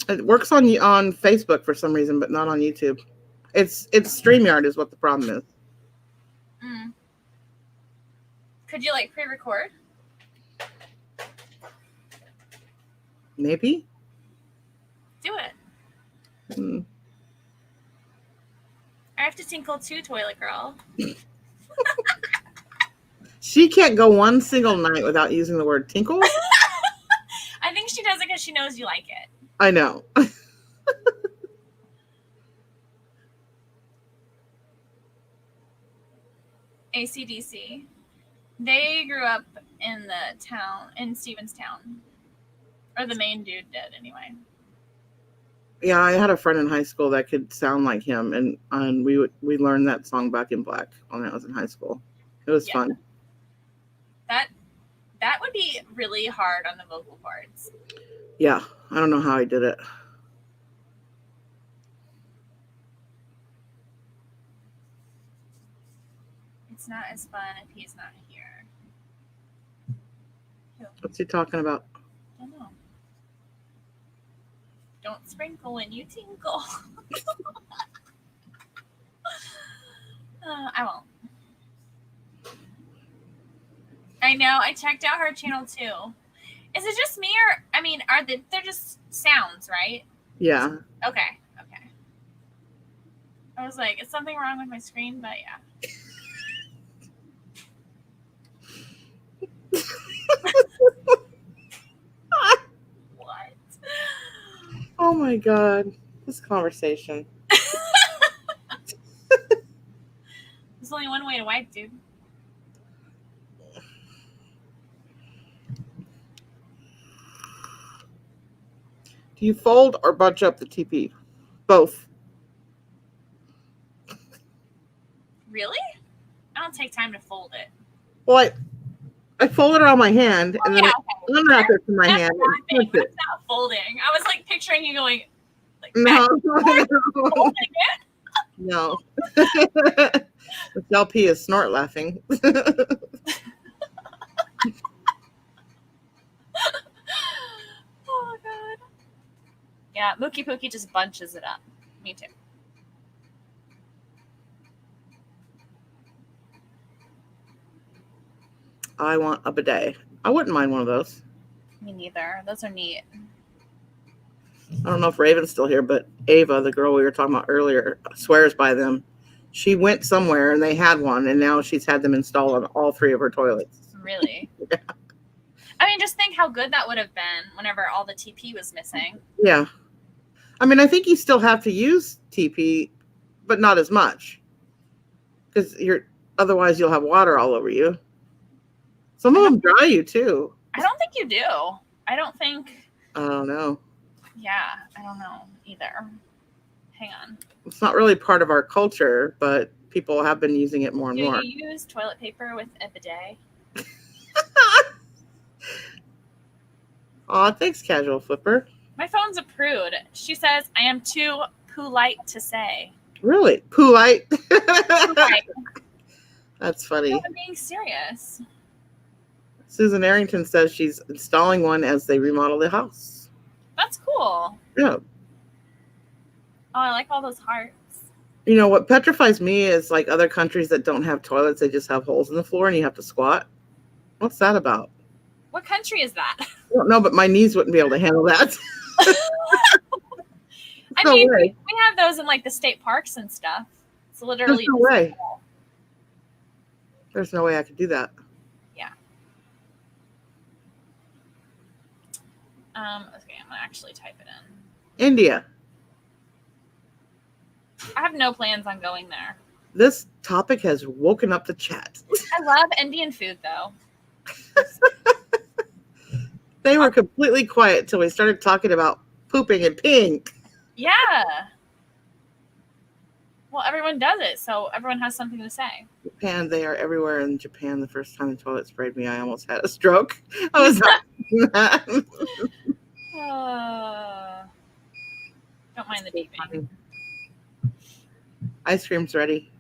It works on Facebook for some reason, but not on YouTube. It's StreamYard is what the problem is. Mm. Could you, like, pre-record? Maybe. Do it. Mm. I have to tinkle too, Toilet Girl. She can't go one single night without using the word tinkle. I think she does it because she knows you like it. I know. AC/DC. They grew up in the town, in Stevenstown. Or the main dude did, anyway. Yeah, I had a friend in high school that could sound like him, and we learned that song Back in Black when I was in high school. It was fun. That would be really hard on the vocal parts. Yeah, I don't know how I did it. It's not as fun if he's not here. What's he talking about? I don't know. Don't sprinkle when you tinkle. I won't. I know. I checked out her channel too. Is it just me, or I mean, they're just sounds, right? Yeah. Okay. I was like, is something wrong with my screen? But yeah. What? Oh my God. This conversation. There's only one way to wipe, dude. Do you fold or bunch up the TP? Both. Really? I don't take time to fold it. Well, I fold it on my hand and then I unwrap it from my hand. That's not folding. I was like picturing you going like no. folding it. No. Michelle P is snort laughing. Oh god. Yeah, Mookie Pookie just bunches it up. Me too. I want a bidet. I wouldn't mind one of those. Me neither. Those are neat. I don't know if Raven's still here, but Ava, the girl we were talking about earlier, swears by them. She went somewhere and they had one, and now she's had them installed on all 3 of her toilets. Really? Yeah. I mean, just think how good that would have been whenever all the TP was missing. Yeah. I mean, I think you still have to use TP, but not as much. Because otherwise you'll have water all over you. Some of them dry you too. I don't think you do. I don't know. Yeah, I don't know either. Hang on. It's not really part of our culture, but people have been using it more and more. Do you use toilet paper with a bidet? Aw, thanks, Casual Flipper. My phone's a prude. She says, I am too polite to say. Really? Polite? Polite. That's funny. No, I'm being serious. Susan Arrington says she's installing one as they remodel the house. That's cool. Yeah. Oh, I like all those hearts. You know, what petrifies me is like other countries that don't have toilets, they just have holes in the floor and you have to squat. What's that about? What country is that? I don't know, but my knees wouldn't be able to handle that. I mean, we have those in like the state parks and stuff. It's literally. There's no way. There's no way I could do that. Yeah. Okay, I'm gonna actually type it in. India. I have no plans on going there. This topic has woken up the chat. I love Indian food, though. They were completely quiet until we started talking about pooping and peeing. Yeah. Well, everyone does it, so everyone has something to say. Japan, they are everywhere in Japan. The first time the toilet sprayed me, I almost had a stroke. I was not. Don't mind the beeping. Ice cream's ready.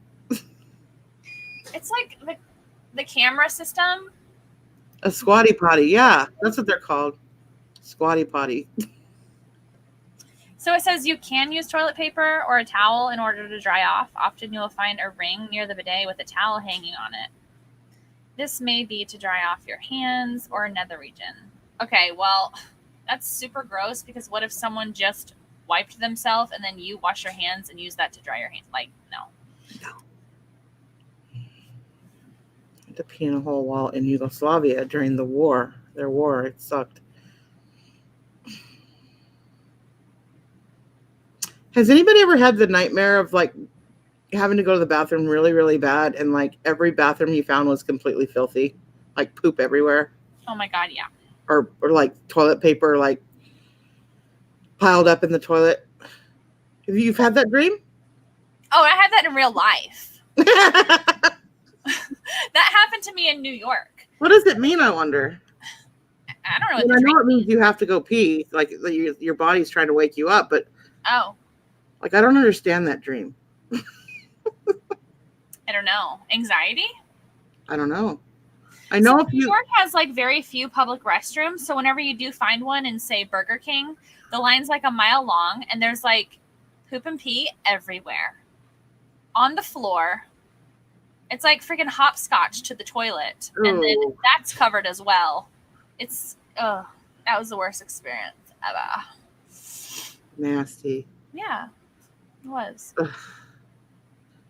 It's like the camera system. A squatty potty. Yeah, that's what they're called. Squatty potty. So it says you can use toilet paper or a towel in order to dry off. Often you'll find a ring near the bidet with a towel hanging on it. This may be to dry off your hands or nether region. Okay, well, that's super gross because what if someone just wiped themselves and then you wash your hands and use that to dry your hands? Like, no. I had to pee in a hole while in Yugoslavia during the war. Their war, it sucked. Has anybody ever had the nightmare of like having to go to the bathroom really, really bad and like every bathroom you found was completely filthy? Like poop everywhere? Oh my God, yeah. Or like toilet paper like piled up in the toilet? Have you had that dream? Oh, I had that in real life. That happened to me in New York. What does it mean, I wonder? I don't know. I know it means you have to go pee. Like your body's trying to wake you up, but like I don't understand that dream. I don't know. Anxiety? I don't know. I know so New York has like very few public restrooms, so whenever you do find one in say Burger King, the line's like a mile long, and there's like poop and pee everywhere on the floor. It's like freaking hopscotch to the toilet, and then that's covered as well. It's that was the worst experience ever. Nasty. Yeah, it was. Ugh.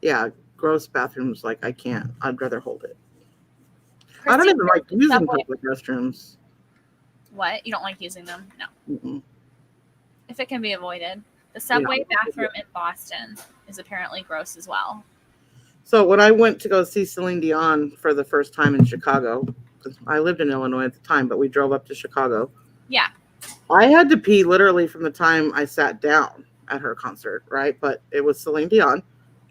Yeah, gross bathrooms. Like I can't. I'd rather hold it. I don't even like using public restrooms. What? You don't like using them? No. Mm-mm. If it can be avoided. The subway bathroom in Boston is apparently gross as well. So when I went to go see Celine Dion for the first time in Chicago, I lived in Illinois at the time, but we drove up to Chicago. Yeah. I had to pee literally from the time I sat down at her concert, right? But it was Celine Dion.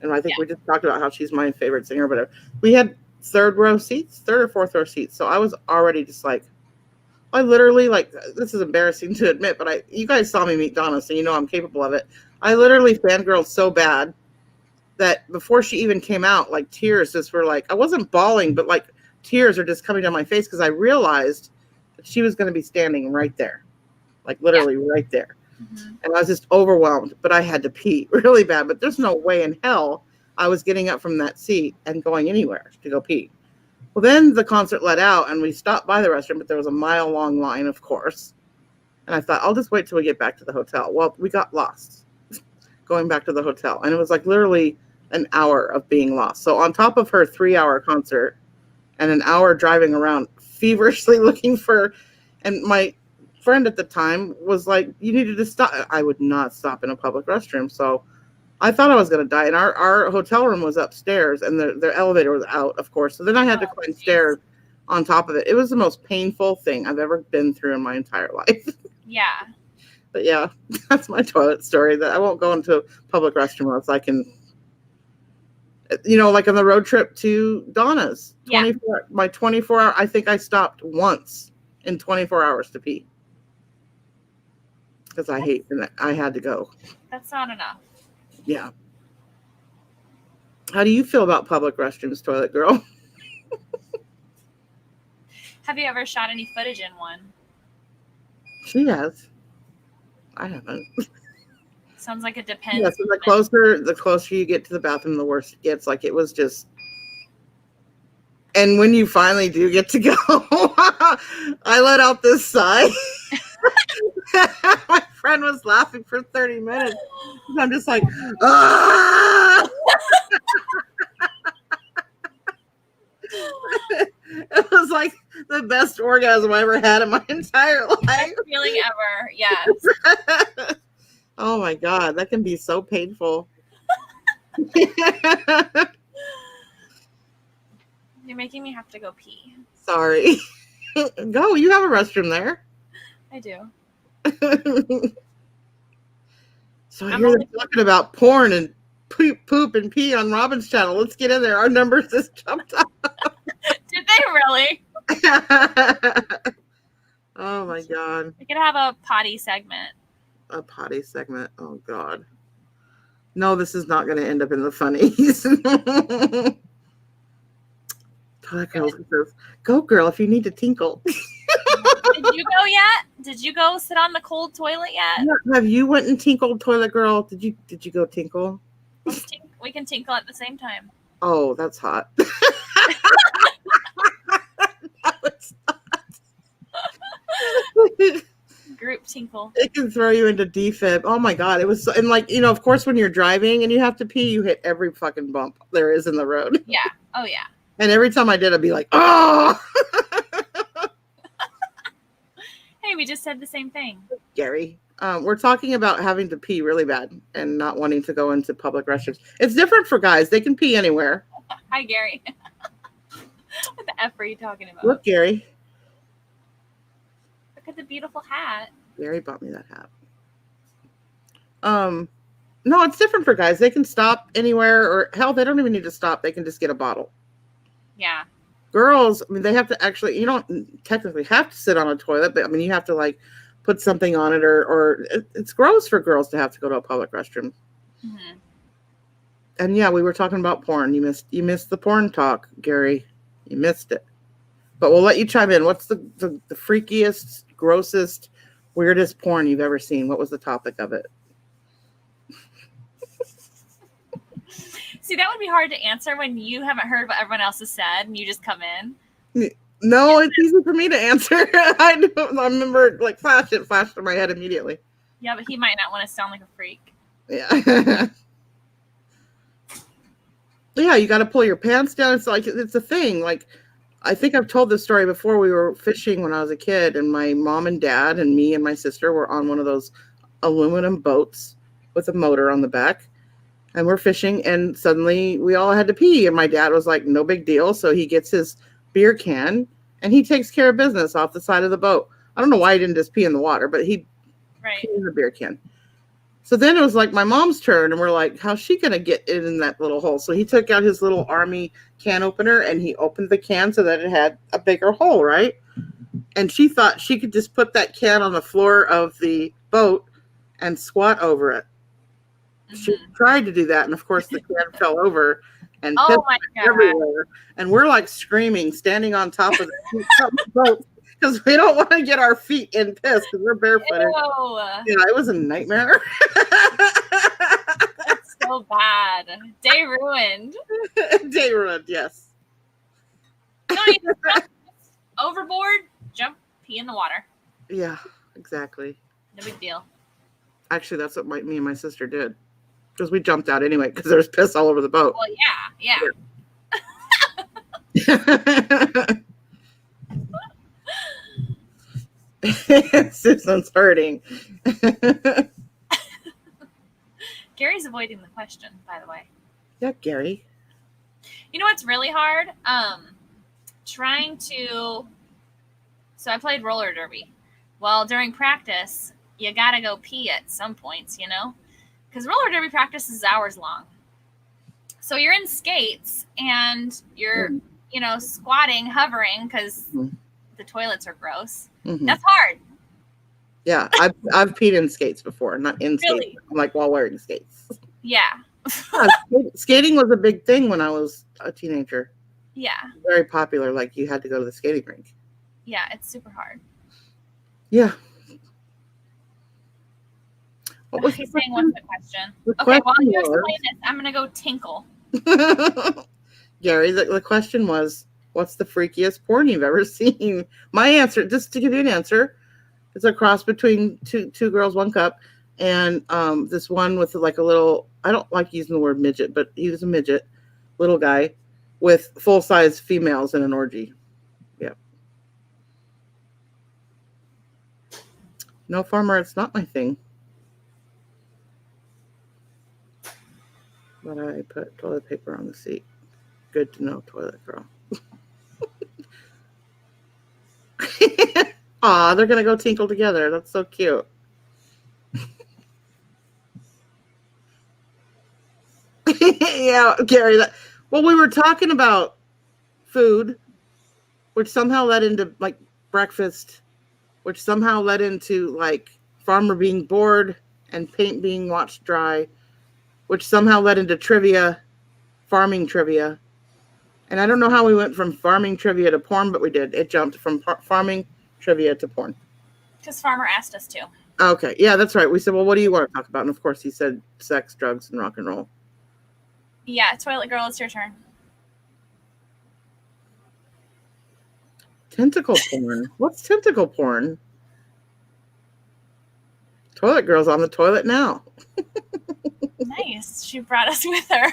And I think we just talked about how she's my favorite singer, whatever. We had third or fourth row seats. So I was already just like, I literally, like, this is embarrassing to admit, but you guys saw me meet Donna, so you know I'm capable of it. I literally fangirled so bad that before she even came out, like, tears just were like, I wasn't bawling, but like tears are just coming down my face because I realized that she was going to be standing right there, like literally right there. Mm-hmm. And I was just overwhelmed, but I had to pee really bad. But there's no way in hell I was getting up from that seat and going anywhere to go pee. Well, then the concert let out and we stopped by the restroom, but there was a mile-long line, of course. And I thought, I'll just wait till we get back to the hotel. Well, we got lost going back to the hotel. And it was like literally an hour of being lost. So on top of her 3-hour concert and an hour driving around feverishly looking for, and my friend at the time was like, you needed to stop. I would not stop in a public restroom. So I thought I was going to die. And our hotel room was upstairs and the elevator was out, of course. So then I had to climb stairs on top of it. It was the most painful thing I've ever been through in my entire life. Yeah. But yeah, that's my toilet story. That I won't go into public restroom unless I can, like on the road trip to Donna's. My 24 hour, I think I stopped once in 24 hours to pee. Because I had to go. That's not enough. Yeah. How do you feel about public restrooms, toilet girl? Have you ever shot any footage in one? She has. I haven't. Sounds like it depends. Yeah, so the closer you get to the bathroom, the worse it gets. Like it was just. And when you finally do get to go, I let out this sigh. My friend was laughing for 30 minutes. I'm just like, ah! It was like the best orgasm I ever had in my entire life. Best feeling ever, yes. Oh my God, that can be so painful. You're making me have to go pee. Sorry. Go, you have a restroom there. I do. So you're talking about porn and poop and pee on Robin's channel. Let's get in there. Our numbers just jumped up. Did they really? Oh my God. We could have a potty segment. A potty segment. Oh God. No, this is not going to end up in the funnies. That girl says, "Go, girl, if you need to tinkle." Did you go yet? Did you go sit on the cold toilet yet? Have you went and tinkled, toilet girl? Did you go tinkle? We can tinkle at the same time. Oh, that's hot. No, it's not. Group tinkle. It can throw you into defib. Oh my God. It was, and like, of course, when you're driving and you have to pee, you hit every fucking bump there is in the road. Yeah. Oh yeah. And every time I did, I'd be like, oh. Hey, we just said the same thing. Gary, we're talking about having to pee really bad and not wanting to go into public restrooms. It's different for guys. They can pee anywhere. Hi, Gary. What the F are you talking about? Look, Gary. Look at the beautiful hat. Gary bought me that hat. No, it's different for guys. They can stop anywhere, or hell, they don't even need to stop. They can just get a bottle. Yeah. Girls, I mean, they have to actually, you don't technically have to sit on a toilet, but I mean, you have to like put something on it, or it's gross for girls to have to go to a public restroom. Mm-hmm. And yeah, we were talking about porn. You missed the porn talk, Gary. You missed it. But we'll let you chime in. What's the freakiest, grossest, weirdest porn you've ever seen? What was the topic of it? See, that would be hard to answer when you haven't heard what everyone else has said and you just come in. No, it's easy for me to answer. I remember, like, it flashed in my head immediately. Yeah, but he might not want to sound like a freak. Yeah. Yeah, you got to pull your pants down. It's like, it's a thing. Like, I think I've told this story before. We were fishing when I was a kid, and my mom and dad and me and my sister were on one of those aluminum boats with a motor on the back. And we're fishing, and suddenly we all had to pee. And my dad was like, no big deal. So he gets his beer can, and he takes care of business off the side of the boat. I don't know why he didn't just pee in the water, but he peed in the beer can. So then it was like my mom's turn, and we're like, how's she going to get in that little hole? So he took out his little army can opener, and he opened the can so that it had a bigger hole, right? And she thought she could just put that can on the floor of the boat and squat over it. She tried to do that, and of course the can fell over and pissed everywhere. And we're like screaming, standing on top of the boat because we don't want to get our feet in piss because we're barefooted. Ew. Yeah, it was a nightmare. That's so bad. Day ruined. Day ruined, yes. No, you just jump overboard, jump, pee in the water. Yeah, exactly. No big deal. Actually, that's what me and my sister did. Because we jumped out anyway, because there was piss all over the boat. Well, yeah. Susan's hurting. Gary's avoiding the question, by the way. Yeah, Gary. You know what's really hard? So I played roller derby. Well, during practice, you gotta go pee at some points, you know? Because roller derby practice is hours long. So you're in skates and you're, squatting, hovering because the toilets are gross. Mm-hmm. That's hard. Yeah, I've peed in skates before, not in skates, like while wearing skates. Yeah. Skating was a big thing when I was a teenager. Yeah. Very popular, like you had to go to the skating rink. Yeah, it's super hard. Yeah. He's saying, what's the question? Okay, while you explain this, I'm going to go tinkle. Gary, the question was, what's the freakiest porn you've ever seen? My answer, just to give you an answer, it's a cross between two girls, one cup, and this one with like a little, I don't like using the word midget, but he was a midget, little guy, with full-size females in an orgy. Yeah. No, farmer, it's not my thing. But I put toilet paper on the seat. Good to know, toilet girl. Aw, they're going to go tinkle together. That's so cute. Yeah, Gary. Well, we were talking about food, which somehow led into, like, breakfast, which somehow led into, like, farmer being bored and paint being washed dry, which somehow led into trivia, farming trivia. And I don't know how we went from farming trivia to porn, but we did. It jumped from farming trivia to porn. Because Farmer asked us to. Okay. Yeah, that's right. We said, well, what do you want to talk about? And of course he said sex, drugs, and rock and roll. Yeah, Toilet Girl, it's your turn. Tentacle porn. What's tentacle porn? Toilet Girl's on the toilet now. Nice. She brought us with her.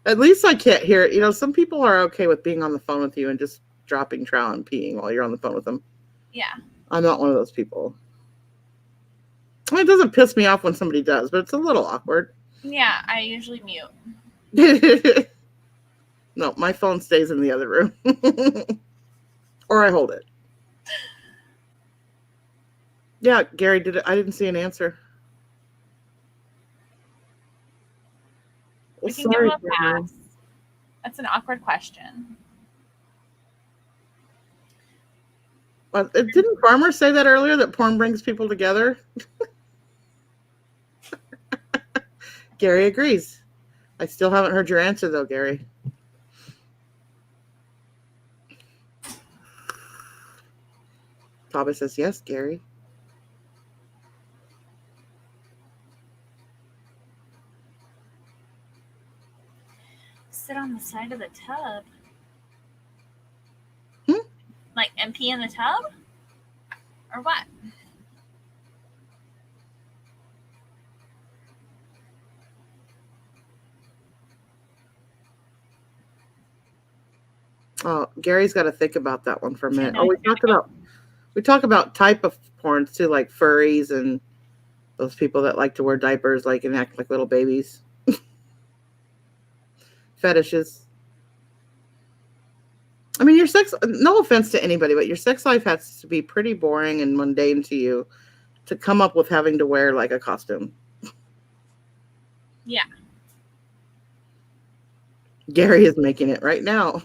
At least I can't hear it. Some people are okay with being on the phone with you and just dropping trowel and peeing while you're on the phone with them. Yeah. I'm not one of those people. I mean, it doesn't piss me off when somebody does, but it's a little awkward. Yeah, I usually mute. No, my phone stays in the other room. Or I hold it. Yeah, Gary did it. I didn't see an answer. We can give him a pass. That's an awkward question. Well, didn't Farmer say that earlier, that porn brings people together? Gary agrees. I still haven't heard your answer, though, Gary. Baba says, yes, Gary. Sit on the side of the tub. Hmm? Like MP in the tub? Or what? Oh, Gary's got to think about that one for a minute. Oh, we talk about type of porns too, like furries and those people that like to wear diapers, like, and act like little babies. Fetishes. I mean, your sex, no offense to anybody, but your sex life has to be pretty boring and mundane to you. to come up with having to wear like a costume. Yeah. Gary is making it right now.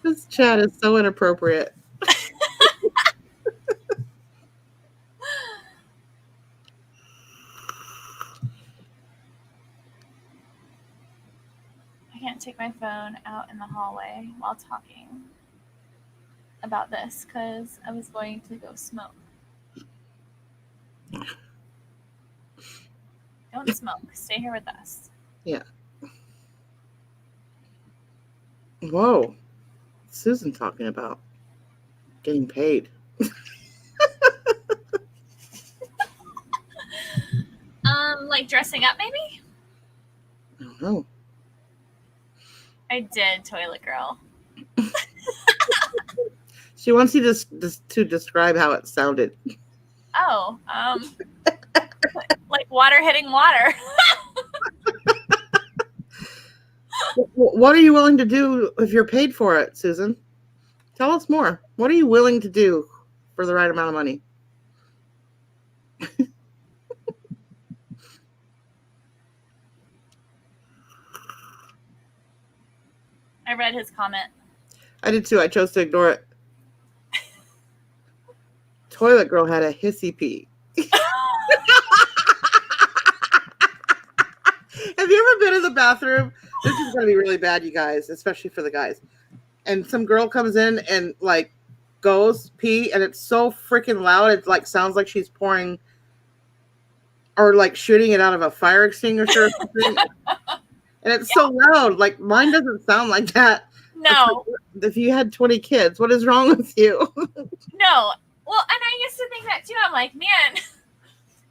This chat is so inappropriate. I can't take my phone out in the hallway while talking about this because I was going to go smoke. Don't smoke. Stay here with us. Yeah. Whoa. Susan talking about getting paid. Like dressing up, maybe? I don't know. I did, Toilet Girl. She wants you to describe how it sounded. Oh, like water hitting water. What are you willing to do if you're paid for it, Susan? Tell us more. What are you willing to do for the right amount of money? I read his comment. I did too. I chose to ignore it. Toilet Girl had a hissy pee. Have you ever been in the bathroom? This is going to be really bad, you guys, especially for the guys. And some girl comes in and like goes pee, and it's so freaking loud. It like sounds like she's pouring or like shooting it out of a fire extinguisher or something. And it's so loud. Like mine doesn't sound like that. No. If you had 20 kids, what is wrong with you? No. Well, and I used to think that too. I'm like, man,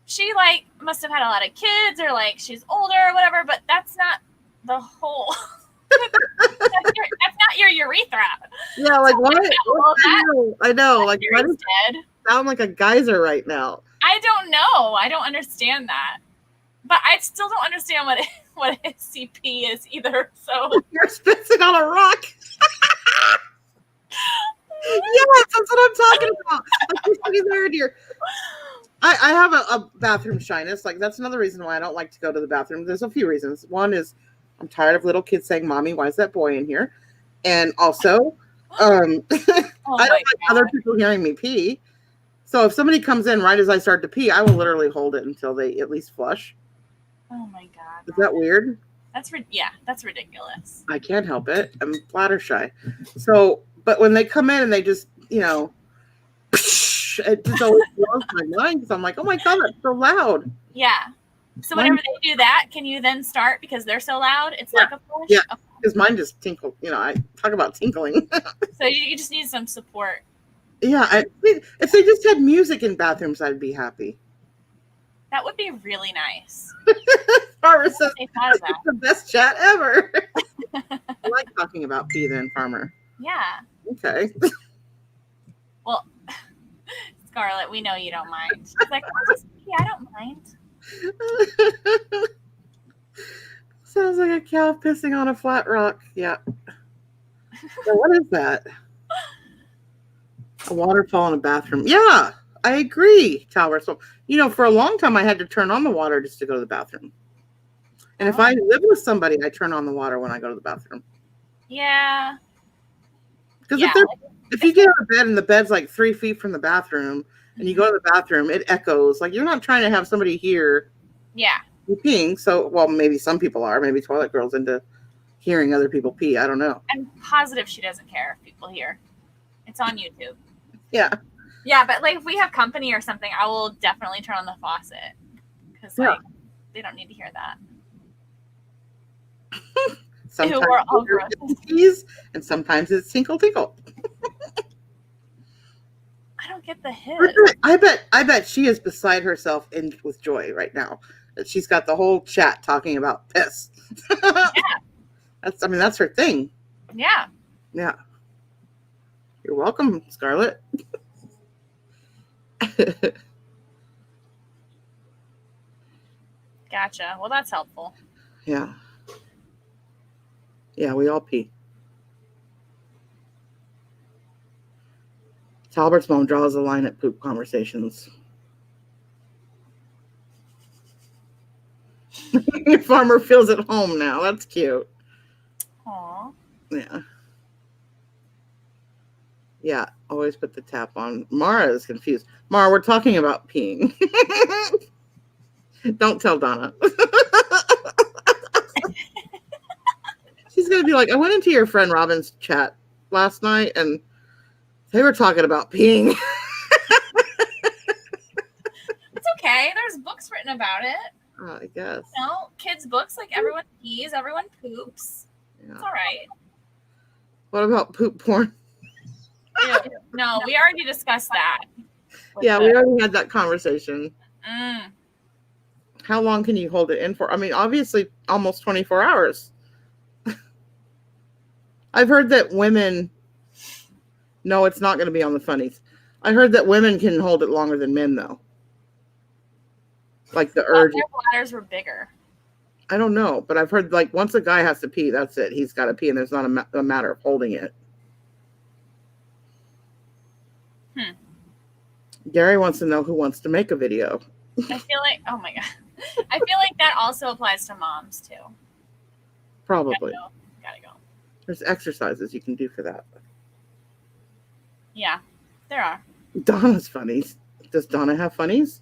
she like must have had a lot of kids or like she's older or whatever, but that's not the whole that's not your urethra. Yeah, like what? I know. Like why does it sound like a geyser right now? I don't know. I don't understand that. But I still don't understand what a CP is either. So you're spitting on a rock. Yes, that's what I'm talking about. I have a bathroom shyness. Like that's another reason why I don't like to go to the bathroom. There's a few reasons. One is I'm tired of little kids saying, "Mommy, why is that boy in here?" And also, I don't like other people hearing me pee. So if somebody comes in right as I start to pee, I will literally hold it until they at least flush. Oh my God. Is that weird? That's ridiculous. I can't help it. I'm bladder shy. So, but when they come in and they just, it just always blows my mind because I'm like, oh my God, that's so loud. Yeah. So whenever they do that, can you then start because they're so loud? It's like a flush? Yeah. Because mine just tinkled. I talk about tinkling. So you just need some support. Yeah. If they just had music in bathrooms, I'd be happy. That would be really nice. Farmer says it's the best chat ever. I like talking about pee then, Farmer. Yeah. Okay. Well, Scarlett, we know you don't mind. She's like, oh, just pee. I don't mind. Sounds like a cow pissing on a flat rock. Yeah. So what is that? A waterfall in a bathroom. Yeah, I agree, Tower. So, for a long time, I had to turn on the water just to go to the bathroom. And if I live with somebody, I turn on the water when I go to the bathroom. Yeah. Because if you get out of bed and the bed's like 3 feet from the bathroom and you go to the bathroom, it echoes. Like you're not trying to have somebody hear you peeing. So, well, maybe some people are. Maybe Toilet Girl's into hearing other people pee. I don't know. I'm positive she doesn't care if people hear. It's on YouTube. Yeah. Yeah, but like if we have company or something, I will definitely turn on the faucet because they don't need to hear that. Sometimes we're all gross. And sometimes it's tinkle tinkle. I don't get the hit. I bet she is beside herself with joy right now. That she's got the whole chat talking about piss. Yeah. That's her thing. Yeah. Yeah. You're welcome, Scarlett. Gotcha. Well, that's helpful. Yeah. Yeah, we all pee. Talbert's mom draws a line at poop conversations. Farmer feels at home now. That's cute. Aw. Yeah. Yeah, always put the tap on. Mara is confused. Mara, we're talking about peeing. Don't tell Donna. She's going to be like, I went into your friend Robin's chat last night and they were talking about peeing. It's okay. There's books written about it. Oh, I guess. You know, kids' books, like everyone pees, everyone poops. Yeah. It's all right. What about poop porn? Ew. No, we already discussed that. Yeah, we already had that conversation. Mm. How long can you hold it in for? I mean, obviously, almost 24 hours. I've heard that women... No, it's not going to be on the funnies. I heard that women can hold it longer than men, though. Like the urge. Their bladders were bigger. I don't know, but I've heard like once a guy has to pee, that's it. He's got to pee, and there's not a matter of holding it. Gary wants to know who wants to make a video. I feel like, oh my God. I feel like that also applies to moms, too. Probably. Gotta go. There's exercises you can do for that. Yeah, there are. Donna's funnies. Does Donna have funnies?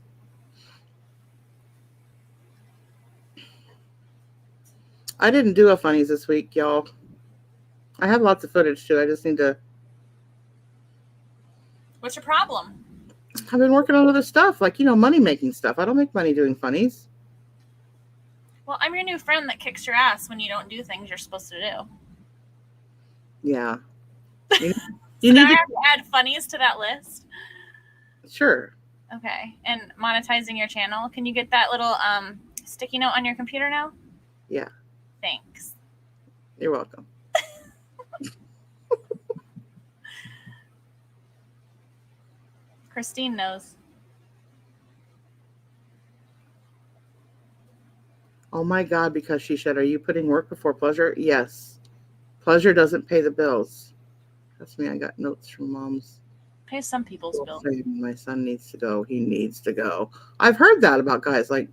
I didn't do a funnies this week, y'all. I have lots of footage too. I just need to. What's your problem? I've been working on other stuff, like, money making stuff. I don't make money doing funnies. Well, I'm your new friend that kicks your ass when you don't do things you're supposed to do. Yeah. You So now I have to add funnies to that list. Sure. Okay. And monetizing your channel. Can you get that little sticky note on your computer now? Yeah. Thanks. You're welcome. Christine knows. Oh my God, because she said, are you putting work before pleasure? Yes. Pleasure doesn't pay the bills. Trust me, I got notes from moms. Pay some people's bills. My son needs to go. He needs to go. I've heard that about guys. Like,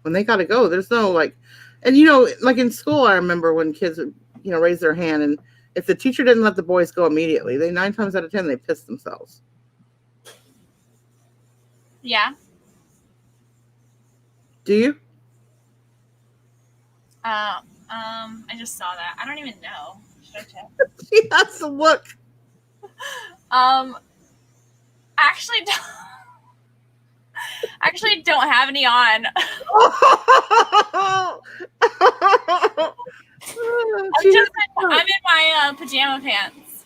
when they got to go, there's no, like, and, like in school, I remember when kids would, raise their hand, and if the teacher didn't let the boys go immediately, 9 times out of 10, they pissed themselves. Yeah. Do you? I just saw that. I don't even know. Should I check? She has to look. Actually don't have any on. I'm in my pajama pants.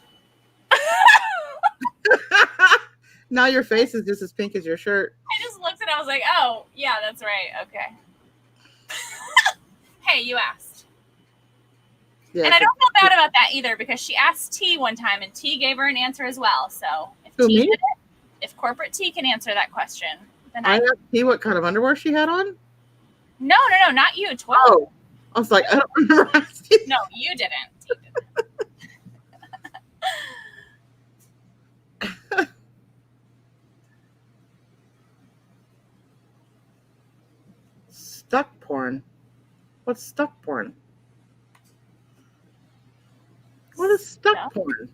Now your face is just as pink as your shirt. I just looked and I was like, oh, yeah, that's right. Okay. Hey, you asked. Yeah, and I don't feel bad about that either, because she asked T one time and T gave her an answer as well. So if corporate T can answer that question, then I asked T what kind of underwear she had on. No, not you. 12. Oh, I was like, I don't remember asking. No, you didn't. T didn't. Stuck porn. What's stuck porn? What is stuck porn?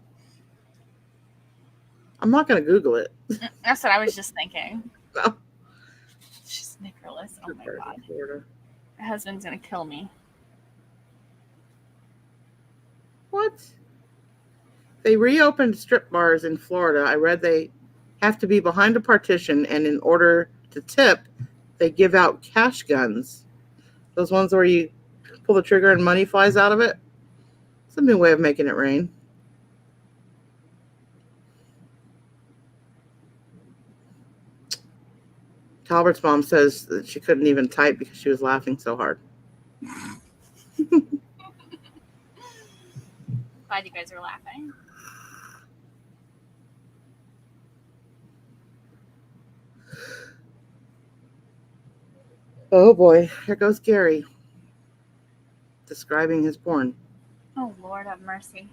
I'm not going to Google it. That's what I was just thinking. No. She's Nicholas. Oh my God. My husband's going to kill me. What? They reopened strip bars in Florida. I read they have to be behind a partition, and in order to tip, they give out cash guns. Those ones where you pull the trigger and money flies out of it. It's a new way of making it rain. Talbert's mom says that she couldn't even type because she was laughing so hard. Glad you guys are laughing. Oh boy, here goes Gary describing his porn. Oh, Lord have mercy.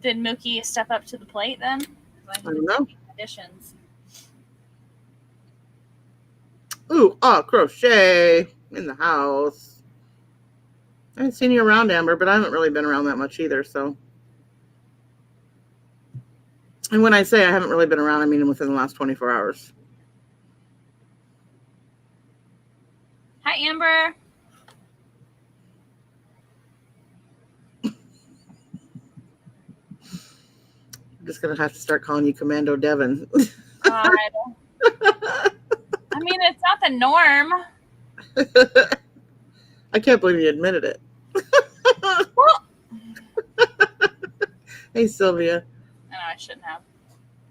Did Mookie step up to the plate then? I don't know. Additions. Ooh, crochet in the house. I haven't seen you around, Amber, but I haven't really been around that much either, so. And when I say I haven't really been around, I mean within the last 24 hours. Hi, Amber. I'm just going to have to start calling you Commando Devin. God. I mean, it's not the norm. I can't believe you admitted it. Hey, Sylvia. I know I shouldn't have.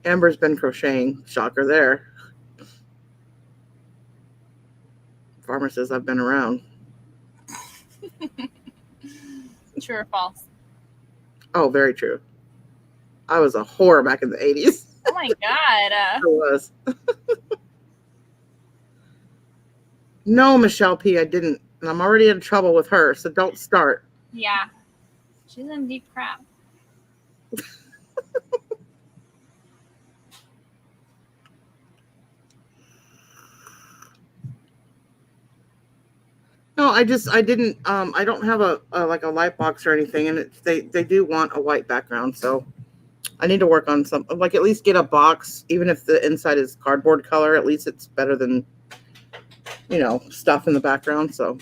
Amber's been crocheting. Shocker there. Farmer says I've been around. True or false? Oh, very true. I was a whore back in the 80s. Oh my God. I was. No, Michelle P., I didn't. And I'm already in trouble with her, so don't start. Yeah. She's in deep crap. No, I didn't, I don't have a light box or anything, and they do want a white background, so I need to work on something, like at least get a box, even if the inside is cardboard color, at least it's better than, stuff in the background, so.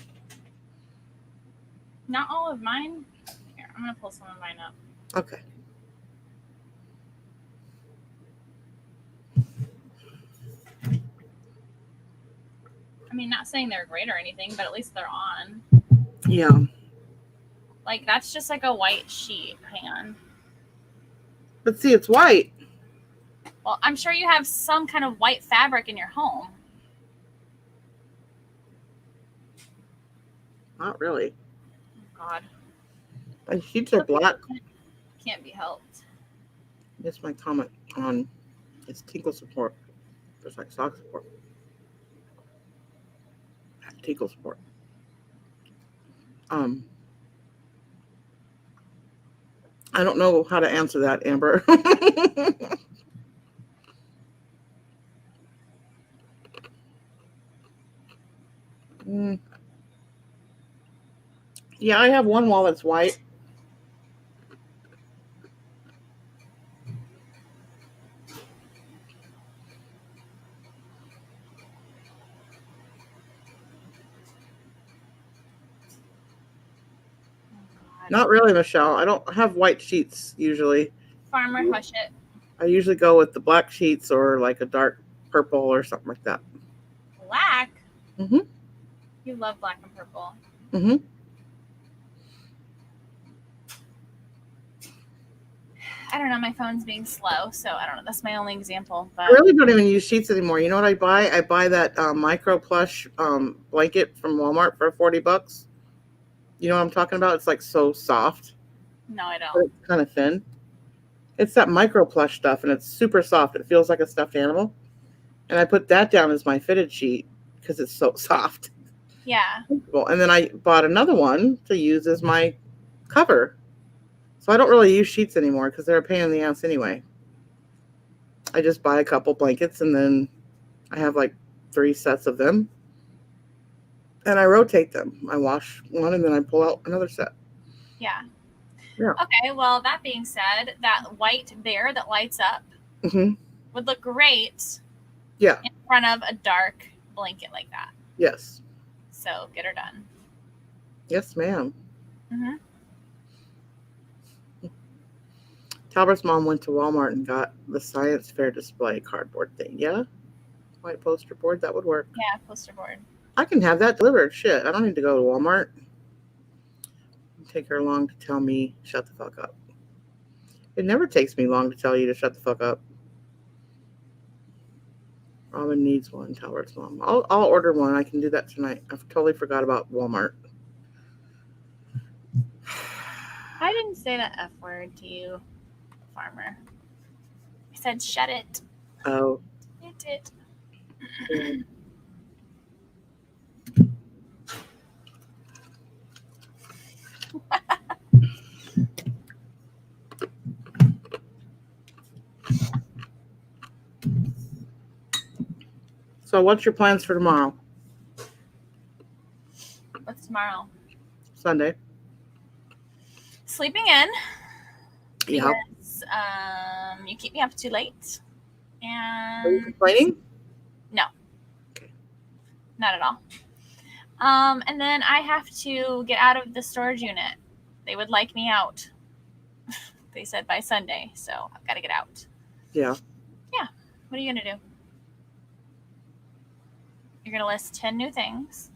Not all of mine. Here, I'm going to pull some of mine up. Okay. I mean, not saying they're great or anything, but at least they're on. Yeah. Like, that's just like a white sheet. Hang on. But see, it's white. Well, I'm sure you have some kind of white fabric in your home. Not really. Oh, God. My sheets are black. Can't be helped. That's my comment on its tinkle support. Just like sock support. Tinkle support. I don't know how to answer that, Amber. Yeah, I have one wall that's white. Not really, Michelle. I don't have white sheets usually. Farmer, hush it. I usually go with the black sheets or like a dark purple or something like that. Black? Mm-hmm. You love black and purple. Mm-hmm. I don't know. My phone's being slow, so I don't know. That's my only example. But I really don't even use sheets anymore. You know what I buy? I buy that micro plush blanket from Walmart for $40. You know what I'm talking about? It's like so soft. No, I don't. But it's kind of thin. It's that micro plush stuff, and it's super soft. It feels like a stuffed animal. And I put that down as my fitted sheet because it's so soft. Yeah. And then I bought another one to use as my cover. So I don't really use sheets anymore because they're a pain in the ass anyway. I just buy a couple blankets, and then I have like 3 sets of them. And I rotate them. I wash one, and then I pull out another set. Yeah. Yeah. Okay, well, that being said, that white bear that lights up would look great in front of a dark blanket like that. Yes. So get her done. Yes, ma'am. Mm-hmm. Talbert's mom went to Walmart and got the science fair display cardboard thing. Yeah? White poster board, that would work. Yeah, poster board. I can have that delivered. Shit, I don't need to go to Walmart. It'd take her long to tell me, shut the fuck up. It never takes me long to tell you to shut the fuck up. Robin needs one, Talbert's mom. I'll order one. I can do that tonight. I totally forgot about Walmart. I didn't say that F word to you, Farmer. I said shut it. Oh. You did. So what's your plans for tomorrow? What's tomorrow? Sunday. Sleeping in. Yeah. Because you keep me up too late. And Are you complaining? No. Okay. Not at all. And then I have to get out of the storage unit. They would like me out. They said by Sunday, so I've got to get out. Yeah. Yeah. What are you going to do? You're going to list 10 new things.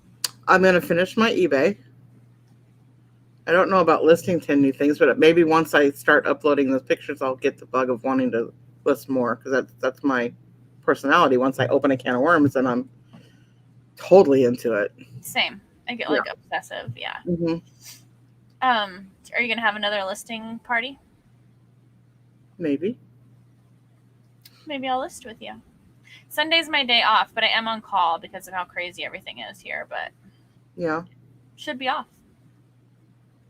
I'm going to finish my eBay. I don't know about listing 10 new things, but maybe once I start uploading those pictures, I'll get the bug of wanting to list more, because that's my personality. Once I open a can of worms, then I'm totally into it. Same. I get like obsessive. Yeah. Mm-hmm. Are you going to have another listing party? Maybe. Maybe I'll list with you. Sunday's my day off, but I am on call because of how crazy everything is here, but Yeah. should be off.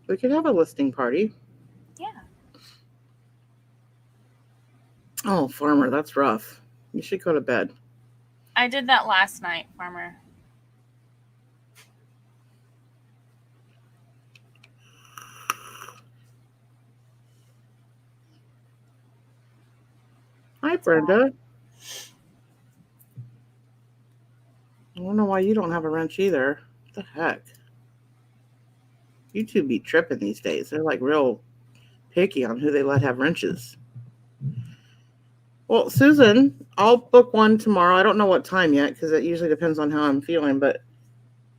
We could have a listing party. Yeah. Oh, Farmer, that's rough. You should go to bed. I did that last night, Farmer. Hi, Brenda. I don't know why you don't have a wrench either. What the heck? You two be tripping these days. They're like real picky on who they let have wrenches. Well, Susan, I'll book one tomorrow. I don't know what time yet, because it usually depends on how I'm feeling, but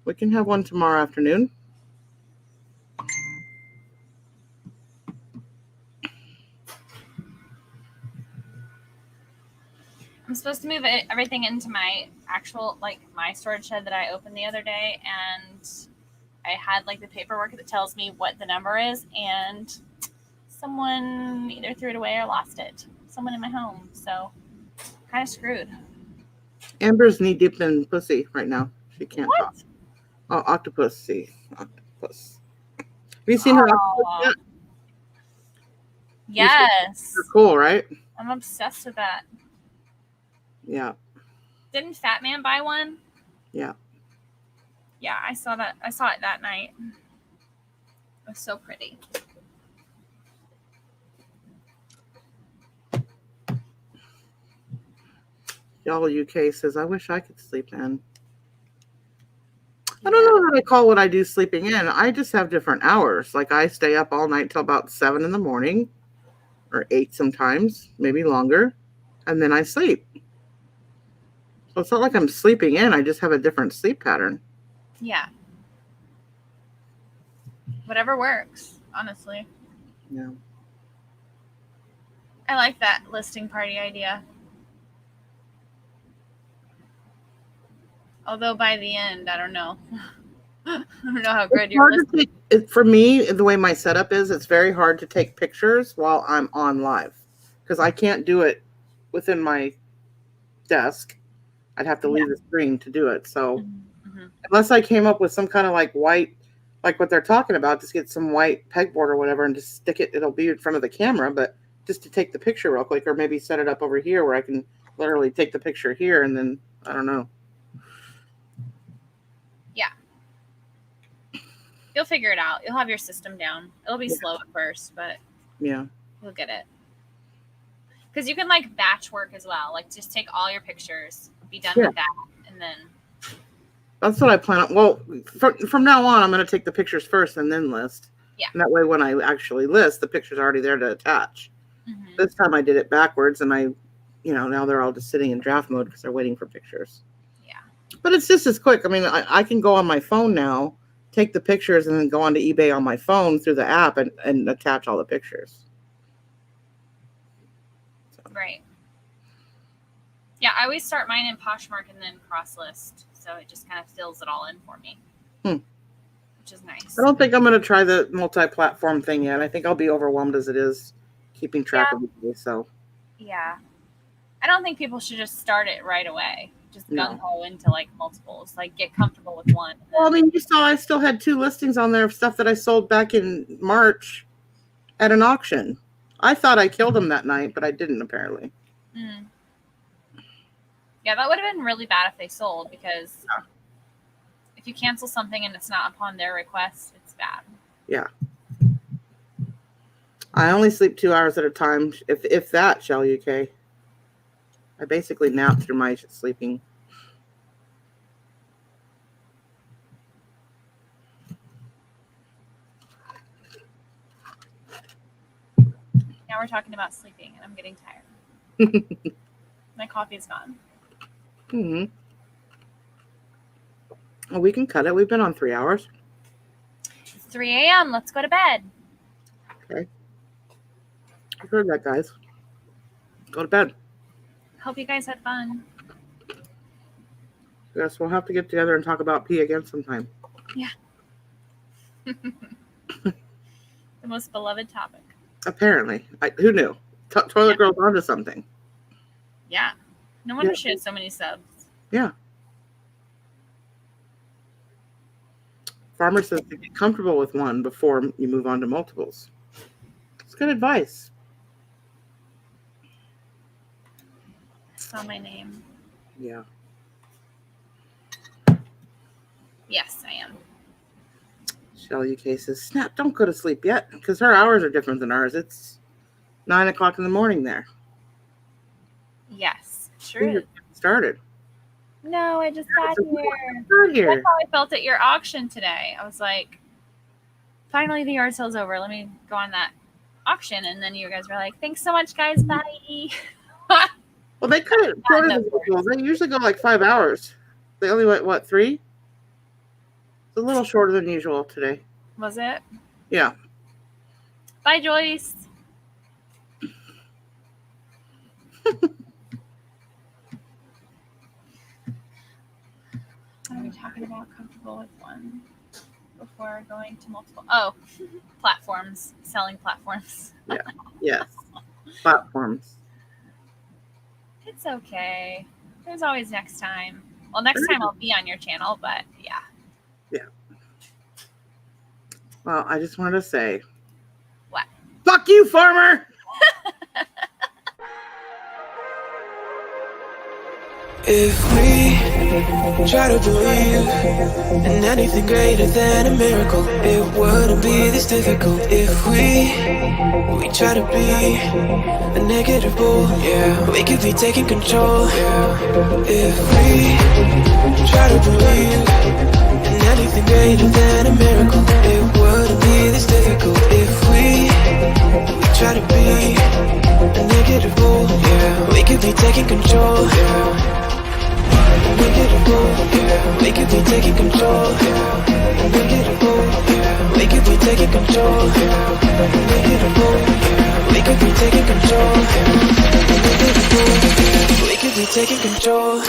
we can have one tomorrow afternoon. I'm supposed to move everything into my actual, like, my storage shed that I opened the other day, and I had, like, the paperwork that tells me what the number is, and someone either threw it away or lost it. Someone in my home, so kind of screwed. Amber's knee deep in pussy right now. She can't What? talk. Oh, octopus. See, octopus. Have you seen her octopus yet? Yes. They're cool, right? I'm obsessed with that. Yeah. Didn't Fat Man buy one? Yeah. Yeah, I saw that. I saw it that night. It was so pretty. Y'all UK says, I wish I could sleep in. I don't know what I call what I do sleeping in. I just have different hours. Like I stay up all night till about 7 in the morning, or 8 sometimes, maybe longer, and then I sleep. So it's not like I'm sleeping in. I just have a different sleep pattern. Yeah. Whatever works, honestly. Yeah. I like that listing party idea. Although by the end, I don't know. I don't know how good your listing. For me, the way my setup is, it's very hard to take pictures while I'm on live, because I can't do it within my desk. I'd have to leave the screen to do it. So unless I came up with some kind of like white, like what they're talking about, just get some white pegboard or whatever and just stick it, it'll be in front of the camera, but just to take the picture real quick, or maybe set it up over here where I can literally take the picture here and then, I don't know. Yeah. You'll figure it out. You'll have your system down. It'll be slow at first, but yeah, you'll get it. Because you can like batch work as well. Like just take all your pictures, be done with that, and then. That's what I plan on. Well, from now on, I'm going to take the pictures first and then list. Yeah. And that way, when I actually list, the picture's already there to attach. This time I did it backwards, and now they're all just sitting in draft mode because they're waiting for pictures. Yeah. But it's just as quick. I mean, I can go on my phone now, take the pictures, and then go onto eBay on my phone through the app and attach all the pictures. So. Right. Yeah, I always start mine in Poshmark and then cross list. So it just kind of fills it all in for me. Which is nice. I don't think I'm going to try the multi-platform thing yet. I think I'll be overwhelmed as it is keeping track of it. So. Yeah. I don't think people should just start it right away. Just gung-ho into like multiples. Like get comfortable with one. Well, I mean, you saw I still had 2 listings on there of stuff that I sold back in March at an auction. I thought I killed them that night, but I didn't apparently. Yeah, that would have been really bad if they sold, because if you cancel something and it's not upon their request, it's bad. Yeah. I only sleep 2 hours at a time, if that, Shell UK. I basically nap through my sleeping. Now we're talking about sleeping, and I'm getting tired. My coffee is gone. Mm-hmm. Well, we can cut it. We've been on 3 hours. It's 3 a.m. Let's go to bed. Okay. I've heard that, guys. Go to bed. Hope you guys had fun. Yes, we'll have to get together and talk about pee again sometime. Yeah. The most beloved topic. Apparently. Who knew? Toilet Girl's onto something. Yeah. No wonder she has so many subs. Yeah. Farmer says to get comfortable with one before you move on to multiples. It's good advice. Saw my name. Yeah. Yes, I am. Shell UK says, Snap, don't go to sleep yet, because her hours are different than ours. It's 9 o'clock in the morning there. Yes, sure. Started. No, I just got here. That's how I felt at your auction today. I was like, finally the yard sale's over. Let me go on that auction. And then you guys were like, thanks so much, guys. Bye. Well, they cut it shorter than usual. They usually go like 5 hours. They only went, what, 3? It's a little shorter than usual today. Was it? Yeah. Bye, Joyce. Are we talking about comfortable with one before going to multiple? Oh, platforms, selling platforms. Yeah. Yes. Platforms. It's okay. There's always next time. Well, next time I'll be on your channel, but yeah. Yeah. Well, I just wanted to say. What? Fuck you, farmer! If we try to believe in anything greater than a miracle, it wouldn't be this difficult. If we try to be a negative bull, yeah, we could be taking control, yeah. If we try to believe in anything greater than a miracle, it wouldn't be this difficult. If we try to be a negative bull, yeah, we could be taking control, yeah. We could be taking control. We could be taking control. We could be taking control. We could be taking control.